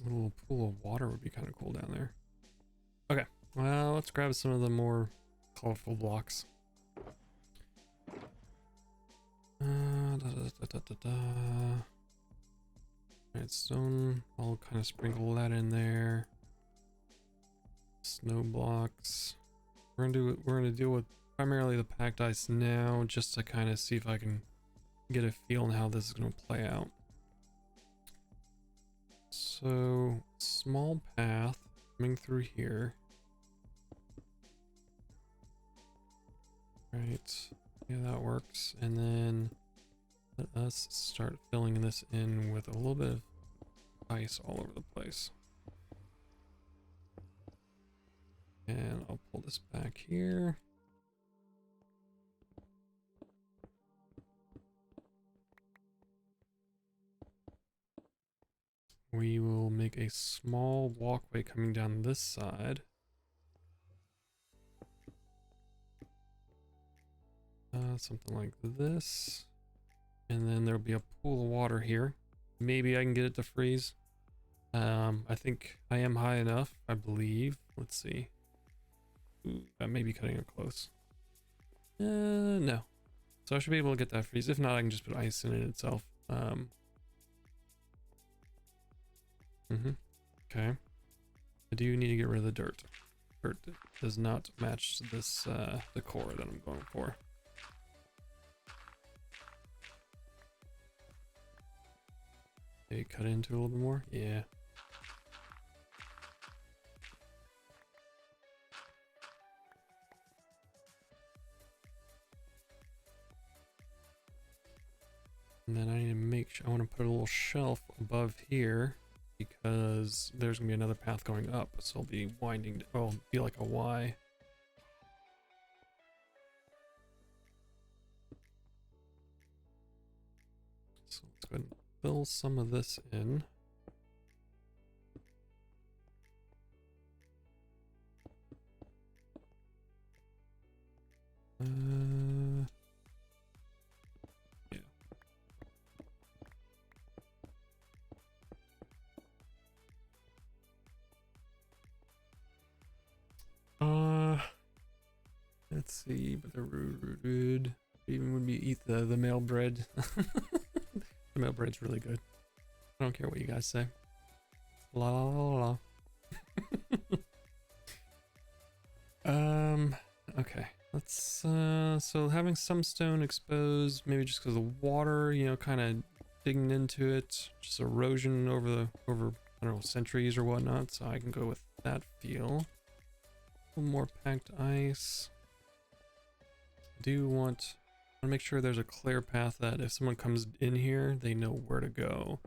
A little pool of water would be kind of cool down there. Okay, well, let's grab some of the more colorful blocks. Redstone, I'll kind of sprinkle that in there. Snow blocks. We're gonna deal with primarily the packed ice now, just to kind of see if I can get a feel on how this is gonna play out. So, small path coming through here. Right, yeah, that works. And then let us start filling this in with a little bit of ice all over the place. And I'll pull this back here. We will make a small walkway coming down this side. Something like this. And then there'll be a pool of water here. Maybe I can get it to freeze. I think I am high enough, I believe. Let's see. Ooh, that may be cutting it close. No. So I should be able to get that freeze. If not, I can just put ice in it itself. Okay. I do need to get rid of the dirt. Dirt does not match this decor that I'm going for. Maybe cut into a little bit more? Yeah. And then I need to make sure, I want to put a little shelf above here because there's gonna be another path going up, so it'll be winding, oh, it'll be like a Y. So let's go ahead and fill some of this in. Yeah. Let's see, but the rude even when we eat the male bread. The male bread's really good. I don't care what you guys say. La la la la. Okay. Let's so having some stone exposed, maybe just because of water, you know, kind of digging into it, just erosion over I don't know, centuries or whatnot. So I can go with that feel. A little more packed ice. I do want to make sure there's a clear path that if someone comes in here, they know where to go.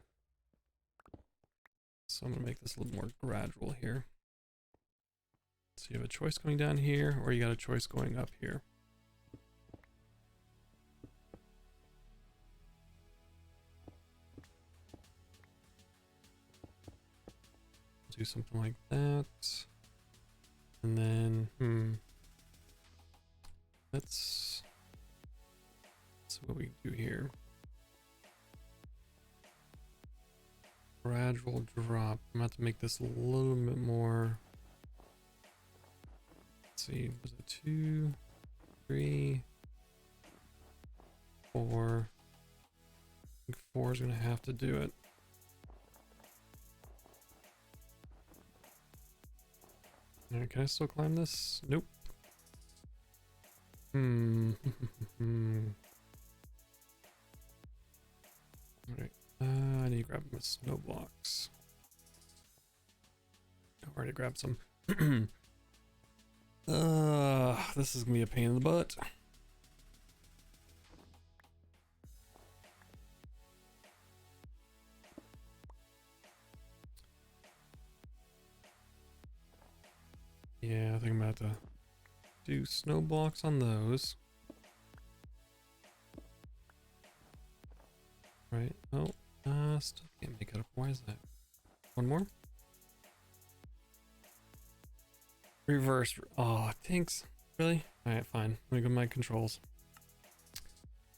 So I'm gonna make this a little more gradual here. So you have a choice going down here, or you got a choice going up here. Do something like that. And then, let's see what we do here. Gradual drop. I'm about to make this a little bit more. Let's see, was it 2, 3, 4? I think 4 is gonna have to do it. Alright, can I still climb this? Nope. Alright, I need to grab my snow blocks. I've already grabbed some. This is gonna be a pain in the butt. Yeah, I think I'm about to do snow blocks on those. Right. Oh, still can't make it up. Why is that? One more? Reverse. Oh, thanks. Really? Alright, fine. Let me go to my controls.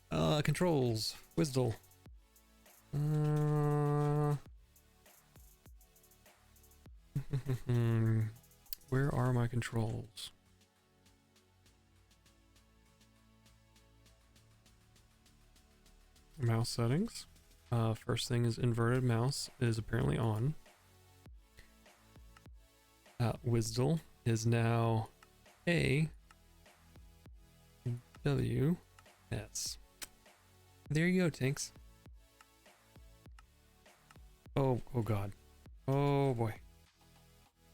Controls. Wisdle. Where are my controls? Mouse settings. First thing is inverted mouse is apparently on. Wisdle is now A W S. There you go, Tinks. Oh god. Oh boy.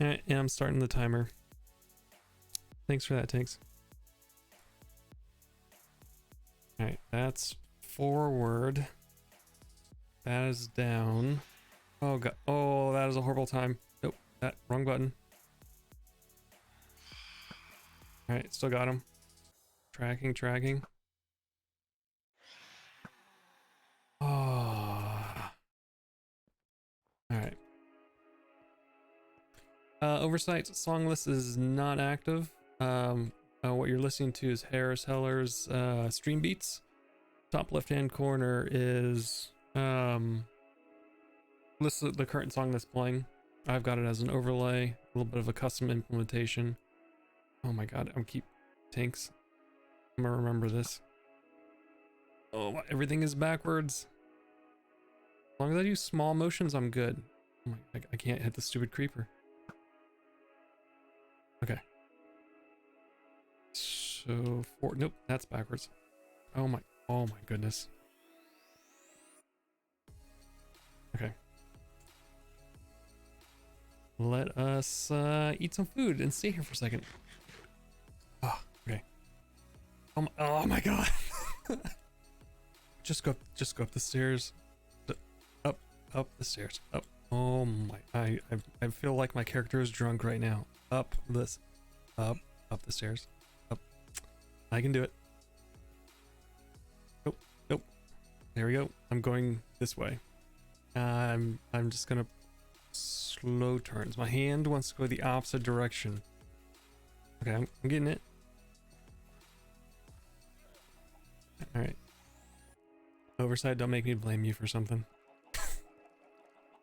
And I'm starting the timer. Thanks for that, Tinks. Alright, that's forward. That is down. Oh god. Oh, that is a horrible time. Nope. That wrong button. Alright, still got him. Tracking. Oh. Alright. Oversight song list is not active. What you're listening to is Harris Heller's Stream Beats. Top left hand corner is list the current song that's playing. I've got it as an overlay, a little bit of a custom implementation. Oh my god, tanks. I'm gonna remember this. Oh, everything is backwards. As long as I do small motions, I'm good. Oh my, I can't hit the stupid creeper. Okay. So, nope, that's backwards. Oh my goodness. Okay. Let us eat some food and stay here for a second. Oh, okay. Oh my god. just go up the stairs. Up the stairs. Up. Oh my, I feel like my character is drunk right now. Up the stairs. Up. I can do it. Nope. There we go. I'm going this way. I'm just gonna slow turns. My hand wants to go the opposite direction. Okay, I'm getting it. All right. Oversight, don't make me blame you for something.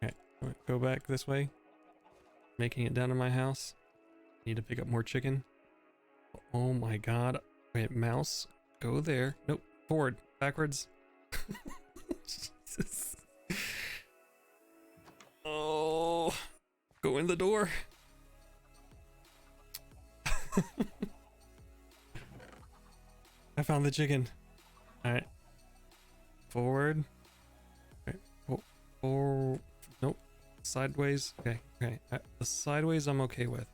Okay, go back this way. Making it down to my house. Need to pick up more chicken. Oh my god. Wait, mouse, go there. Nope, forward, backwards. Jesus. Oh, go in the door. I found the chicken. All right. Forward. Okay. Oh, nope. Sideways. Okay. The sideways I'm okay with.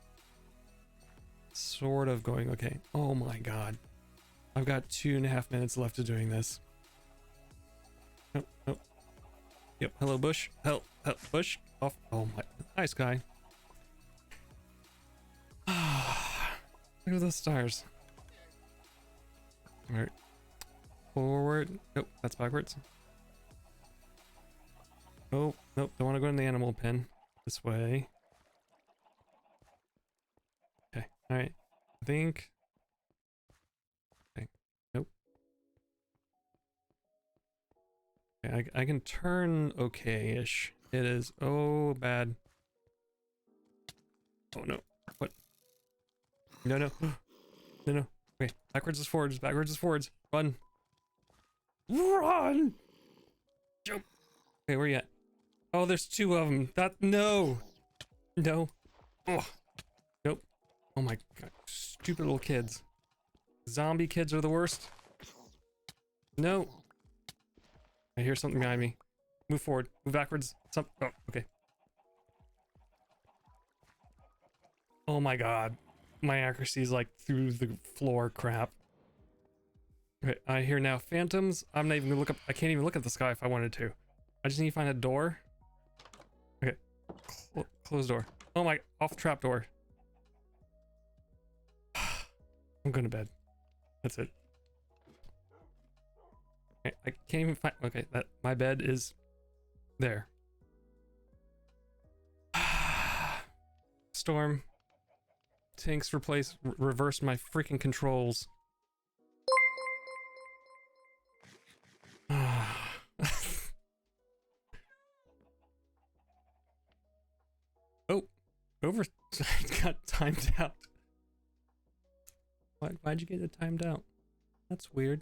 Sort of going okay. Oh my god. I've got 2.5 minutes left of doing this. Nope. Yep. Hello, bush. Help. Bush. Off. Oh my. Nice guy. Look at those stars. All right. Forward. Nope, that's backwards. Oh, nope, don't want to go in the animal pen. This way. Okay, alright. I think. Okay, nope. Okay, I can turn okay-ish. It is, oh, bad. Oh no, what? No. No. Okay, backwards is forwards. Run. Jump. Okay, where you at? Oh, there's 2 of them. No. Oh, nope. Oh my god, stupid little kids. Zombie kids are the worst. No. I hear something behind me. Move forward, move backwards. Oh, okay. Oh my god, my accuracy is like through the floor crap. Okay, I hear now phantoms. I'm not even gonna look up. I can't even look at the sky if I wanted to. I just need to find a door. Okay, closed door. Oh my, off trap door. I'm going to bed. That's it. Okay, I can't even find. Okay, my bed is there. Storm. Tanks reversed my freaking controls. Oh, Oversight got timed out. Why'd you get it timed out? That's weird.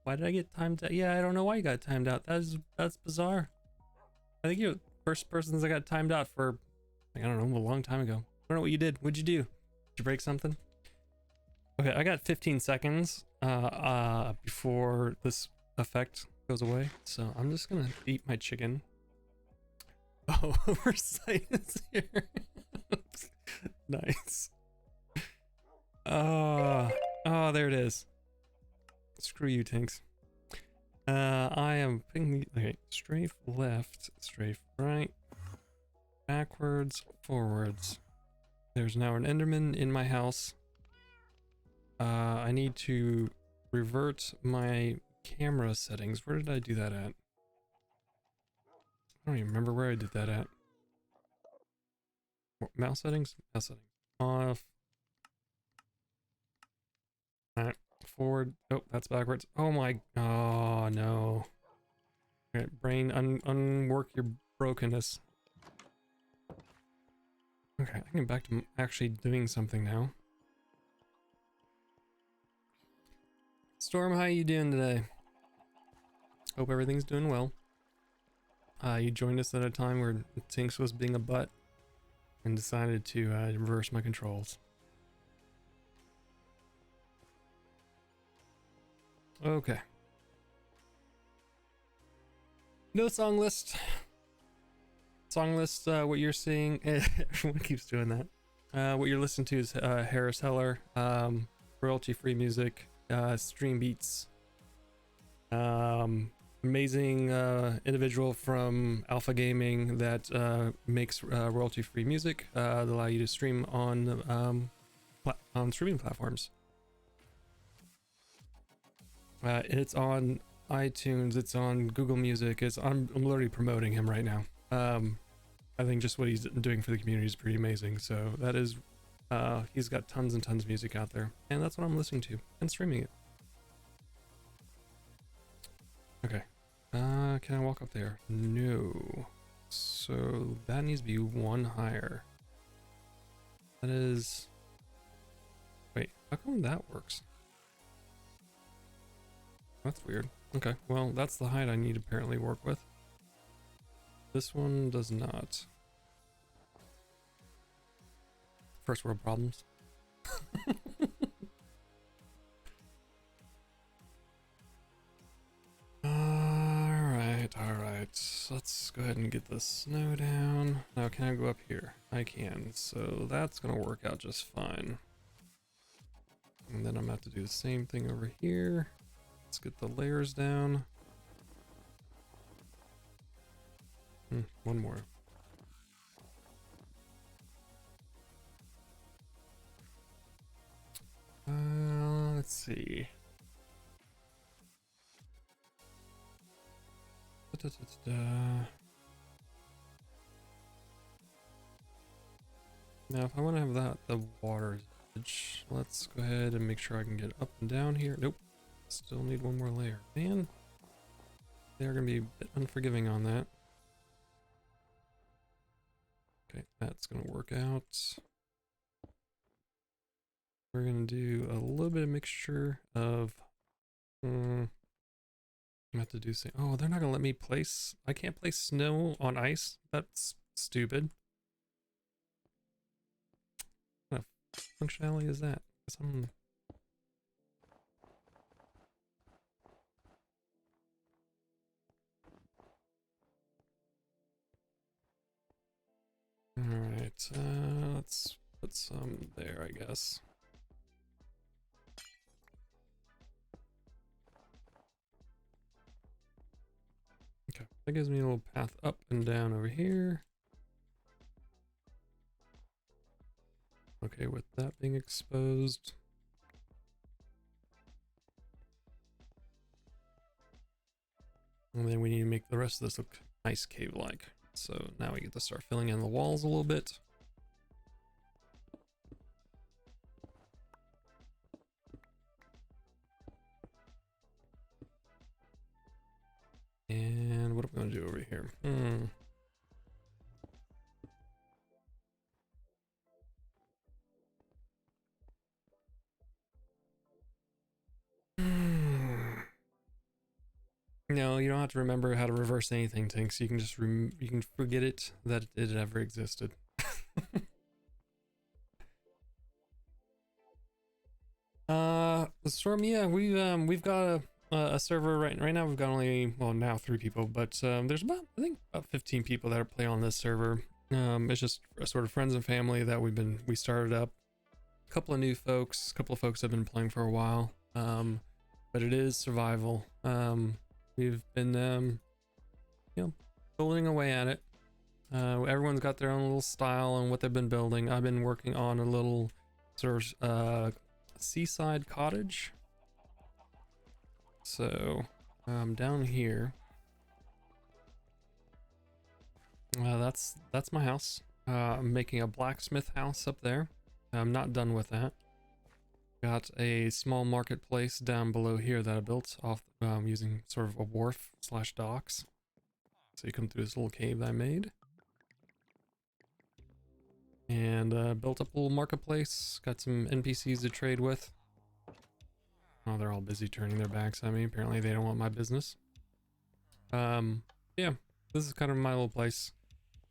Why did I get timed out? Yeah, I don't know why you got timed out. That's bizarre. I think you're the first person that got timed out for, I don't know, a long time ago. I don't know what you did. What'd you do? Did you break something? Okay, I got 15 seconds before this effect goes away, so I'm just gonna eat my chicken. Oh, Oversight is here. Nice. Oh, there it is. Screw you, tanks. I am picking. Okay, strafe left, strafe right, backwards, forwards. There's now an Enderman in my house. I need to revert my camera settings. Where did I do that at? I don't even remember where I did that at. Mouse settings? Mouse settings. Off. Alright, forward. Oh, that's backwards. Oh my. Oh no. Okay, brain, unwork your brokenness. Okay, I can get back to actually doing something now. Storm, how you doing today? Hope everything's doing well. You joined us at a time where Tinks was being a butt and decided to reverse my controls. Okay. No song list. Song list, what you're seeing, everyone keeps doing that. What you're listening to is Harris Heller, royalty-free music, stream beats. Amazing individual from Alpha Gaming that makes royalty-free music that allow you to stream on streaming platforms. It's on iTunes, it's on Google Music. I'm literally promoting him right now. I think just what he's doing for the community is pretty amazing. So that is, he's got tons and tons of music out there, and that's what I'm listening to and streaming it. Okay. Can I walk up there? No. So that needs to be one higher. That is... Wait, how come that works? That's weird. Okay, well, that's the height I need to apparently work with. This one does not. First world problems. Alright. Let's go ahead and get the snow down. Now, can I go up here? I can. So that's gonna work out just fine. And then I'm gonna have to do the same thing over here. Let's get the layers down. One more. Let's see. Now, if I want to have that, the water edge, let's go ahead and make sure I can get up and down here. Nope. Still need one more layer. Man, they're going to be a bit unforgiving on that. Okay, that's going to work out. We're going to do a little bit of mixture of... I have to do say, oh, they're not gonna let me place. I can't place snow on ice. That's stupid. What functionality is that? Alright, let's put some there, I guess. Okay, that gives me a little path up and down over here. Okay, with that being exposed. And then we need to make the rest of this look nice cave-like. So now we get to start filling in the walls a little bit. And what am I going to do over here? No, you don't have to remember how to reverse anything, Tinks. You can just you can forget it that it ever existed. Storm, yeah, we've got a server right now. We've got only, well, now 3 people, but there's about, I think, about 15 people that are playing on this server. It's just sort of friends and family that we started up. A couple of new folks, a couple of folks have been playing for a while. But it is survival. We've been building away at it. Everyone's got their own little style and what they've been building. I've been working on a little sort of seaside cottage. So down here, that's my house. I'm making a blacksmith house up there. I'm not done with that. Got a small marketplace down below here that I built off using sort of a wharf / docks. So you come through this little cave that I made. And built up a little marketplace. Got some NPCs to trade with. Oh, they're all busy turning their backs at me. Apparently they don't want my business. Yeah, this is kind of my little place.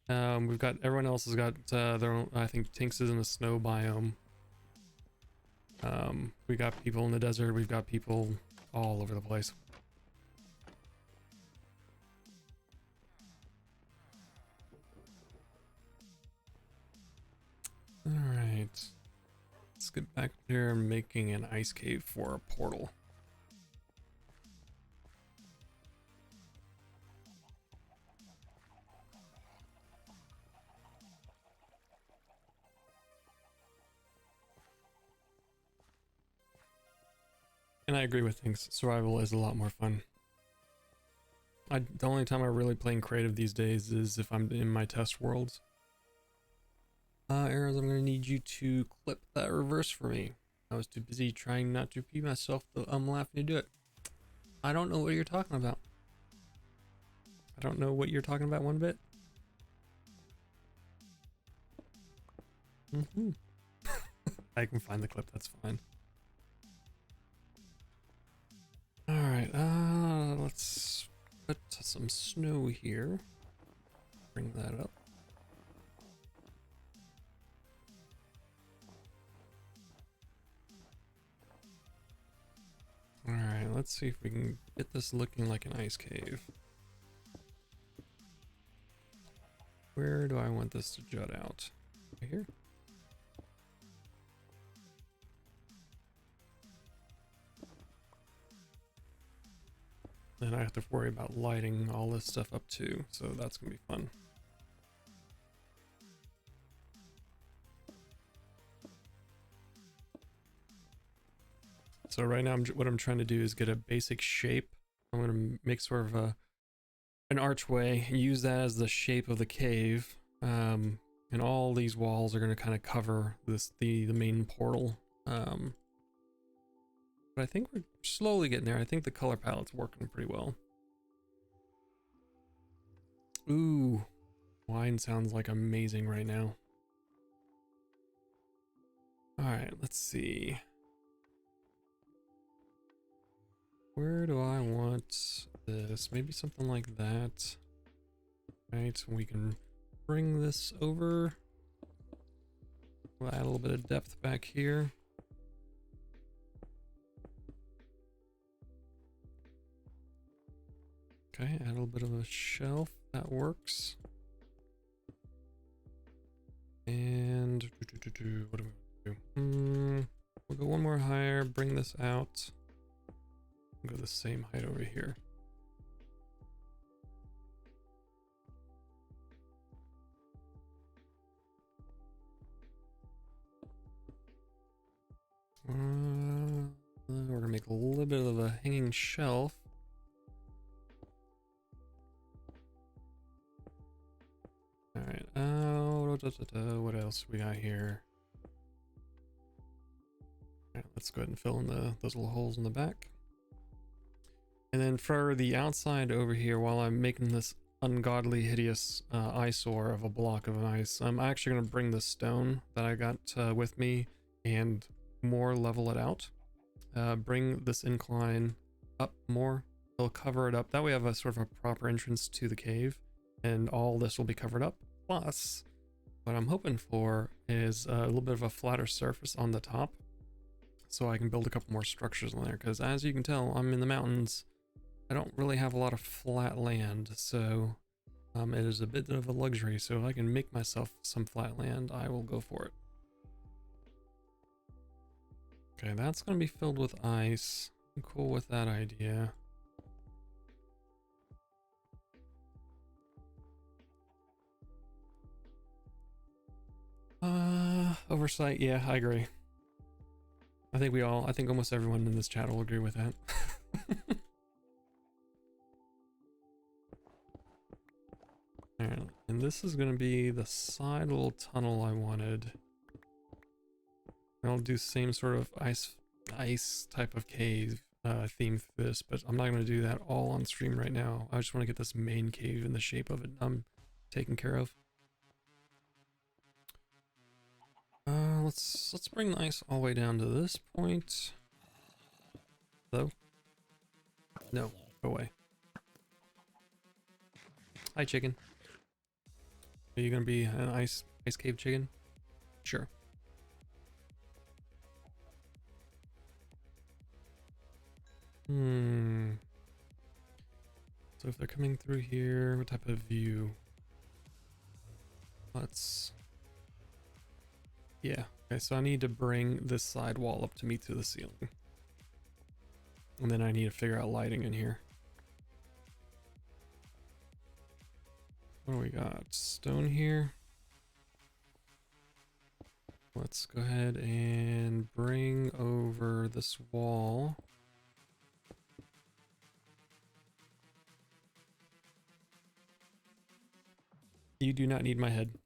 We've got, everyone else has got their own, I think Tinks is in the snow biome. We got people in the desert, we've got people all over the place. Alright. Let's get back there and making an ice cave for a portal. And I agree with things. Survival is a lot more fun. The only time I'm really playing creative these days is if I'm in my test worlds. Arrows, I'm gonna need you to clip that reverse for me. I was too busy trying not to pee myself, though I'm laughing to do it. I don't know what you're talking about. I don't know what you're talking about one bit. I can find the clip, that's fine. Alright, let's put some snow here. Bring that up. Alright, let's see if we can get this looking like an ice cave. Where do I want this to jut out? Right here? Then I have to worry about lighting all this stuff up too, so that's gonna be fun. So right now, what I'm trying to do is get a basic shape. I'm gonna make sort of an archway, use that as the shape of the cave, and all these walls are gonna kind of cover the main portal. But I think we're slowly getting there. I think the color palette's working pretty well. Ooh, wine sounds like amazing right now. All right, let's see. Where do I want this? Maybe something like that. Right, we can bring this over. We'll add a little bit of depth back here. Okay, add a little bit of a shelf, that works. And what do we do? We'll go one more higher, bring this out. Go the same height over here. We're gonna make a little bit of a hanging shelf. All right. What else we got here? All right, let's go ahead and fill in those little holes in the back. And then for the outside over here, while I'm making this ungodly hideous eyesore of a block of ice, I'm actually going to bring the stone that I got with me and more level it out. Bring this incline up more. It'll cover it up. That way I have a sort of a proper entrance to the cave, and all this will be covered up. Plus, what I'm hoping for is a little bit of a flatter surface on the top, so I can build a couple more structures in there, because as you can tell, I'm in the mountains. I don't really have a lot of flat land, so it is a bit of a luxury. So if I can make myself some flat land, I will go for it. Okay, that's going to be filled with ice. I'm cool with that idea. Oversight, yeah, I agree. I think almost everyone in this chat will agree with that. Alright, and this is going to be the side little tunnel I wanted. I'll do same sort of ice type of cave theme for this, but I'm not going to do that all on stream right now. I just want to get this main cave in the shape of it I'm taking care of. Let's bring the ice all the way down to this point. Hello? No, go away. Hi, chicken. Are you gonna be an ice cave chicken? Sure. So if they're coming through here, what type of view? Yeah. Okay, so I need to bring this side wall up to meet to the ceiling. And then I need to figure out lighting in here. What do we got? Stone here. Let's go ahead and bring over this wall. You do not need my head.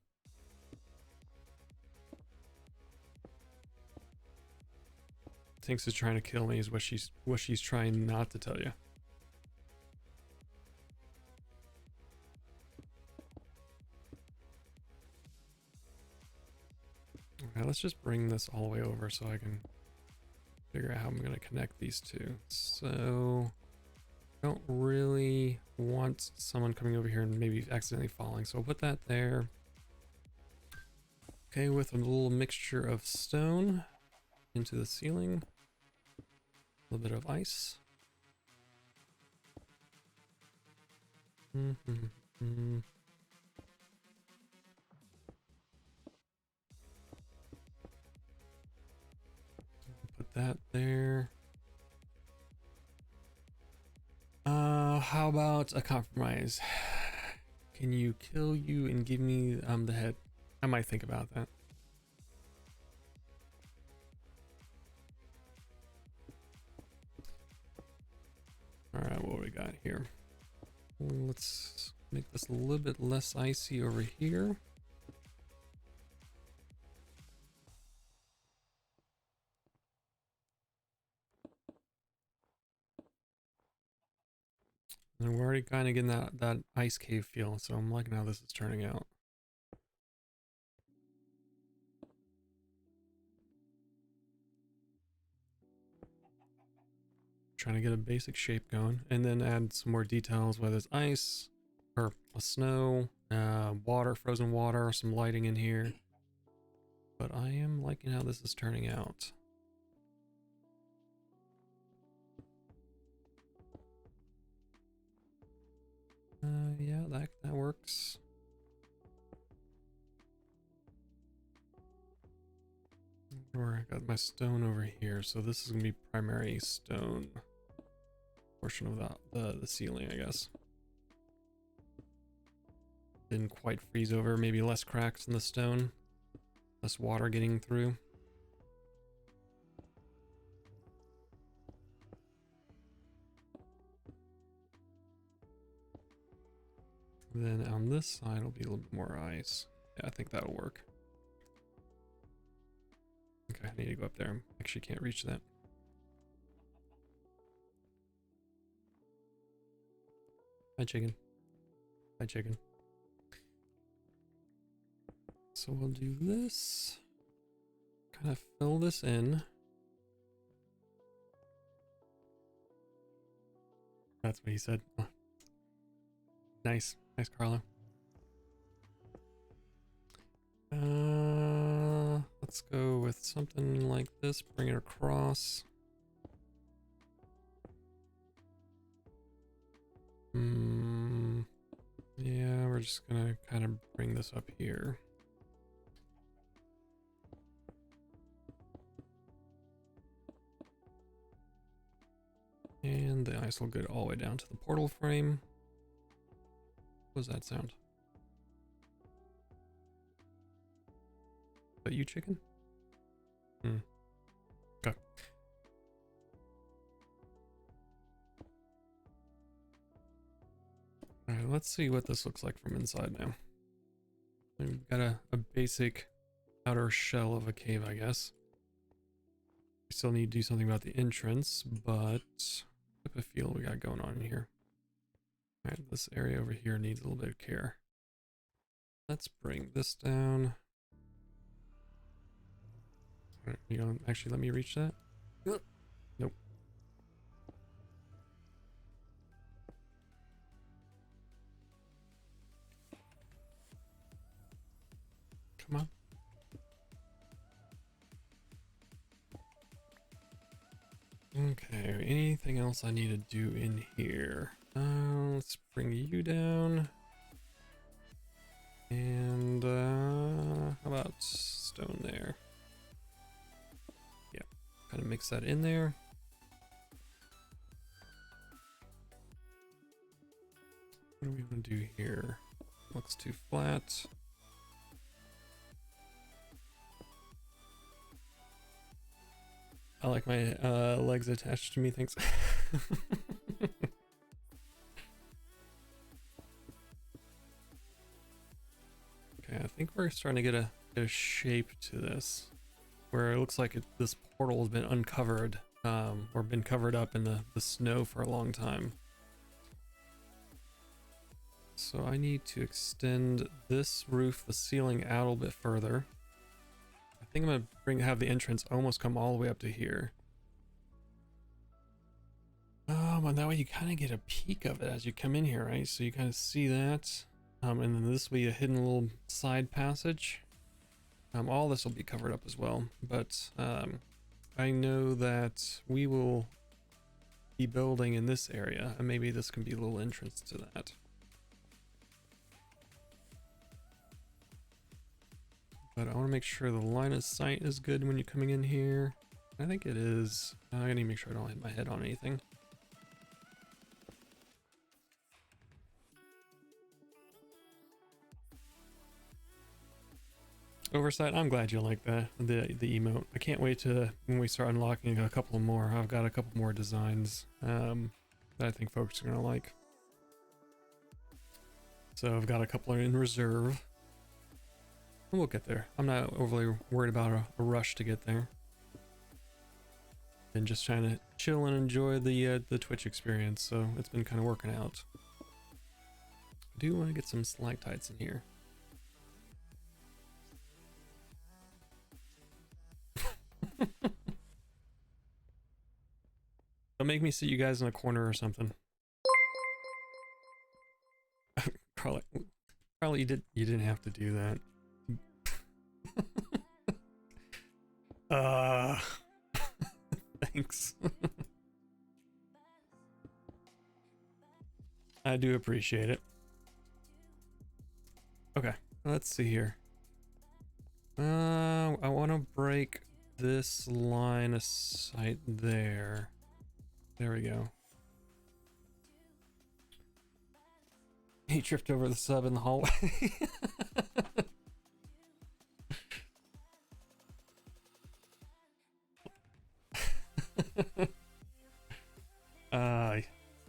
Thinks is trying to kill me is what she's trying not to tell you. Okay, let's just bring this all the way over so I can figure out how I'm going to connect these two. So I don't really want someone coming over here and maybe accidentally falling, so I'll put that there. Okay, with a little mixture of stone into the ceiling, a little bit of ice. Put that there. How about a compromise? Can you kill you and give me the head? I might think about that. Alright, what do we got here? Let's make this a little bit less icy over here. And we're already kind of getting that ice cave feel, so I'm liking how this is turning out. Trying to get a basic shape going, and then add some more details, whether it's ice or snow, water, frozen water, some lighting in here. But I am liking how this is turning out. Yeah, that works. I got my stone over here, so this is gonna be primary stone portion of the ceiling, I guess. Didn't quite freeze over, maybe less cracks in the stone, less water getting through. Then on this side will be a little bit more ice. Yeah, I think that'll work. Okay, I need to go up there. I actually can't reach that. Hi, chicken. Hi, chicken. So we'll do this. Kind of fill this in. That's what he said. Oh. Nice. Nice, Carlo. Let's go with something like this. Bring it across. Yeah, we're just gonna kind of bring this up here. And the ice will go all the way down to the portal frame. What does that sound? Is that you, chicken? Okay. Alright, let's see what this looks like from inside now. We've got a basic outer shell of a cave, I guess. We still need to do something about the entrance, but what type of feel we got going on in here? Alright, this area over here needs a little bit of care. Let's bring this down. Alright, you gonna actually let me reach that? Nope. Come on. Okay, anything else I need to do in here? Let's bring you down. And how about stone there? Yeah, kind of mix that in there. What do we want to do here? Looks too flat. I like my legs attached to me, thanks. Okay, I think we're starting to get a shape to this, where it looks like this portal has been uncovered, or been covered up in the snow for a long time. So I need to extend this roof, the ceiling, out a little bit further. I think I'm gonna have the entrance almost come all the way up to here. And that way you kind of get a peek of it as you come in here, right? So you kind of see that. And then this will be a hidden little side passage. All this will be covered up as well, but I know that we will be building in this area, and maybe this can be a little entrance to that. But I want to make sure the line of sight is good when you're coming in here. I think it is. I gotta make sure I don't hit my head on anything. Oversight, I'm glad you like the emote. I can't wait to when we start unlocking a couple more. I've got a couple more designs that I think folks are gonna like. So I've got a couple in reserve. And we'll get there. I'm not overly worried about a rush to get there. And just trying to chill and enjoy the Twitch experience, so it's been kind of working out. I do want to get some stalactites in here. Don't make me sit you guys in a corner or something. Carly, you didn't have to do that. Thanks. I do appreciate it. Okay, let's see here. I want to break this line of sight there. There we go. He tripped over the sub in the hallway.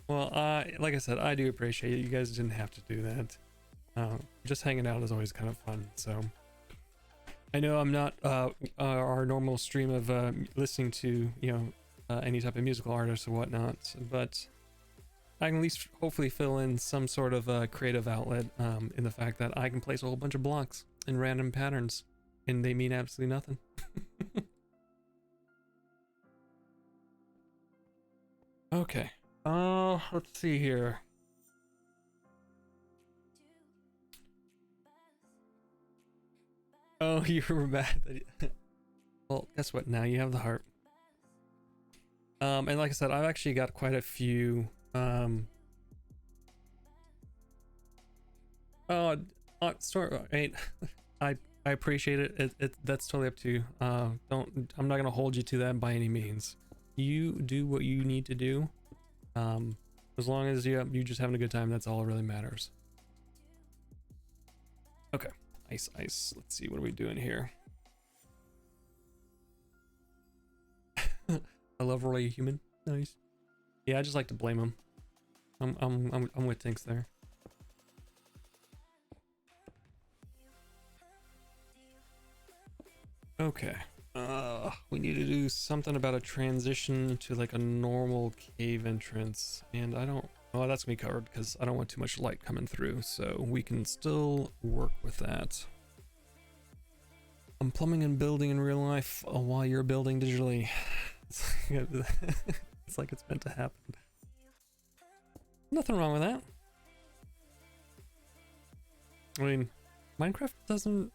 Well, like I said, I do appreciate it. You guys didn't have to do that. Just hanging out is always kind of fun. So I know I'm not our normal stream of listening to, any type of musical artist or whatnot, but I can at least hopefully fill in some sort of creative outlet in the fact that I can place a whole bunch of blocks in random patterns and they mean absolutely nothing. Okay. Let's see here. Oh, you were mad that well, guess what? Now you have the heart. And like I said, I've actually got quite a few I appreciate it. That's totally up to you. I'm not gonna hold you to that by any means. You do what you need to do. As long as you just having a good time, that's all that really matters. Okay, ice. Let's see, what are we doing here? I love Roy Human. Nice. Yeah, I just like to blame him. I'm with Tinks there. Okay. We need to do something about a transition to like a normal cave entrance, and I don't. Well, that's gonna be covered because I don't want too much light coming through, so we can still work with that. I'm plumbing and building in real life while you're building digitally. It's like it's meant to happen. Nothing wrong with that. I mean, Minecraft doesn't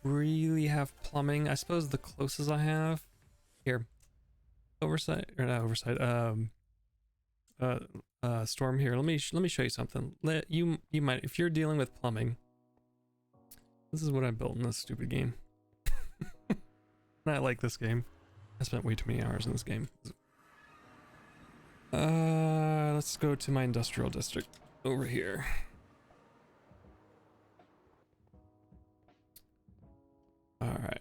really have plumbing. I suppose the closest I have here, oversight or not oversight. Storm here. Let me show you something. You might, if you're dealing with plumbing. This is what I built in this stupid game. I like this game. I spent way too many hours in this game. Let's go to my industrial district over here. All right.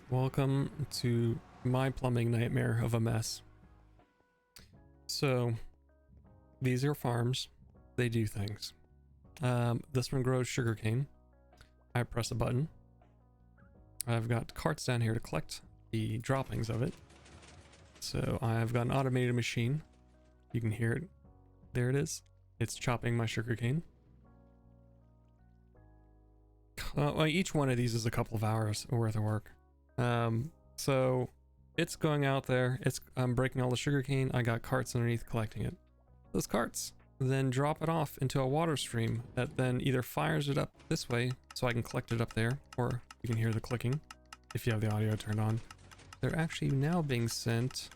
Welcome to my plumbing nightmare of a mess. So, these are farms. They do things. This one grows sugarcane. I press a button. I've got carts down here to collect the droppings of it. So I've got an automated machine. You can hear it. There it is. It's chopping my sugarcane. Well, each one of these is a couple of hours worth of work. So it's going out there. I'm breaking all the sugarcane. I got carts underneath collecting it. Those carts then drop it off into a water stream that then either fires it up this way so I can collect it up there, or you can hear the clicking if you have the audio turned on. They're actually now being sent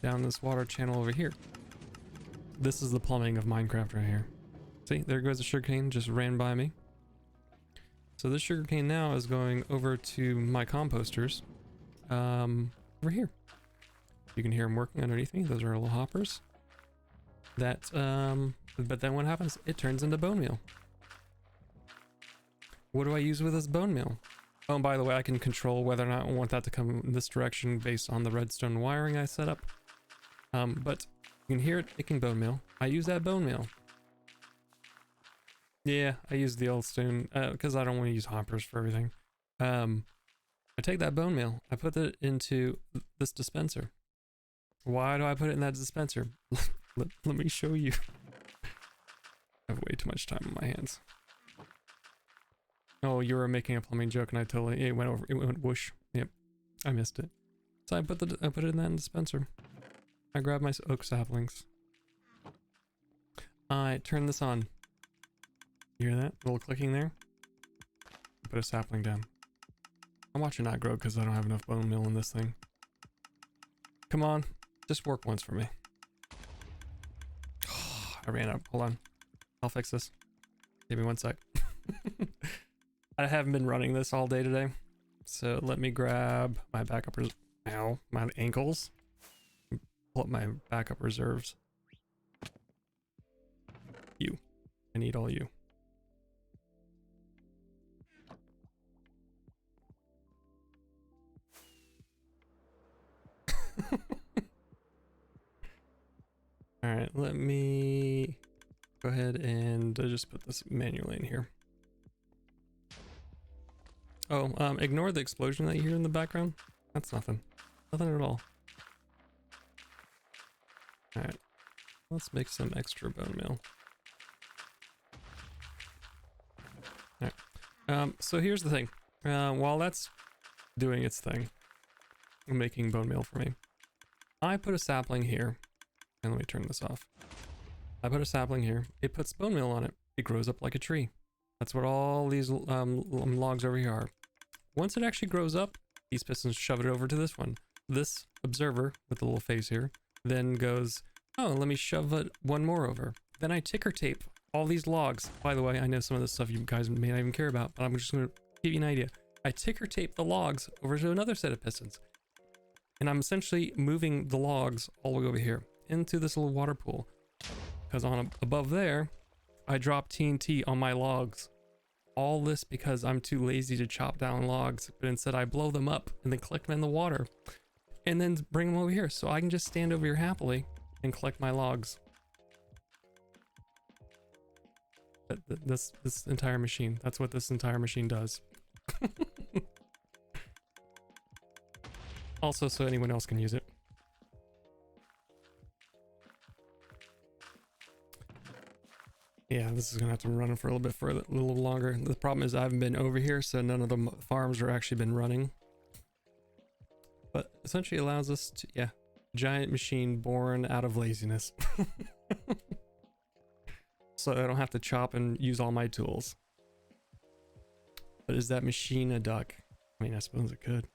down this water channel over here. This is the plumbing of Minecraft right here. See, there goes the sugarcane, just ran by me. So this sugarcane now is going over to my composters over here. You can hear them working underneath me. Those are little hoppers. But then what happens? It turns into bone meal. What do I use with this bone meal? Oh, and by the way, I can control whether or not I want that to come in this direction based on the redstone wiring I set up. But you can hear it making bone meal. I use that bone meal. Yeah, I use the old stone because I don't want to use hoppers for everything. I take that bone meal. I put it into this dispenser. Why do I put it in that dispenser? Let me show you. I have way too much time on my hands. Oh, you were making a plumbing joke and it went whoosh. Yep, I missed it. So I put it in that dispenser. I grab my oak saplings. I turn this on. You hear that little clicking there? Put a sapling down. I'm watching that grow because I don't have enough bone meal in this thing. Come on, just work once for me. I ran up. Hold on. I'll fix this. Give me one sec. I haven't been running this all day today. So let me grab my backup. Ow, my ankles. Pull up my backup reserves. You. I need all you. Alright, let me go ahead and just put this manually in here. Oh, ignore the explosion that you hear in the background. That's nothing. Nothing at all. Alright, let's make some extra bone meal. Alright, so here's the thing. While that's doing its thing, making bone meal for me, I put a sapling here. And let me turn this off. I put a sapling here. It puts bone meal on it. It grows up like a tree. That's what all these logs over here are. Once it actually grows up, these pistons shove it over to this one. This observer with the little face here then goes, oh, let me shove it one more over. Then I ticker tape all these logs. By the way, I know some of this stuff you guys may not even care about, but I'm just going to give you an idea. I ticker tape the logs over to another set of pistons. And I'm essentially moving the logs all the way over here into this little water pool, because above there I drop TNT on my logs. All this because I'm too lazy to chop down logs, but instead I blow them up and then collect them in the water and then bring them over here so I can just stand over here happily and collect my logs. This entire machine, that's what this entire machine does. Also so anyone else can use it. Yeah, this is gonna have to run for a little longer. The problem is I haven't been over here, so none of the farms are actually been running. But essentially allows us to, yeah, giant machine born out of laziness. So I don't have to chop and use all my tools. But is that machine a duck? I mean, I suppose it could.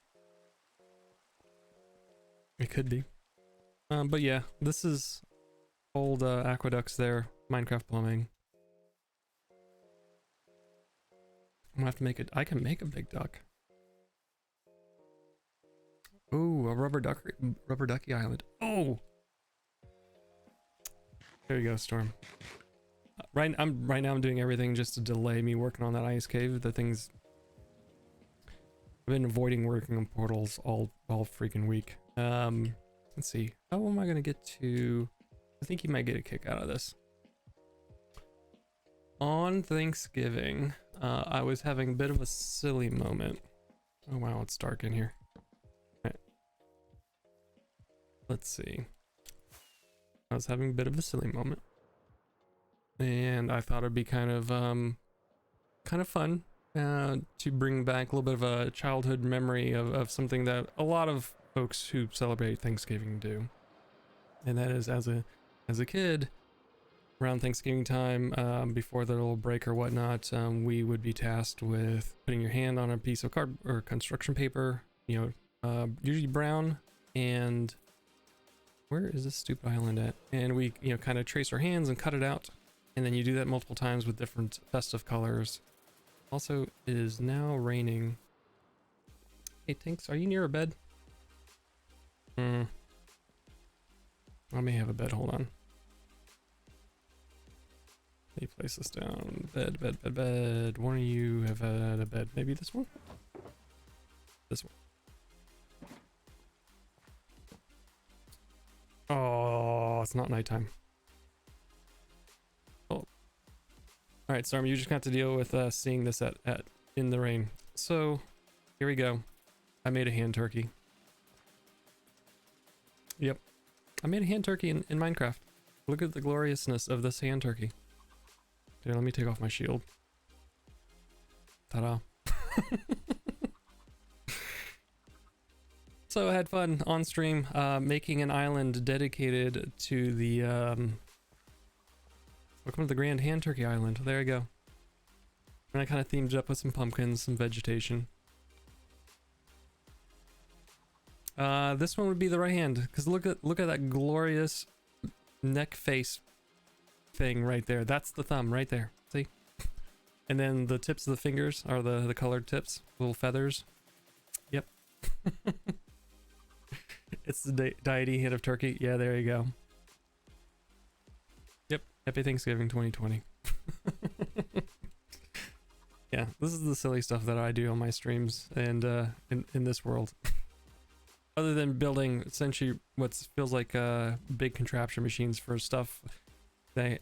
It could be. But yeah, this is old aqueducts there, Minecraft plumbing. I'm gonna have to make it. I can make a big duck. Ooh, a rubber ducky island. Oh, there you go, Storm. Right now I'm doing everything just to delay me working on that ice cave. The things I've been avoiding working on portals all freaking week. Let's see. How am I gonna get to? I think you might get a kick out of this. On Thanksgiving, I was having a bit of a silly moment. Oh wow, it's dark in here. Right. Let's see. I was having a bit of a silly moment, and I thought it'd be kind of fun to bring back a little bit of a childhood memory of something that a lot of folks who celebrate Thanksgiving do, and that is as a kid. Around Thanksgiving time, before the little break or whatnot, we would be tasked with putting your hand on a piece of card or construction paper, you know, usually brown, and where is this stupid island at? And we, you know, kind of trace our hands and cut it out, and then you do that multiple times with different festive colors. Also, it is now raining. Hey, Tinks, are you near a bed? I may have a bed, hold on. Let me place this down. Bed. One of you have had a bed. Maybe this one? This one. Oh, it's not nighttime. Oh. Alright, Storm, you just got to deal with seeing this in the rain. So, here we go. I made a hand turkey. Yep. I made a hand turkey in Minecraft. Look at the gloriousness of this hand turkey. Here, let me take off my shield. Ta-da. So I had fun on stream making an island dedicated to the welcome to the Grand Hand Turkey Island. There you go. And I kind of themed it up with some pumpkins, some vegetation. This one would be the right hand, because look at that glorious neck face thing right there. That's the thumb right there. See? And then the tips of the fingers are the colored tips, little feathers. Yep. It's the deity head of turkey. Yeah, there you go. Yep. Happy Thanksgiving 2020. Yeah, this is the silly stuff that I do on my streams and in this world. Other than building essentially what feels like big contraption machines for stuff that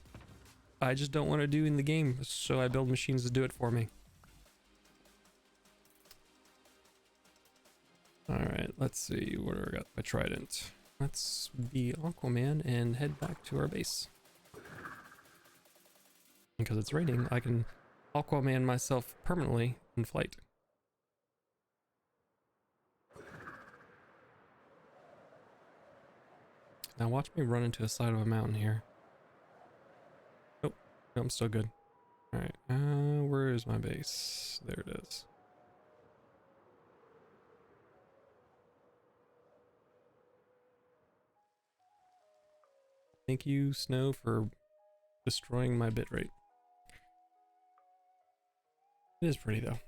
I just don't want to do in the game, so I build machines to do it for me. Alright, let's see, what do I got? My trident. Let's be Aquaman and head back to our base. Because it's raining, I can Aquaman myself permanently in flight. Now watch me run into a side of a mountain here. Oh, no, I'm still good. Alright, where is my base? There it is. Thank you, Snow, for destroying my bitrate. It is pretty though.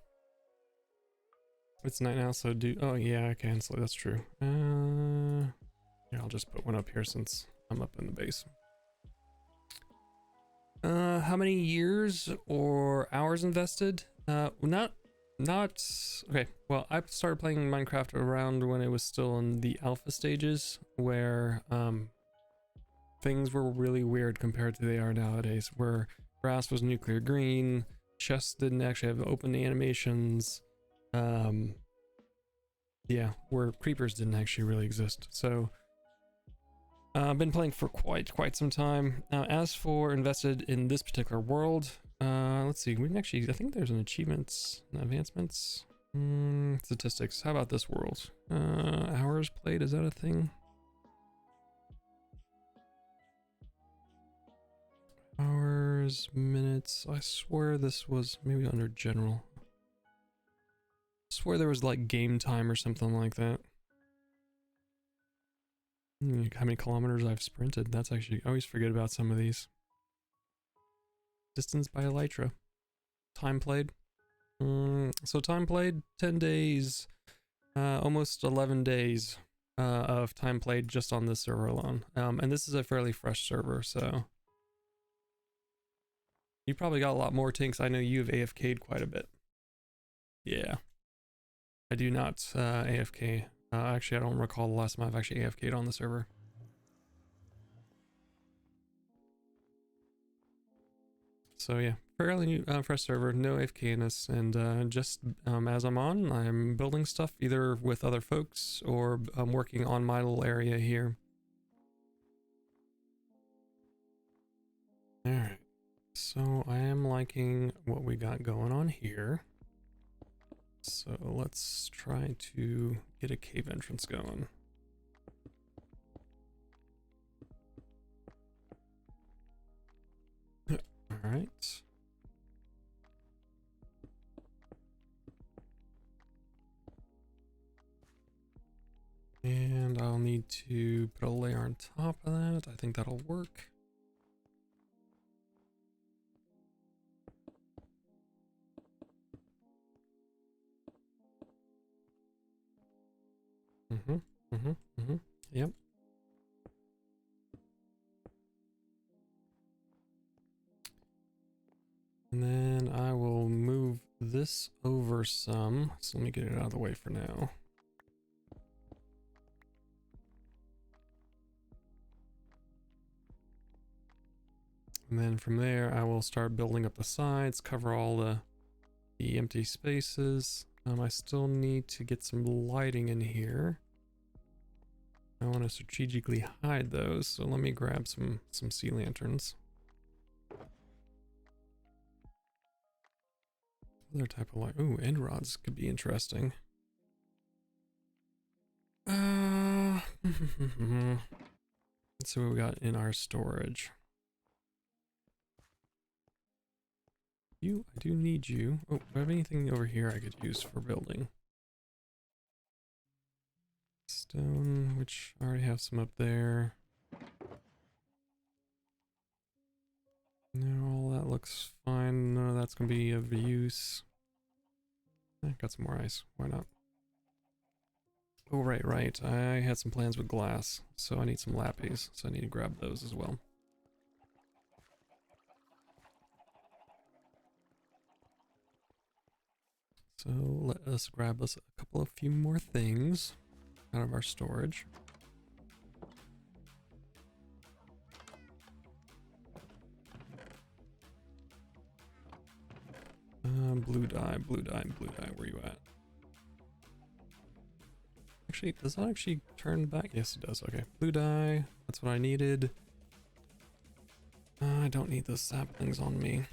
It's night now, so oh yeah, I cancel it, that's true. Yeah, I'll just put one up here since I'm up in the base. How many years or hours invested? Not okay. Well, I started playing Minecraft around when it was still in the alpha stages, where things were really weird compared to they are nowadays, where grass was nuclear green, chests didn't actually have open animations, yeah, where creepers didn't actually really exist. So I've been playing for quite some time. Now, as for invested in this particular world, let's see. We can actually, I think there's an achievements, advancements, statistics. How about this world? Hours played, is that a thing? Hours, minutes. I swear this was maybe under general. I swear there was like game time or something like that. How many kilometers I've sprinted. That's actually, I always forget about some of these. Distance by elytra. Time played. So time played, 10 days, almost 11 days of time played just on this server alone. And this is a fairly fresh server, so you probably got a lot more tinks. I know you've AFK'd quite a bit. Yeah. I do not AFK. Actually, I don't recall the last time I've actually AFK'd on the server. So yeah, fairly new, fresh server, no AFK-ness, and just as I'm on, I'm building stuff either with other folks or I'm working on my little area here. Alright, so I am liking what we got going on here. So let's try to get a cave entrance going. All right. And I'll need to put a layer on top of that. I think that'll work. Yep. And then I will move this over some. So let me get it out of the way for now. And then from there, I will start building up the sides, cover all the empty spaces. I still need to get some lighting in here. I want to strategically hide those, so let me grab some sea lanterns. Other type of light. Ooh, end rods could be interesting. Let's see what we got in our storage. I do need you. Oh, do I have anything over here I could use for building? Stone, which I already have some up there. No, all that looks fine. None of that's gonna be of use. Got some more ice. Why not? Oh, right. I had some plans with glass, so I need some lapis, so I need to grab those as well. So let us grab us a few more things out of our storage. Blue dye, where you at? Actually, does that actually turn back? Yes, it does. Okay, blue dye, that's what I needed. I don't need those saplings on me.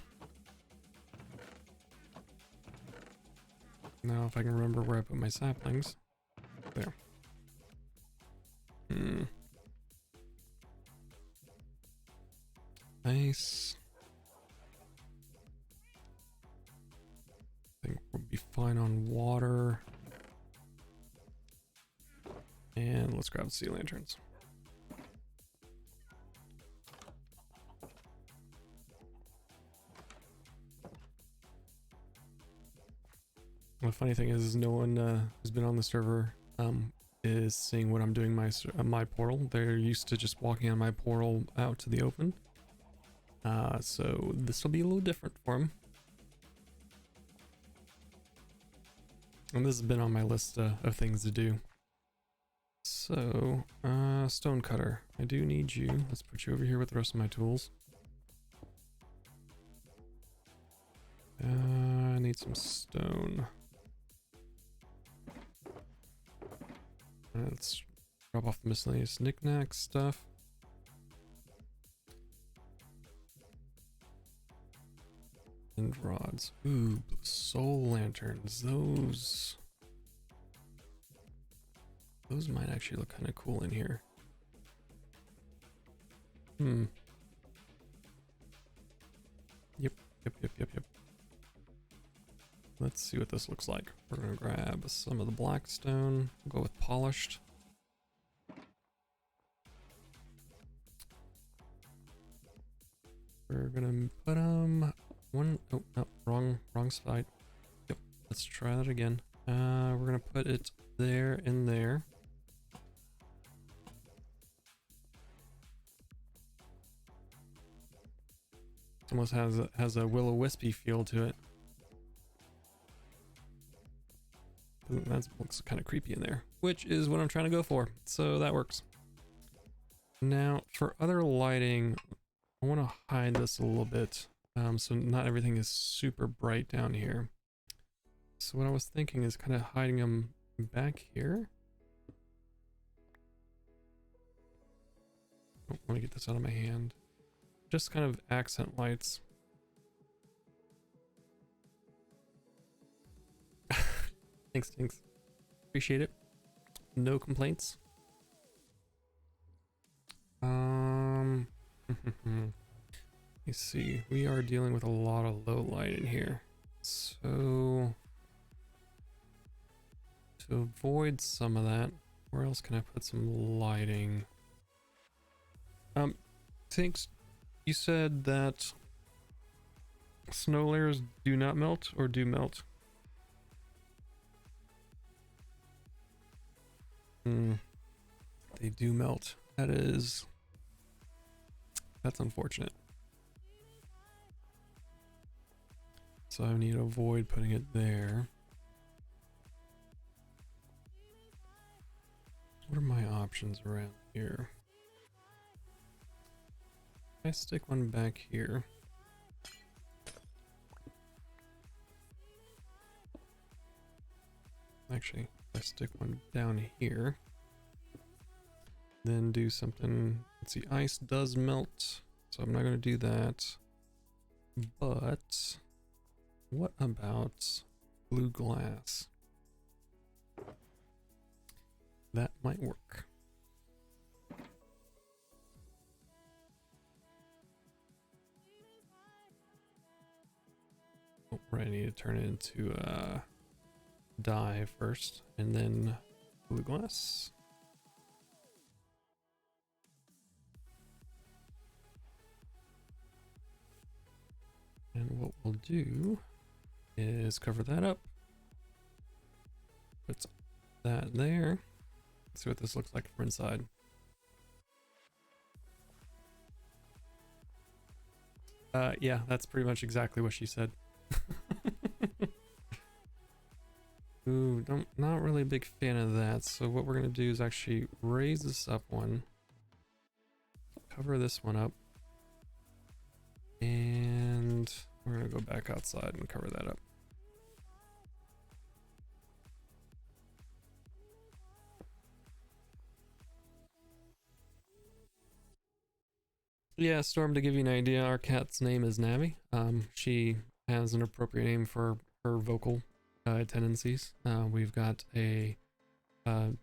Now, if I can remember where I put my saplings. There. Nice. I think we'll be fine on water. And let's grab the sea lanterns. The funny thing is no one who's been on the server is seeing what I'm doing my portal. They're used to just walking on my portal out to the open. So this will be a little different for them. And this has been on my list of things to do. So, stone cutter. I do need you. Let's put you over here with the rest of my tools. I need some stone. Let's drop off the miscellaneous knickknack stuff. Diamond rods. Ooh, soul lanterns. Those might actually look kind of cool in here. Yep. Let's see what this looks like. We're gonna grab some of the blackstone. We'll go with polished. We're gonna put one. Oh no, wrong side. Yep. Let's try that again. We're gonna put it there and there. It almost has a will-o-wispy feel to it. That looks kind of creepy in there, which is what I'm trying to go for. So that works. Now for other lighting, I want to hide this a little bit, so not everything is super bright down here. So what I was thinking is kind of hiding them back here. Oh, let me get this out of my hand. Just kind of accent lights. Thanks. Appreciate it. No complaints. You see, we are dealing with a lot of low light in here. So to avoid some of that, where else can I put some lighting? Thanks. You said that snow layers do not melt or do melt? They do melt. That's unfortunate. So I need to avoid putting it there. What are my options around here? I stick one back here. Actually, I stick one down here. Then do something. Let's see, ice does melt, so I'm not going to do that. But what about blue glass? That might work. Oh, right, I need to turn it into dye first, and then blue glass. And what we'll do is cover that up. Put that there. Let's see what this looks like from inside. Yeah, that's pretty much exactly what she said. Ooh, not really a big fan of that. So what we're gonna do is actually raise this up one, cover this one up, and we're gonna go back outside and cover that up. Yeah, Storm, to give you an idea, our cat's name is Navi. She has an appropriate name for her vocal tendencies. We've got two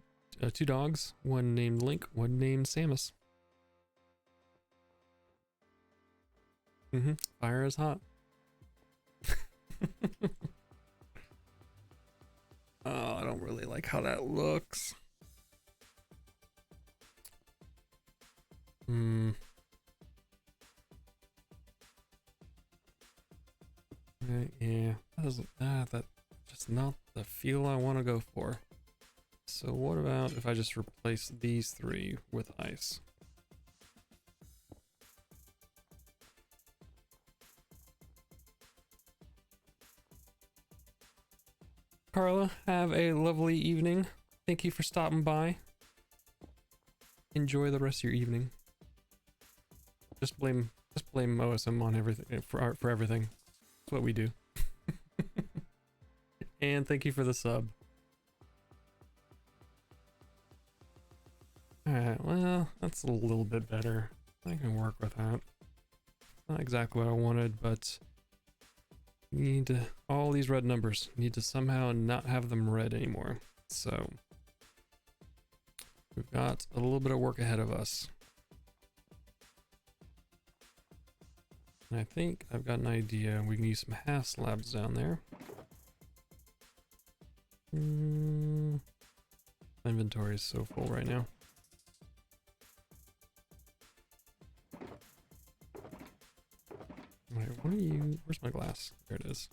dogs, one named Link, one named Samus. Fire is hot. Oh, I don't really like how that looks. Yeah, that's just not the feel I want to go for. So what about if I just replace these three with ice? Carla, have a lovely evening. Thank you for stopping by. Enjoy the rest of your evening. Just blame OSM on everything for everything. That's what we do. And thank you for the sub. Alright, well, that's a little bit better. I can work with that. Not exactly what I wanted, but Need all these red numbers. Need to somehow not have them red anymore. So we've got a little bit of work ahead of us. And I think I've got an idea. We can use some half slabs down there. My inventory is so full right now. Wait, what are you? Where's my glass? There it is.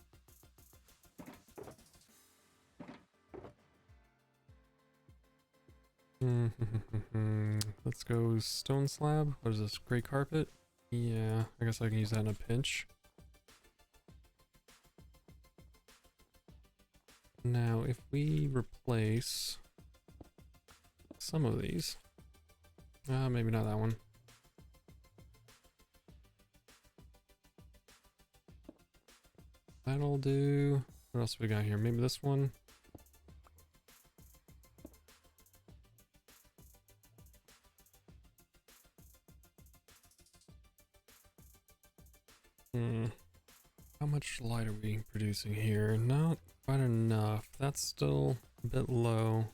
Let's go stone slab. What is this? Gray carpet? Yeah, I guess I can use that in a pinch. Now, if we replace some of these, maybe not that one. That'll do. What else we got here? Maybe this one. How much light are we producing here? Not quite enough. That's still a bit low.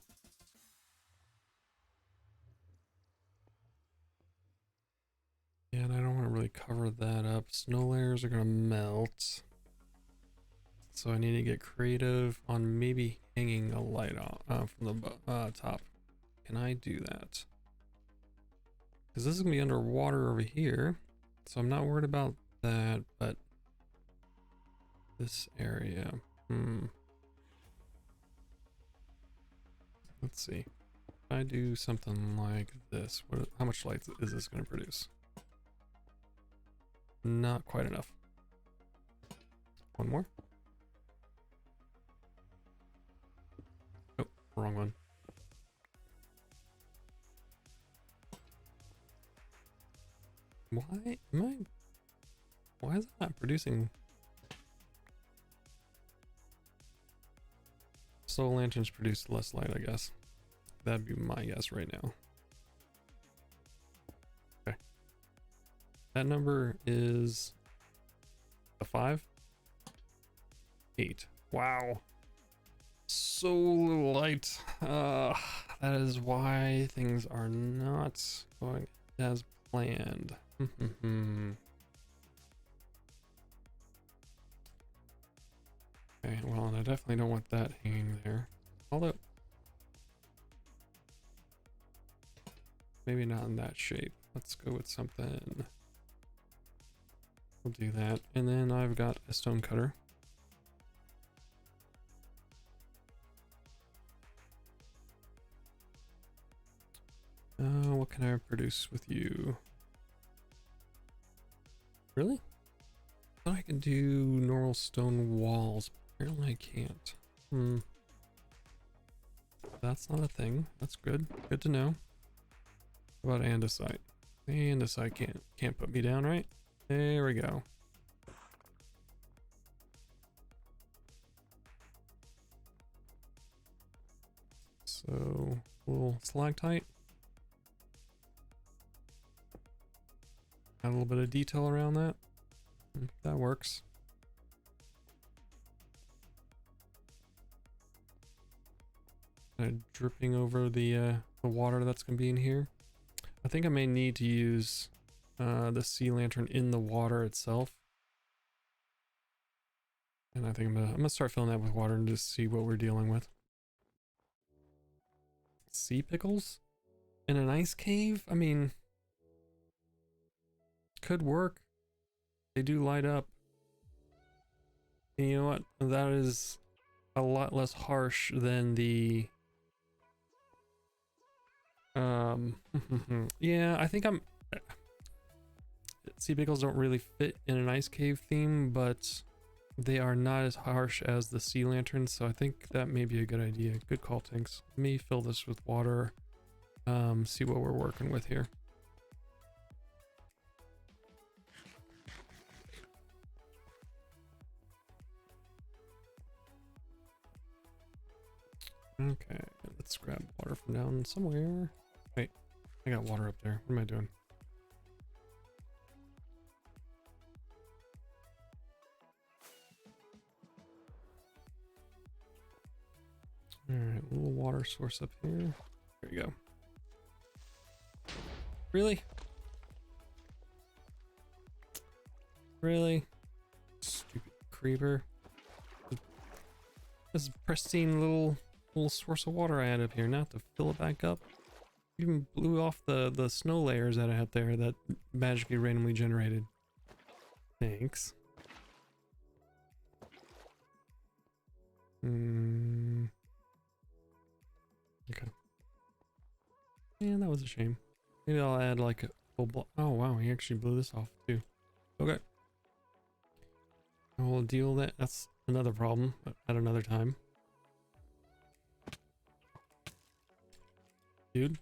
Yeah, and I don't want to really cover that up. Snow layers are gonna melt. So I need to get creative on maybe hanging a light off from the top. Can I do that? Because this is gonna be underwater over here. So I'm not worried about that, but this area, let's see. If I do something like this, how much light is this going to produce? Not quite enough. One more. Oh, wrong one. Why is it not producing? Soul lanterns produce less light, I guess. That'd be my guess right now. Okay. That number is a 5? 8. Wow. So little light. That is why things are not going as planned. Okay, well, and I definitely don't want that hanging there. Although, maybe not in that shape. Let's go with something. We'll do that. And then I've got a stone cutter. What can I produce with you? Really? I thought I could do normal stone walls. Apparently I can't. That's not a thing. That's good. Good to know. How about andesite? Andesite can't put me down, right? There we go. So, a little stalactite. Add a little bit of detail around that. That works. Dripping over the water that's gonna be in here. I think I may need to use the sea lantern in the water itself. And I think I'm gonna start filling that with water and just see what we're dealing with. Sea pickles? In an ice cave? I mean, could work. They do light up. And you know what? That is a lot less harsh than the yeah, I think sea pickles don't really fit in an ice cave theme, but they are not as harsh as the sea lanterns, so I think that may be a good idea. Good call, Tinks. Let me fill this with water. See what we're working with here. Okay, let's grab water from down somewhere. Wait, I got water up there. What am I doing? Alright, a little water source up here. There you go. Really? Really? Stupid creeper. This pristine little source of water I had up here, now to fill it back up. Even blew off the snow layers that I had there that magically randomly generated. Thanks. Okay. Yeah, that was a shame. Maybe I'll add like a full block. Oh wow, he actually blew this off too. Okay. We'll deal with that. That's another problem, but at another time. Dude.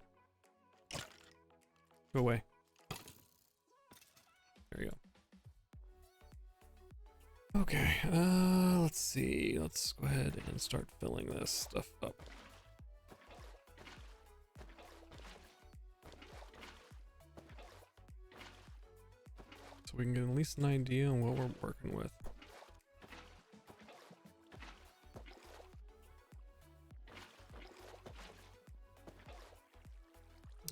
Go away. There we go. Okay, let's see. Let's go ahead and start filling this stuff up. So we can get at least an idea on what we're working with.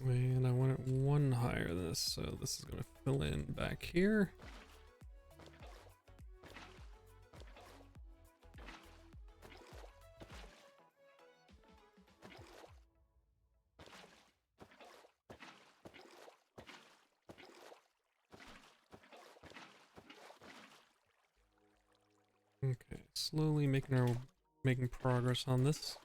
And I want it one higher than this, so this is going to fill in back here. Okay, slowly making progress on this.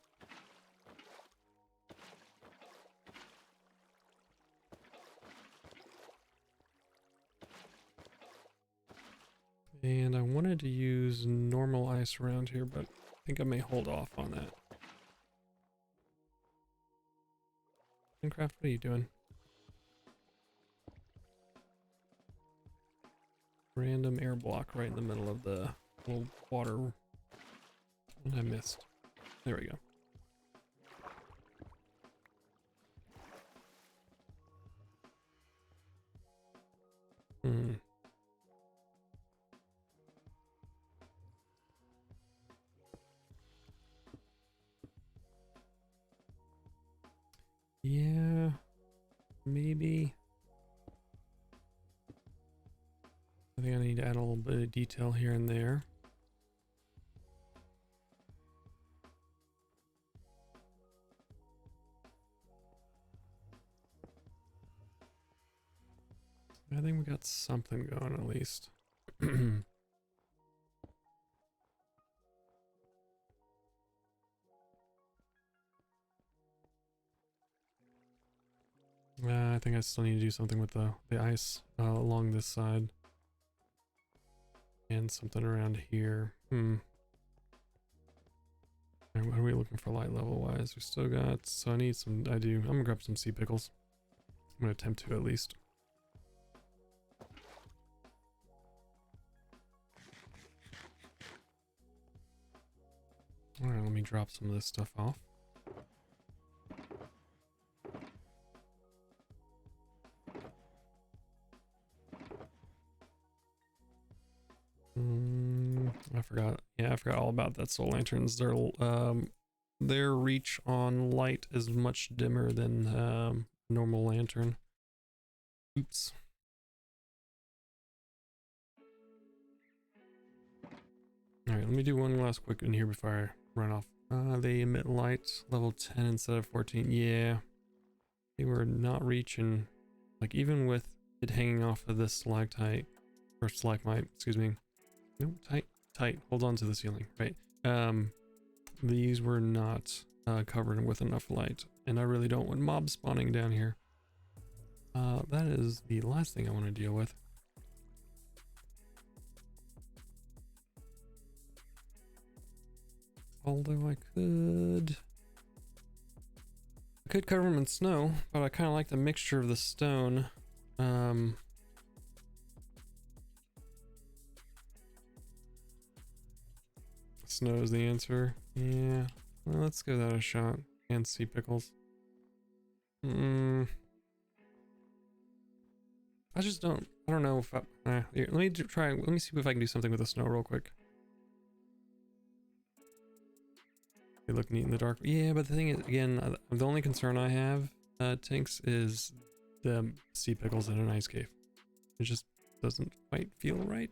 And I wanted to use normal ice around here, but I think I may hold off on that. Minecraft, what are you doing? Random air block right in the middle of the little water. What I missed. There we go. Yeah, maybe. I think I need to add a little bit of detail here and there. I think we got something going at least. I think I still need to do something with the ice along this side. And something around here. Alright, what are we looking for light level wise? We still got, so I need some, I'm gonna grab some sea pickles. I'm gonna attempt to at least. Alright, let me drop some of this stuff off. I forgot. Yeah, I forgot all about that. Soul lanterns. Their reach on light is much dimmer than normal lantern. Oops. All right, let me do one last quick in here before I run off. They emit light level 10 instead of 14. Yeah, they were not reaching. Like even with it hanging off of this stalactite or stalagmite, excuse me. No, tight. Hold on to the ceiling, right? These were not covered with enough light, and I really don't want mobs spawning down here. That is the last thing I want to deal with. Although I could cover them in snow, but I kind of like the mixture of the stone. Snow is the answer. Yeah. Well, let's give that a shot. And sea pickles. I just don't. I don't know if here, let me try. Let me see if I can do something with the snow real quick. They look neat in the dark. Yeah, but the thing is, again, the only concern I have, Tinks, is the sea pickles in an ice cave. It just doesn't quite feel right.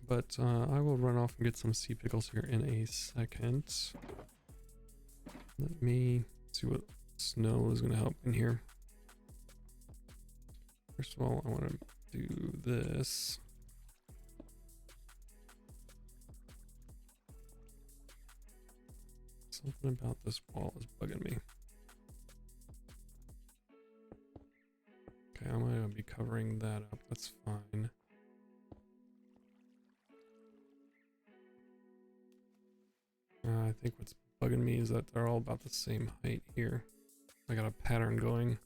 But I will run off and get some sea pickles here in a second. Let me see what snow is going to help in here. First of all, I want to do this. Something about this wall is bugging me. Okay, I'm going to be covering that up. That's fine. I think what's bugging me is that they're all about the same height here. I got a pattern going.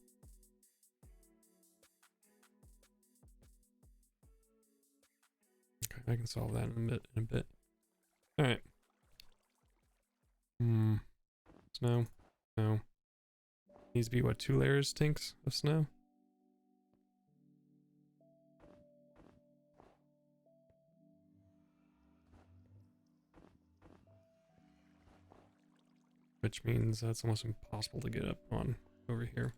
Okay, I can solve that in a bit. All right. Snow. No. Needs to be what, 2 layers, Tinks, of snow? Which means that's almost impossible to get up on over here.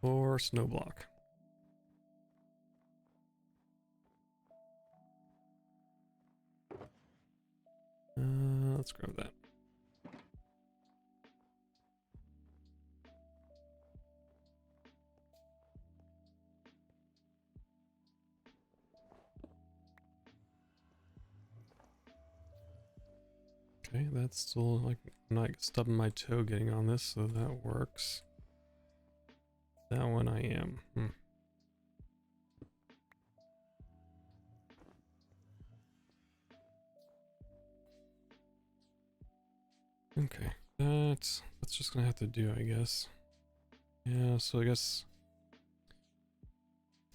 Or snow block. Let's grab that. Okay, that's still like I'm not stubbing my toe getting on this, so that works. That one I am. Okay, that's just gonna have to do, I guess. Yeah, so I guess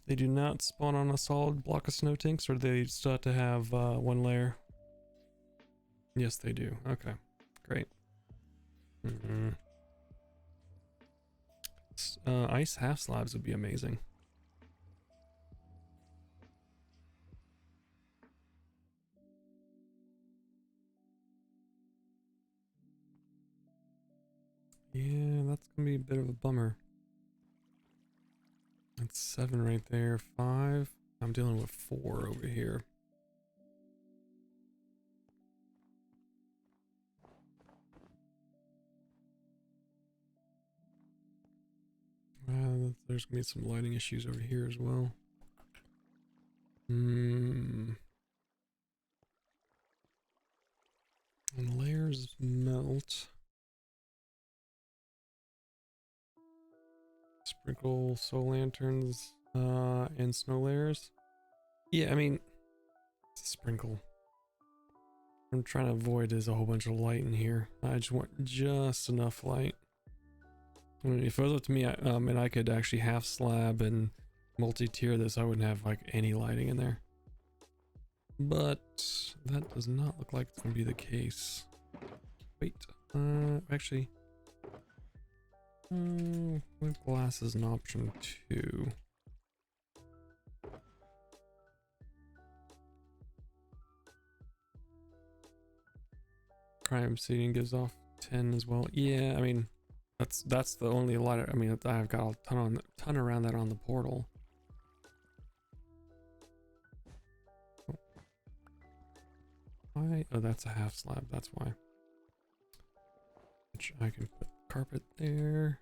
they do not spawn on a solid block of snow, Tinks, or they still have to have 1 layer? Yes, they do. Okay, great. Ice half slabs would be amazing. Yeah, that's gonna be a bit of a bummer. That's 7 right there. 5. I'm dealing with 4 over here. There's gonna be some lighting issues over here as well. And layers melt. Sprinkle soul lanterns and snow layers. Yeah, I mean, it's a sprinkle. I'm trying to avoid there's a whole bunch of light in here. I just want just enough light. I mean, if it was up to me, and I could actually half slab and multi-tier this, I wouldn't have like any lighting in there. But that does not look like it's gonna be the case. Wait, actually, with glass is an option too. Crime seating gives off 10 as well. Yeah, I mean, that's the only light. I mean, I've got a ton around that on the portal. Why? Oh, that's a half slab. That's why. Which I can put carpet there.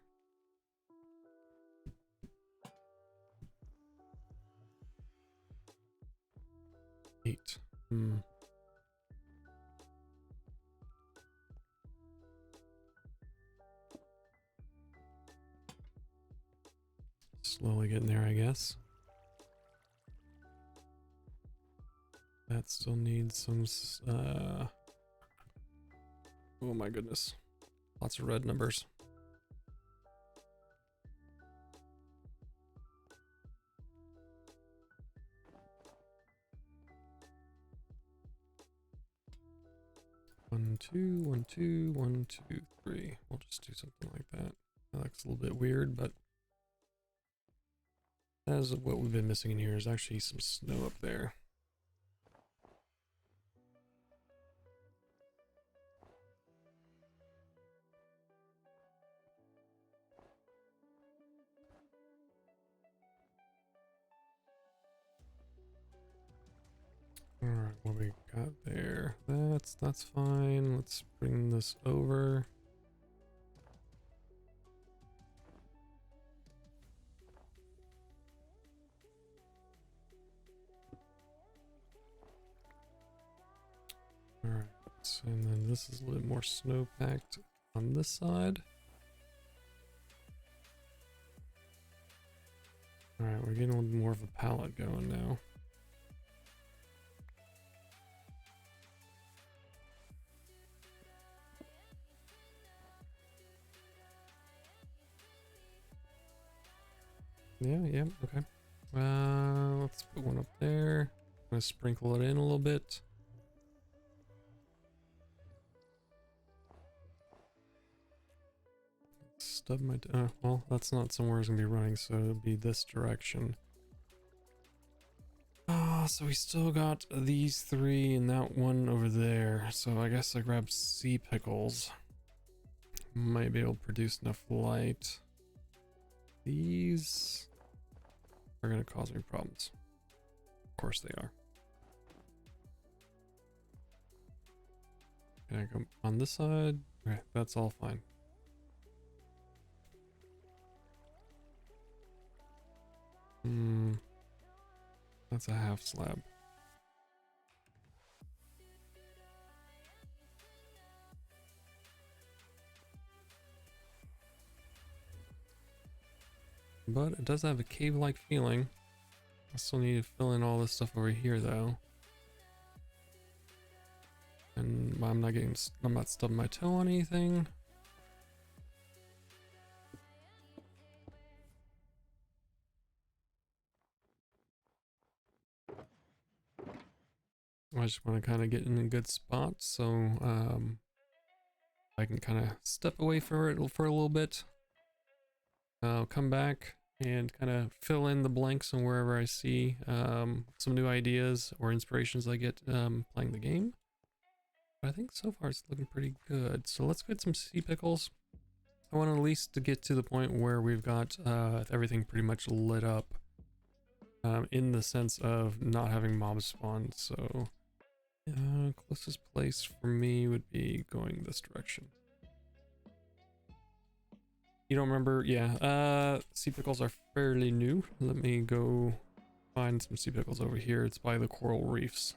Eight. Slowly getting there, I guess. That still needs some, oh my goodness. Lots of red numbers. One, two, 1, 2, 1, 2, 3. We'll just do something like that. That looks a little bit weird, but That is what we've been missing in here, is actually some snow up there. Alright, what we got there? That's fine. Let's bring this over. Alright, and then this is a little more snow packed on this side. Alright, we're getting a little more of a palette going now. Yeah, okay. Let's put one up there. I'm gonna sprinkle it in a little bit. Stub my, well, that's not somewhere it's gonna be running, so it'll be this direction. So we still got these three and that one over there. So I guess I grab sea pickles. Might be able to produce enough light. These are gonna cause me problems. Of course they are. Can I come on this side? Okay, that's all fine. That's a half slab. But it does have a cave-like feeling. I still need to fill in all this stuff over here though. And I'm not stubbing my toe on anything. I just want to kind of get in a good spot so I can kind of step away for it for a little bit. I'll come back and kind of fill in the blanks on wherever I see some new ideas or inspirations I get playing the game. But I think so far it's looking pretty good. So let's get some sea pickles. I want at least to get to the point where we've got everything pretty much lit up in the sense of not having mobs spawn. So closest place for me would be going this direction. You don't remember? Yeah, sea pickles are fairly new. Let me go find some sea pickles over here. It's by the coral reefs.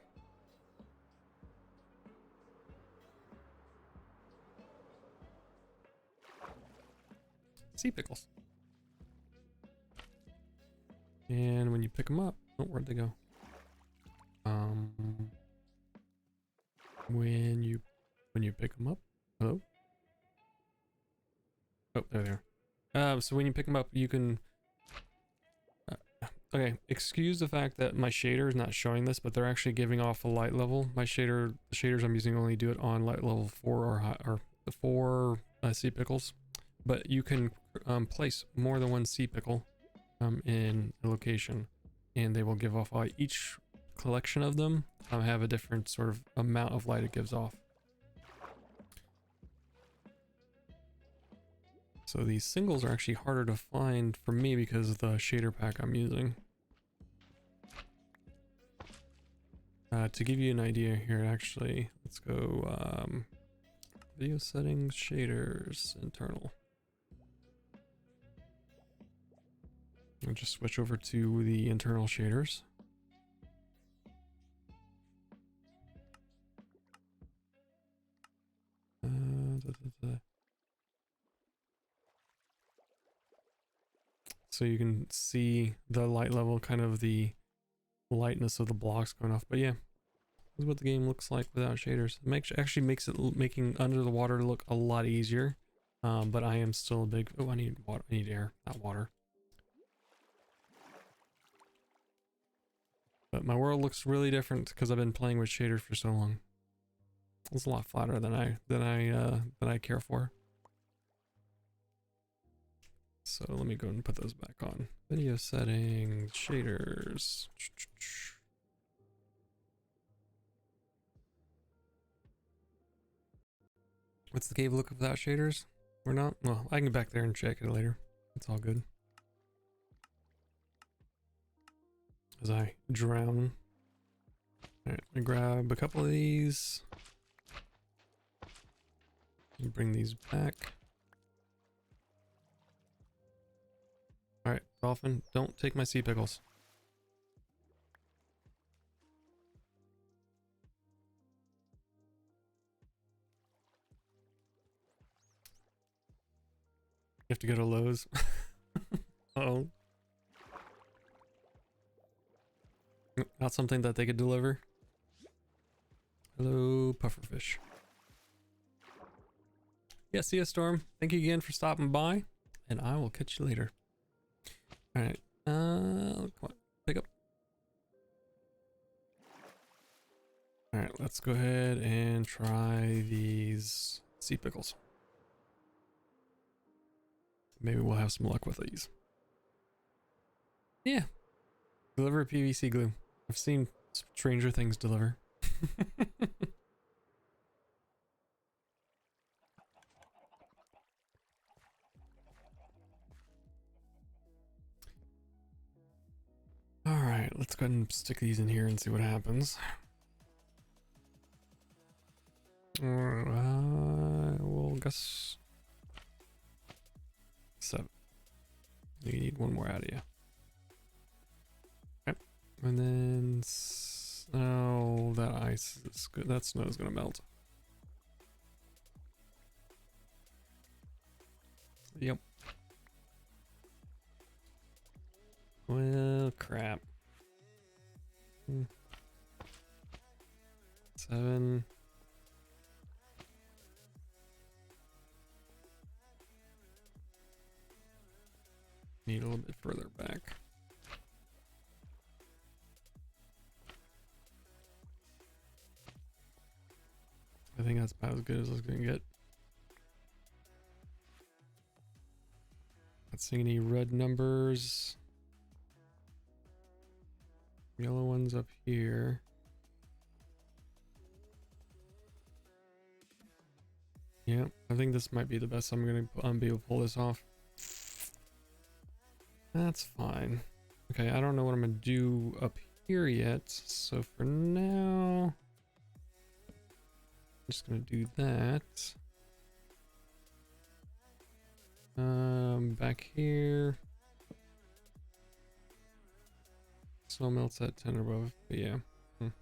Sea pickles. And when you pick them up, oh, where'd they go? When you pick them up, hello? Oh, there they are. So when you pick them up, you can. Okay, excuse the fact that my shader is not showing this, but they're actually giving off a light level. My shader, the shaders I'm using only do it on light level 4 or high, or the 4 sea pickles. But you can place more than one sea pickle in a location, and they will give off each collection of them have a different sort of amount of light it gives off. So these singles are actually harder to find for me because of the shader pack I'm using. To give you an idea here, actually, let's go video settings, shaders, internal. I'll just switch over to the internal shaders. So you can see the light level, kind of the lightness of the blocks going off. But yeah, this is what the game looks like without shaders. It actually makes it making under the water look a lot easier. But I am still a big, oh, I need water, I need air, not water. But my world looks really different because I've been playing with shaders for so long. It's a lot flatter than I care for. So let me go and put those back on. Video settings, shaders. What's the cave look without shaders? Or not? Well, I can get back there and check it later. It's all good. As I drown. Alright, let me grab a couple of these. And bring these back. Alright, dolphin, don't take my sea pickles. You have to go to Lowe's. Uh-oh. Not something that they could deliver. Hello, pufferfish. Yeah, see ya, Storm. Thank you again for stopping by, and I will catch you later. Alright, come on, pick up. Alright, let's go ahead and try these sea pickles. Maybe we'll have some luck with these. Yeah. Deliver PVC glue. I've seen stranger things deliver. Alright, let's go ahead and stick these in here and see what happens. We'll guess 7. You need one more out of you. Okay. And then, oh, that ice is good. That snow is gonna melt. Yep. Well, crap. 7. Need a little bit further back. I think that's about as good as I was gonna get. Not seeing any red numbers. Yellow ones up here. Yeah, I think this might be the best I'm gonna be able to pull this off. That's fine. Okay, I don't know what I'm gonna do up here yet, so for now, I'm just gonna do that. Back here. Snow melts at 10 or above, but yeah. Alright,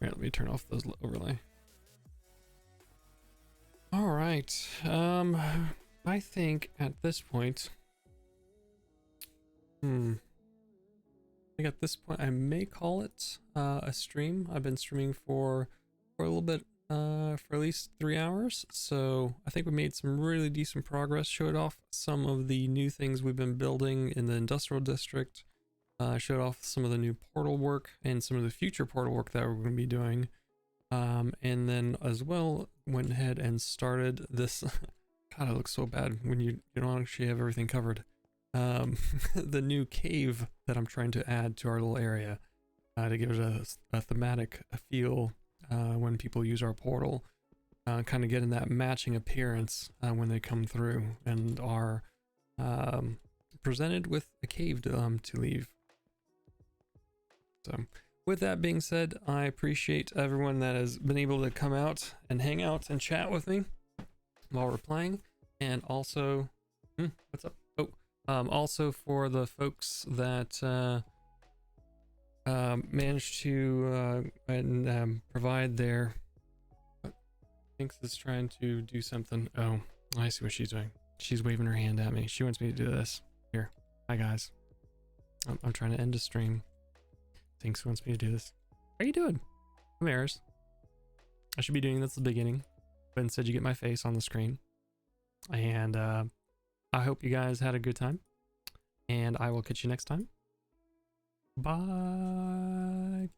let me turn off those overlay. Alright, I think at this point, I think at this point I may call it a stream. I've been streaming for a little bit, for at least 3 hours, so I think we made some really decent progress. Showed off some of the new things we've been building in the industrial district, showed off some of the new portal work and some of the future portal work that we're going to be doing, and then as well went ahead and started this God, it looks so bad when you don't actually have everything covered. The new cave that I'm trying to add to our little area, to give it a thematic feel when people use our portal, kind of getting that matching appearance when they come through and are presented with a cave to leave. So with that being said, I appreciate everyone that has been able to come out and hang out and chat with me while we're playing, and also what's up? Also for the folks that managed to provide their thinks is trying to do something. Oh, I see what she's doing. She's waving her hand at me. She wants me to do this. Here, hi guys. I'm trying to end a stream. Thinks wants me to do this. How are you doing? I'm Eris. I should be doing this at the beginning, but instead you get my face on the screen. And I hope you guys had a good time, and I will catch you next time. Bye.